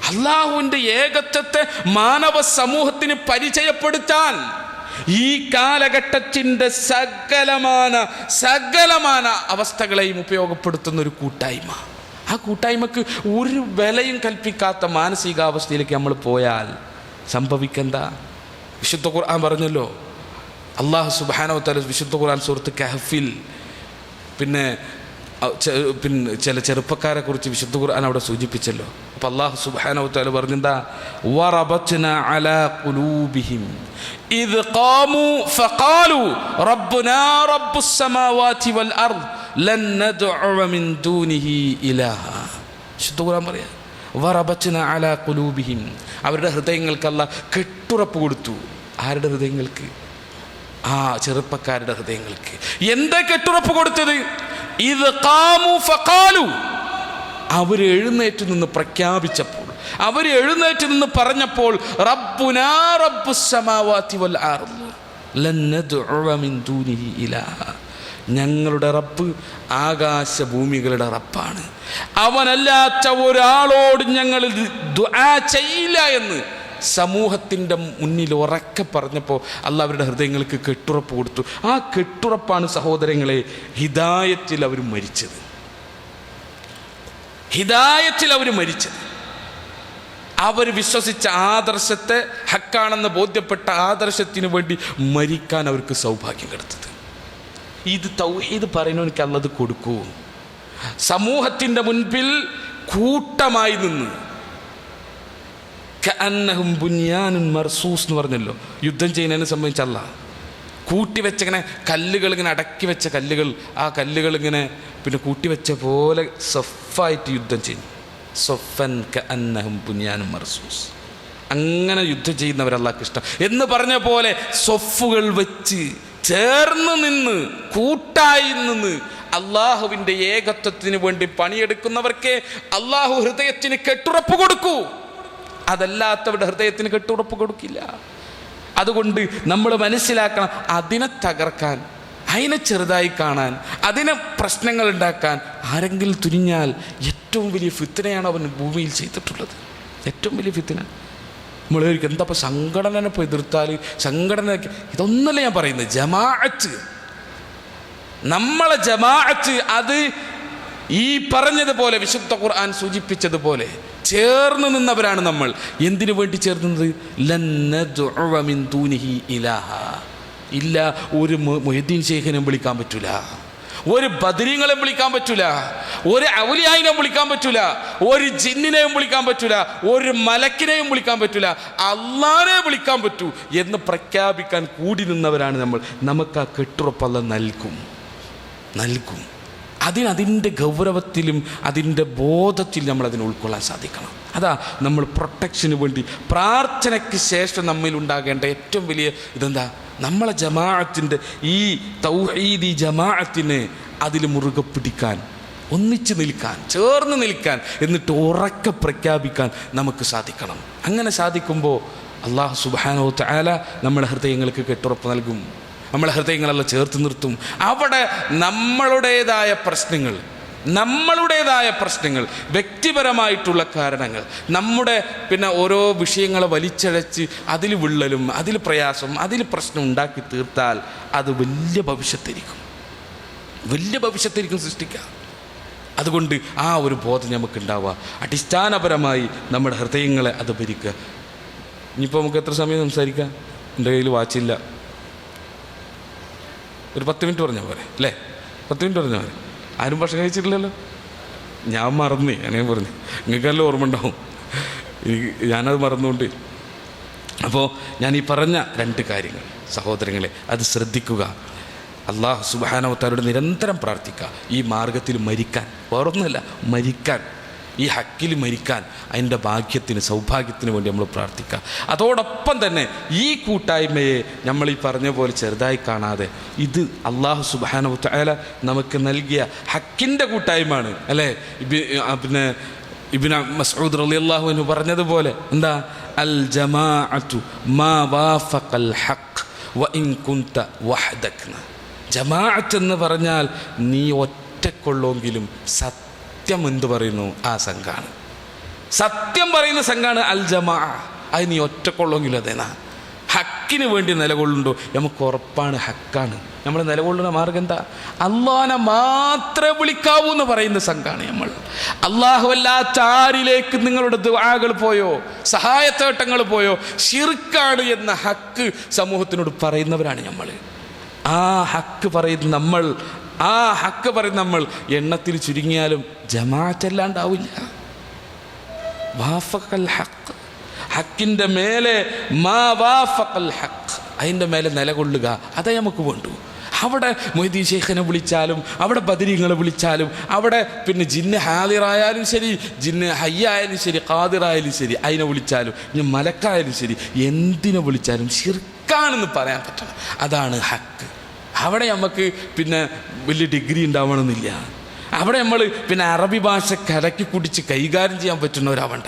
അള്ളാഹുവിൻ്റെ ഏകത്വത്തെ മാനവ സമൂഹത്തിന് പരിചയപ്പെടുത്താൻ ഈ കാലഘട്ടത്തിൻ്റെ സകലമാന അവസ്ഥകളെയും ഉപയോഗപ്പെടുത്തുന്ന ഒരു കൂട്ടായ്മ. ആ കൂട്ടായ്മക്ക് ഒരു വിലയും കൽപ്പിക്കാത്ത മാനസികാവസ്ഥയിലേക്ക് നമ്മൾ പോയാൽ സംഭവിക്കണ്ട. വിശുദ്ധ ഖുർആൻ പറഞ്ഞല്ലോ, അല്ലാഹു സുബ്ഹാനഹു വ തആല വിശുദ്ധ ഖുർആൻ സൂറത്ത് കഹ്ഫിൽ പിന്നെ ചില ചെറുപ്പക്കാരെ കുറിച്ച് വിശുദ്ധ ഖുർആൻ അവിടെ സൂചിപ്പിച്ചല്ലോ. അപ്പം അല്ലാഹു സുബ്ഹാനഹു വ തആല പറഞ്ഞെന്താ, വറബത്നാ അലാ ഖുലൂബിഹിം ഇദ് ഖാമു ഫഖാലു റബ്ബുനാ റബ്ബുസ് സമാവാതി വൽ അർദ് ലൻ നദ്ഉ മിൻ ദൂനിഹി ഇലാഹ. വിശുദ്ധ ഖുർആൻ പറയാ, വറബത്നാ അലാ ഖുലൂബിഹിം, അവരുടെ ഹൃദയങ്ങൾക്ക് അല്ലാഹ് കെട്ടുറപ്പ് കൊടുത്തു. ആരുടെ ഹൃദയങ്ങൾക്ക്? ആ ചെറുപ്പക്കാരുടെ ഹൃദയങ്ങൾക്ക്. എന്താ കെട്ടുറപ്പ് കൊടുത്തത്? ഇത് ഖാമു ഫഖാലു, അവർ എഴുന്നേറ്റ് നിന്ന് പ്രഖ്യാപിച്ചപ്പോൾ, അവർ എഴുന്നേറ്റ് നിന്ന് പറഞ്ഞപ്പോൾ, റബ്ബുനാ റബ്ബുസ് സമാവാതി വൽ അർദ് ലൻ നദ്ഉ മിൻ ദൂനിഹി ഇലാഹ, ഞങ്ങളുടെ റബ്ബ് ആകാശഭൂമികളുടെ റബ്ബാണ്, അവനല്ലാത്ത ഒരാളോട് ഞങ്ങൾ ദുആ ചെയ്യില്ല എന്ന് സമൂഹത്തിൻ്റെ മുന്നിൽ ഉറക്കെ പറഞ്ഞപ്പോൾ അല്ലാഹ് അവരുടെ ഹൃദയങ്ങൾക്ക് കെട്ടുറപ്പ് കൊടുത്തു. ആ കെട്ടുറപ്പാണ് സഹോദരങ്ങളെ ഹിദായത്തിൽ അവർ മരിച്ചത്. അവർ വിശ്വസിച്ച ആദർശത്തെ, ഹക്കാണെന്ന് ബോധ്യപ്പെട്ട ആദർശത്തിന് വേണ്ടി മരിക്കാൻ അവർക്ക് സൗഭാഗ്യം കൊടുത്തത്. ഇത് തൗഹീദ് പറയുന്നവർക്ക് അല്ലാഹ് അത് കൊടുക്കൂ. സമൂഹത്തിൻ്റെ മുൻപിൽ കൂട്ടമായി നിന്ന് കഅന്നഹും ബുനിയാനുൻ മർസൂസ് എന്ന് പറഞ്ഞല്ലോ, യുദ്ധം ചെയ്യുന്നതിനെ സംബന്ധിച്ചല്ല. കൂട്ടിവെച്ചങ്ങനെ കല്ലുകൾ, ഇങ്ങനെ അടക്കി വെച്ച കല്ലുകൾ, ആ കല്ലുകൾ ഇങ്ങനെ പിന്നെ കൂട്ടിവെച്ച പോലെ സഫായിട്ട് യുദ്ധം ചെയ്യും. സഫൻ കഅന്നഹും ബുനിയാനുൻ മർസൂസ്, അങ്ങനെ യുദ്ധം ചെയ്യുന്നവരല്ലാഹ്ക്ക് ഇഷ്ടം എന്ന് പറഞ്ഞ പോലെ സൊഫുകൾ വെച്ച് ചേർന്ന് നിന്ന് കൂട്ടായി നിന്ന് അള്ളാഹുവിൻ്റെ ഏകത്വത്തിന് വേണ്ടി പണിയെടുക്കുന്നവർക്ക് അള്ളാഹു ഹൃദയത്തിന് കെട്ടുറപ്പ് കൊടുക്കൂ. അതല്ലാത്തവരുടെ ഹൃദയത്തിന് കെട്ടുറപ്പ് കൊടുക്കില്ല. അതുകൊണ്ട് നമ്മൾ മനസ്സിലാക്കണം, അതിനെ തകർക്കാൻ, അതിനെ ചെറുതായി കാണാൻ, അതിനെ പ്രശ്നങ്ങൾ ഉണ്ടാക്കാൻ ആരെങ്കിലും തുനിഞ്ഞാൽ ഏറ്റവും വലിയ ഫിത്നയാണ് അവൻ ഭൂമിയിൽ ചെയ്തിട്ടുള്ളത്. ഏറ്റവും വലിയ ഫിത്ന. നമ്മളൊരിക്കലും എന്താ ഇപ്പോൾ സംഘടനനെ ഇപ്പോൾ എതിർത്താൽ, സംഘടന ഇതൊന്നല്ല ഞാൻ പറയുന്നത്. നമ്മളെ ജമാഅത്ത് അത് ഈ പറഞ്ഞതുപോലെ വിശുദ്ധ ഖുർആൻ സൂചിപ്പിച്ചതുപോലെ ചേർന്ന് നിന്നവരാണ് നമ്മൾ. എന്തിനു വേണ്ടി ചേർന്നത്? ലൻ നദ്ഉ മിൻ ദൂനിഹി ഇലാഹ. ഇല്ല, ഒരു മുഹ്യിദ്ദീൻ ശൈഖിനെ വിളിക്കാൻ പറ്റൂല, ഒരു ബദരീങ്ങളെ വിളിക്കാൻ പറ്റൂല, ഒരു ഔലിയായിനെ വിളിക്കാൻ പറ്റൂല, ഒരു ജിന്നിനെയും വിളിക്കാൻ പറ്റൂല, ഒരു മലക്കിനെയും വിളിക്കാൻ പറ്റൂല, അള്ളാനെ വിളിക്കാൻ പറ്റൂ എന്ന് പ്രഖ്യാപിക്കാൻ കൂടി നിന്നവരാണ് നമ്മൾ. നമുക്ക് ആ കെട്ടുറപ്പ് അല്ലാഹ് നൽകും. അതിൻ്റെ ഗൗരവത്തിലും അതിൻ്റെ ബോധത്തിൽ നമ്മൾ അതിനെ ഉൾക്കൊള്ളാൻ സാധിക്കണം. അതാ നമ്മൾ പ്രൊട്ടക്ഷന് വേണ്ടി പ്രാർത്ഥനയ്ക്ക് ശേഷം നമ്മിൽ ഉണ്ടാകേണ്ട ഏറ്റവും വലിയ ഇതെന്താ? നമ്മളെ ജമാഅത്തിൻ്റെ ഈ തൗഹീദി ജമാഅത്തിനെ അതിൽ മുറുകെ പിടിക്കാൻ, ഒന്നിച്ച് നിൽക്കാൻ, ചേർന്ന് നിൽക്കാൻ, എന്നിട്ട് ഉറക്കെ പ്രഖ്യാപിക്കാൻ നമുക്ക് സാധിക്കണം. അങ്ങനെ സാധിക്കുമ്പോൾ അല്ലാഹു സുബ്ഹാനഹു വ തആല നമ്മുടെ ഹൃദയങ്ങൾക്ക് കെട്ടുറപ്പ് നൽകും, നമ്മളെ ഹൃദയങ്ങളെല്ലാം ചേർത്ത് നിർത്തും. അവിടെ നമ്മളുടേതായ പ്രശ്നങ്ങൾ, വ്യക്തിപരമായിട്ടുള്ള കാരണങ്ങൾ, നമ്മുടെ ഓരോ വിഷയങ്ങളെ വലിച്ചഴച്ച് അതിൽ വിള്ളലും അതിൽ പ്രയാസം അതിൽ പ്രശ്നം ഉണ്ടാക്കി തീർത്താൽ അത് വലിയ ഭവിഷ്യത്തായിരിക്കും സൃഷ്ടിക്കുക. അതുകൊണ്ട് ആ ഒരു ബോധം നമുക്കുണ്ടാവുക, അടിസ്ഥാനപരമായി നമ്മുടെ ഹൃദയങ്ങളെ അത് ഭരിക്കുക. ഇനിയിപ്പോൾ നമുക്ക് എത്ര സമയം സംസാരിക്കാം? എൻ്റെ കയ്യിൽ വാച്ചില്ല, ഒരു 10 മിനിറ്റ് പറഞ്ഞാൽ പോരെ അല്ലേ? 10 മിനിറ്റ് പറഞ്ഞാൽ പോരെ. ആരും ഭക്ഷണം കഴിച്ചിട്ടില്ലല്ലോ. ഞാൻ മറന്നു, അങ്ങനെ പറഞ്ഞു, നിങ്ങൾക്കെല്ലാം ഓർമ്മ ഉണ്ടാവും, ഞാനത് മറന്നുകൊണ്ട്. അപ്പോൾ ഞാൻ ഈ പറഞ്ഞ 2 കാര്യങ്ങൾ സഹോദരങ്ങളെ അത് ശ്രദ്ധിക്കുക. അല്ലാഹു സുബ്ഹാനഹു വ തആലയോട് നിരന്തരം പ്രാർത്ഥിക്കുക ഈ മാർഗത്തിൽ മരിക്കാൻ, വേറൊന്നുമല്ല, മരിക്കാൻ, ഈ ഹക്കിൽ മരിക്കാൻ, അതിൻ്റെ ഭാഗ്യത്തിന് സൗഭാഗ്യത്തിന് വേണ്ടി നമ്മൾ പ്രാർത്ഥിക്കുക. അതോടൊപ്പം തന്നെ ഈ കൂട്ടായ്മയെ നമ്മൾ ഈ പറഞ്ഞ പോലെ ചെറുതായി കാണാതെ ഇത് അല്ലാഹു സുബ്ഹാനഹു വ തആല നമുക്ക് നൽകിയ ഹക്കിൻ്റെ കൂട്ടായ്മയാണ് അല്ലേ? ഇബ്നു മസ്ഊദ് റളിയല്ലാഹു അൻഹു പറഞ്ഞതുപോലെ എന്താ, അൽ ജമാഅതു മാ വാഫഖൽ ഹഖ് വ ഇൻ കുൻത വഹദക. ജമാഅത്ത് എന്ന് പറഞ്ഞാൽ നീ ഒറ്റക്കൊള്ളെങ്കിലും സത്യം എന്ത് പറയുന്നു ആ സംഘാണ്, സത്യം പറയുന്ന സംഘാണ് അൽ ജമാ. അത് നീ ഒറ്റക്കൊള്ളെങ്കിലും അതേനാ. ഹക്കിന് വേണ്ടി നിലകൊള്ളുണ്ടോ? നമുക്ക് ഉറപ്പാണ് ഹക്കാണ്. നമ്മൾ നിലകൊള്ളുന്ന മാർഗം എന്താ? അള്ളാഹനെ മാത്രമേ വിളിക്കാവൂ എന്ന് പറയുന്ന സംഘാണ് നമ്മൾ. അല്ലാഹുവല്ലാത്ത ആരിലേക്ക് നിങ്ങളുടെ ദുആകൾ പോയോ, സഹായത്തേട്ടങ്ങൾ പോയോ, ശിർക്കാണ് എന്ന ഹക്ക് സമൂഹത്തിനോട് പറയുന്നവരാണ് നമ്മൾ. ആ ഹക്ക് പറയുന്ന നമ്മൾ എണ്ണത്തിൽ ചുരുങ്ങിയാലും ജമാഅത്തല്ലാണ്ടാവില്ല. വാഫഖൽ ഹഖ്, ഹക്കിൻ്റെ മേലെ മാ വാഫഖൽ ഹഖ്, അതിൻ്റെ മേലെ നിലകൊള്ളുക, അതേ നമുക്ക് വേണ്ടു. അവിടെ മൊയ്തീൻ ശൈഖിനെ വിളിച്ചാലും, അവിടെ ബദരീങ്ങളെ വിളിച്ചാലും, അവിടെ ജിന്ന് ഹാദിറായാലും ശരി, ജിന്ന് ഹയ്യായാലും ശരി, ഖാദിറായാലും ശരി, അതിനെ വിളിച്ചാലും, ഇനി മലക്കായാലും ശരി, എന്തിനെ വിളിച്ചാലും ശിർക്കാണെന്ന് പറയാൻ പറ്റണം. അതാണ് ഹക്ക്. അവിടെ നമുക്ക് വലിയ ഡിഗ്രി ഉണ്ടാവണമെന്നില്ല. അവിടെ നമ്മൾ അറബി ഭാഷ കലക്കി കുടിച്ച് കൈകാര്യം ചെയ്യാൻ പറ്റുന്നവരാവണ്ട.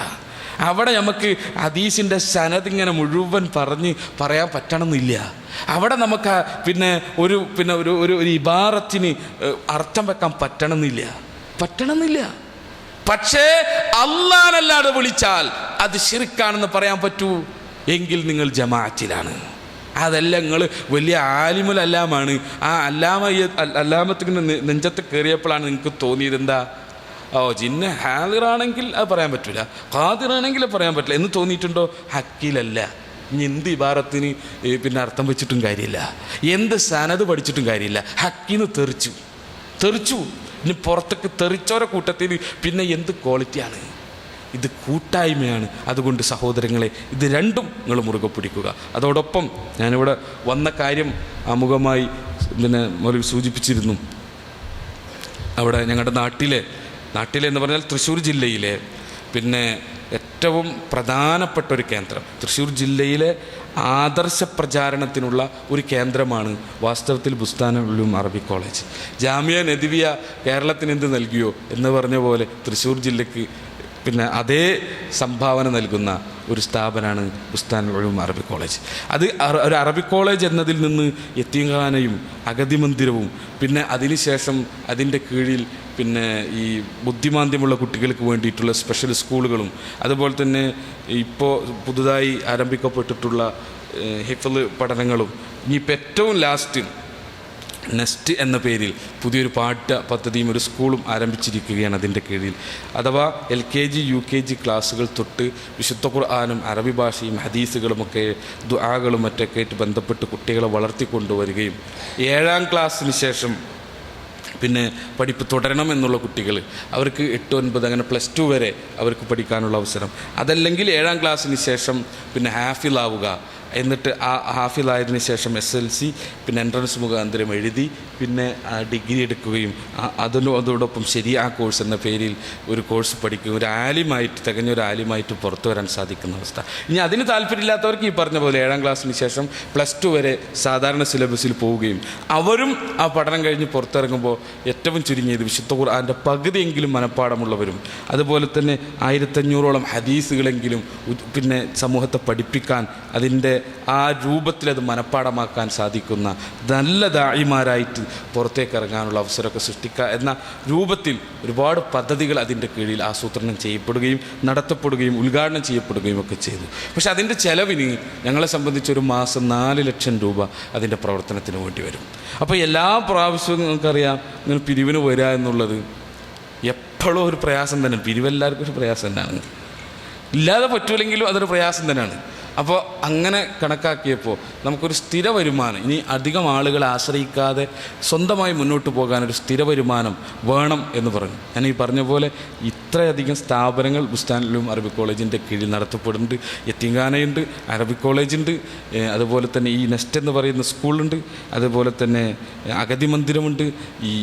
അവിടെ നമുക്ക് ഹദീസിൻ്റെ സനദ് ഇങ്ങനെ മുഴുവൻ പറയാൻ പറ്റണമെന്നില്ല. അവിടെ നമുക്ക് ഒരു ഇബാറത്തിന് അർത്ഥം വെക്കാൻ പറ്റണമെന്നില്ല. പക്ഷേ അല്ലാഹനല്ലാതെ വിളിച്ചാൽ അത് ശിർക്കാണെന്ന് പറയാൻ പറ്റൂ എങ്കിൽ നിങ്ങൾ ജമാഅത്തിലാണ്. അതല്ല നിങ്ങൾ വലിയ ആലിമുൽ അല്ലാമാണ്. ആ അല്ലാമത്തിന് നെഞ്ചത്ത് കയറിയപ്പോഴാണ് നിങ്ങൾക്ക് തോന്നിയത് എന്താ, ജിന്ന് ഹാദിറാണെങ്കിൽ അത് പറയാൻ പറ്റില്ല, ഖാദിറാണെങ്കിൽ പറയാൻ പറ്റില്ല എന്ന് തോന്നിയിട്ടുണ്ടോ? ഹക്കിലല്ല. ഇനി എന്ത് ഇബാറത്തിന് അർത്ഥം വെച്ചിട്ടും കാര്യമില്ല, എന്ത് സനത് പഠിച്ചിട്ടും കാര്യമില്ല. ഹക്കിന്ന് തെറിച്ചു. ഇനി പുറത്തേക്ക് തെറിച്ചോരെ കൂട്ടത്തിൽ എന്ത് ക്വാളിറ്റിയാണ്? ഇത് കൂട്ടായ്മയാണ്. അതുകൊണ്ട് സഹോദരങ്ങളെ, ഇത് രണ്ടും നിങ്ങൾ മുറുകെ പിടിക്കുക. അതോടൊപ്പം ഞാനിവിടെ വന്ന കാര്യം ആമുഖമായി മൗലവി സൂചിപ്പിച്ചിരുന്നു. അവിടെ ഞങ്ങളുടെ നാട്ടിലെ എന്ന് പറഞ്ഞാൽ തൃശ്ശൂർ ജില്ലയിലെ ഏറ്റവും പ്രധാനപ്പെട്ട ഒരു കേന്ദ്രം, തൃശ്ശൂർ ജില്ലയിലെ ആദർശ പ്രചാരണത്തിനുള്ള ഒരു കേന്ദ്രമാണ് വാസ്തവത്തിൽ ബുസ്താനുൽ ഉലൂം അറബി കോളേജ്. ജാമിയ നദിവിയ കേരളത്തിന് എന്ത് നൽകിയോ എന്ന് പറഞ്ഞ പോലെ തൃശ്ശൂർ ജില്ലയ്ക്ക് അതേ സംഭാവന നൽകുന്ന ഒരു സ്ഥാപനമാണ് ബുസ്താനുൽ ഉലൂം അറബി കോളേജ്. അത് ഒരു അറബി കോളേജ് എന്നതിൽ നിന്ന് യത്തീംഖാനയും അഗതി മന്ദിരവും അതിനുശേഷം അതിൻ്റെ കീഴിൽ ഈ ബുദ്ധിമാന്ദ്യമുള്ള കുട്ടികൾക്ക് വേണ്ടിയിട്ടുള്ള സ്പെഷ്യൽ സ്കൂളുകളും, അതുപോലെ തന്നെ ഇപ്പോൾ പുതുതായി ആരംഭിക്കപ്പെട്ടിട്ടുള്ള ഹിഫ്ള് പഠനങ്ങളും, ഇനിയിപ്പോൾ ഏറ്റവും ലാസ്റ്റ് നെസ്റ്റ് എന്ന പേരിൽ പുതിയൊരു പാഠ്യ പദ്ധതിയും ഒരു സ്കൂളും ആരംഭിച്ചിരിക്കുകയാണ് അതിൻ്റെ കീഴിൽ. അഥവാ LKG UKG ക്ലാസ്സുകൾ തൊട്ട് വിശുദ്ധ ഖുർആനും അറബി ഭാഷയും ഹദീസുകളുമൊക്കെ ദുആകളും മറ്റൊക്കെ ആയിട്ട് ബന്ധപ്പെട്ട് കുട്ടികളെ വളർത്തിക്കൊണ്ടുവരികയും 7ാം ക്ലാസ്സിന് ശേഷം പഠിപ്പ് തുടരണം എന്നുള്ള കുട്ടികൾ, അവർക്ക് 8, 9 അങ്ങനെ +2 വരെ അവർക്ക് പഠിക്കാനുള്ള അവസരം. അതല്ലെങ്കിൽ 7ാം ക്ലാസ്സിന് ശേഷം ഹാഫിളാവുക, എന്നിട്ട് ആ ഹാഫിളായതിനു ശേഷം SLC, പിന്നെ എൻട്രൻസ് മുഖാന്തരം എഴുതി, പിന്നെ ഡിഗ്രി എടുക്കുകയും അതോടൊപ്പം ശരിയാ കോഴ്സ് എന്ന പേരിൽ ഒരു കോഴ്സ് പഠിക്കുകയും ഒരു ആലിമായിട്ട്, തികഞ്ഞൊരു ആലിമായിട്ട് പുറത്തു വരാൻ സാധിക്കുന്ന അവസ്ഥ. ഇനി അതിന് താല്പര്യമില്ലാത്തവർക്ക് ഈ പറഞ്ഞ പോലെ 7ാം ക്ലാസ്സിന് ശേഷം +2 വരെ സാധാരണ സിലബസിൽ പോവുകയും അവരും ആ പഠനം കഴിഞ്ഞ് പുറത്തിറങ്ങുമ്പോൾ ഏറ്റവും ചുരുങ്ങിയത് വിശുദ്ധ ഖുർആൻ്റെ പകുതിയെങ്കിലും മനഃപ്പാടമുള്ളവരും, അതുപോലെ തന്നെ 1500ഓളം ഹദീസുകളെങ്കിലും പിന്നെ സമൂഹത്തെ പഠിപ്പിക്കാൻ, അതിൻ്റെ ആ രൂപത്തിൽ അത് മനഃപ്പാടമാക്കാൻ സാധിക്കുന്ന നല്ല ദാഇമാരായിട്ട് പുറത്തേക്ക് ഇറങ്ങാനുള്ള അവസരമൊക്കെ സൃഷ്ടിക്കുക എന്ന രൂപത്തിൽ ഒരുപാട് പദ്ധതികൾ അതിൻ്റെ കീഴിൽ ആസൂത്രണം ചെയ്യപ്പെടുകയും നടത്തപ്പെടുകയും ഉദ്ഘാടനം ചെയ്യപ്പെടുകയും ഒക്കെ ചെയ്തു. പക്ഷെ അതിൻ്റെ ചെലവിന് ഞങ്ങളെ സംബന്ധിച്ച് ഒരു മാസം 4 ലക്ഷം രൂപ അതിൻ്റെ പ്രവർത്തനത്തിന് വേണ്ടി വരും. അപ്പോൾ എല്ലാ പ്രാവശ്യവും നിങ്ങൾക്കറിയാം, നിങ്ങൾ പിരിവിന് വരിക എന്നുള്ളത് എപ്പോഴും ഒരു പ്രയാസം തന്നെയാണ്. പിരിവെല്ലാവർക്കും ഒരു പ്രയാസം തന്നെയാണ്, ഇല്ലാതെ പറ്റൂലെങ്കിലും അതൊരു പ്രയാസം തന്നെയാണ്. അപ്പോൾ അങ്ങനെ കണക്കാക്കിയപ്പോൾ നമുക്കൊരു സ്ഥിര വരുമാനം, ഇനി അധികം ആളുകളെ ആശ്രയിക്കാതെ സ്വന്തമായി മുന്നോട്ട് പോകാനൊരു സ്ഥിര വരുമാനം വേണം എന്ന് പറഞ്ഞു. ഞാൻ ഈ പറഞ്ഞ പോലെ ഇത്രയധികം സ്ഥാപനങ്ങൾ ബുസ്താനിലും അറബിക് കോളേജിൻ്റെ കീഴിൽ നടത്തപ്പെടുന്നുണ്ട്. യത്തീംഖാനയുണ്ട്, അറബിക് കോളേജുണ്ട്, അതുപോലെ തന്നെ ഈ നെസ്റ്റ് എന്ന് പറയുന്ന സ്കൂളുണ്ട്, അതുപോലെ തന്നെ അഗതി മന്ദിരമുണ്ട്, ഈ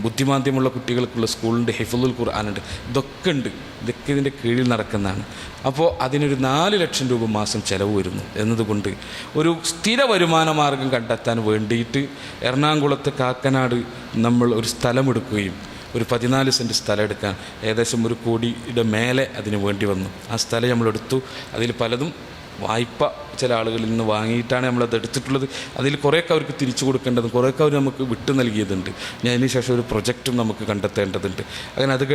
ബുദ്ധിമാന്ദ്യമുള്ള കുട്ടികൾക്കുള്ള സ്കൂളുണ്ട്, ഹിഫ്ളുൽ ഖുർആനുണ്ട്. ഇതൊക്കെ ഉണ്ട്, ഇതൊക്കെ ഇതിൻ്റെ കീഴിൽ നടക്കുന്നതാണ്. അപ്പോൾ അതിനൊരു 4 ലക്ഷം രൂപ മാസം ചിലവ് വരുന്നു എന്നതുകൊണ്ട് ഒരു സ്ഥിര വരുമാന മാർഗം കണ്ടെത്താൻ വേണ്ടിയിട്ട് എറണാകുളത്തെ കാക്കനാട് നമ്മൾ ഒരു സ്ഥലമെടുക്കുകയും ഒരു 14 സെൻറ്റ് സ്ഥലം എടുക്കാൻ ഏകദേശം 1 കോടിയുടെ മേലെ അതിന് വേണ്ടി വന്നു. ആ സ്ഥലം നമ്മളെടുത്തു. അതിൽ പലതും വായ്പ ചില ആളുകളിൽ നിന്ന് വാങ്ങിയിട്ടാണ് നമ്മളത് എടുത്തിട്ടുള്ളത്. അതിൽ കുറേയൊക്കെ അവർക്ക് തിരിച്ചു കൊടുക്കേണ്ടതും കുറേയൊക്കെ അവർ നമുക്ക് വിട്ടു നൽകിയതുണ്ട്. ഞാൻ അതിന് ശേഷം ഒരു പ്രൊജക്റ്റും നമുക്ക് കണ്ടെത്തേണ്ടതുണ്ട്. അങ്ങനെ അത്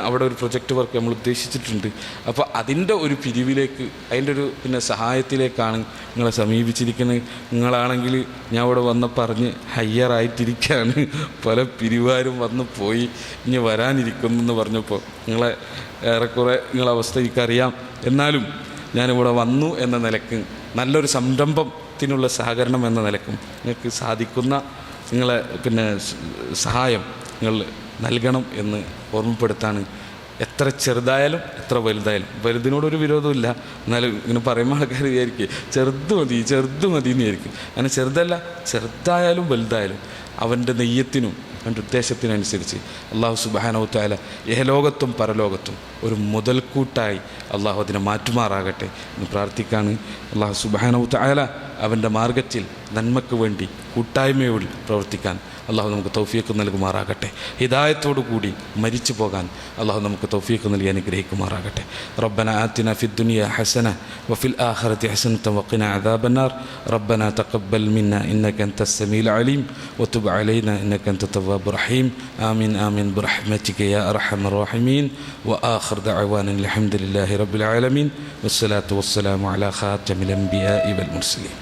അവിടെ ഒരു പ്രൊജക്റ്റ് വർക്ക് നമ്മൾ ഉദ്ദേശിച്ചിട്ടുണ്ട്. അപ്പോൾ അതിൻ്റെ ഒരു പിരിവിലേക്ക്, അതിൻ്റെ ഒരു പിന്നെ സഹായത്തിലേക്കാണ് നിങ്ങളെ സമീപിച്ചിരിക്കുന്നത്. നിങ്ങളാണെങ്കിൽ ഞാൻ ഇവിടെ വന്ന് പറഞ്ഞ് ഹയ്യറായിട്ടിരിക്കുകയാണ്, പല പിരിവാരും വന്ന് പോയി ഇനി വരാനിരിക്കുന്നു എന്ന് പറഞ്ഞപ്പോൾ നിങ്ങളെ ഏറെക്കുറെ നിങ്ങളെ അവസ്ഥ എനിക്കറിയാം. എന്നാലും ഞാനിവിടെ വന്നു എന്ന നിലക്ക്, നല്ലൊരു സംരംഭത്തിനുള്ള സഹകരണം എന്ന നിലക്കും നിങ്ങൾക്ക് സാധിക്കുന്ന നിങ്ങളെ പിന്നെ സഹായം നിങ്ങൾ നൽകണം എന്ന് ഓർമ്മപ്പെടുത്താണ്. എത്ര ചെറുതായാലും എത്ര വലുതായാലും, വലുതിനോടൊരു വിരോധമില്ല, എന്നാലും ഇങ്ങനെ പറയുമ്പോൾ ആൾക്കാർ വിചാരിക്കും ചെറുത് മതി എന്ന് വിചാരിക്കും. അങ്ങനെ ചെറുതല്ല, ചെറുതായാലും വലുതായാലും അവൻ്റെ നെയ്യത്തിനും അവൻ്റെ ഉദ്ദേശത്തിനനുസരിച്ച് അള്ളാഹു സുബ്ഹാനഹു വ തആല ഇഹലോകത്തും പരലോകത്തും ഒരു മുതൽക്കൂട്ടായി അള്ളാഹു അതിനെ മാറ്റുമാറാകട്ടെ എന്ന് പ്രാർത്ഥിക്കാണ്. അള്ളാഹു സുബ്ഹാനഹു വ തആല അവൻ്റെ മാർഗത്തിൽ നന്മയ്ക്ക് വേണ്ടി കൂട്ടായ്മയോട് പ്രവർത്തിക്കാൻ അള്ളാഹു നമുക്ക് തൗഫീഖ് നൽകുമാറാകട്ടെ. ഹിദായത്തോടു കൂടി മരിച്ചു പോകാൻ അള്ളാഹു നമുക്ക് തൗഫീഖ് നൽകി അനുഗ്രഹിക്കുമാറാകട്ടെ. റബ്ബന ആതിന ഫിദ്ദുനിയ ഹസന വഫിൽ ആഖിറതി ഹസനത വഖിന അദാബന്നാർ. റബ്ബന തഖബ്ബൽ മിന്ന ഇന്നക അൻതസ് സമീഉൽ അലീം വതുബ് അലൈനാ ഇന്നക അൻത തവ്വാബുർ റഹീം. ആമീൻ ആമീൻ ബിറഹ്മതിക യാ അർഹമർ റഹീമീൻ. വആഖിർ ദഅവാന അൽഹംദുലില്ലാഹി റബ്ബിൽ ആലമീൻ. വസ്സലാത്തു വസ്സലാമു അലാ ഖാതമിൽ അൻബിയാഇ വൽ മുർസലീൻ.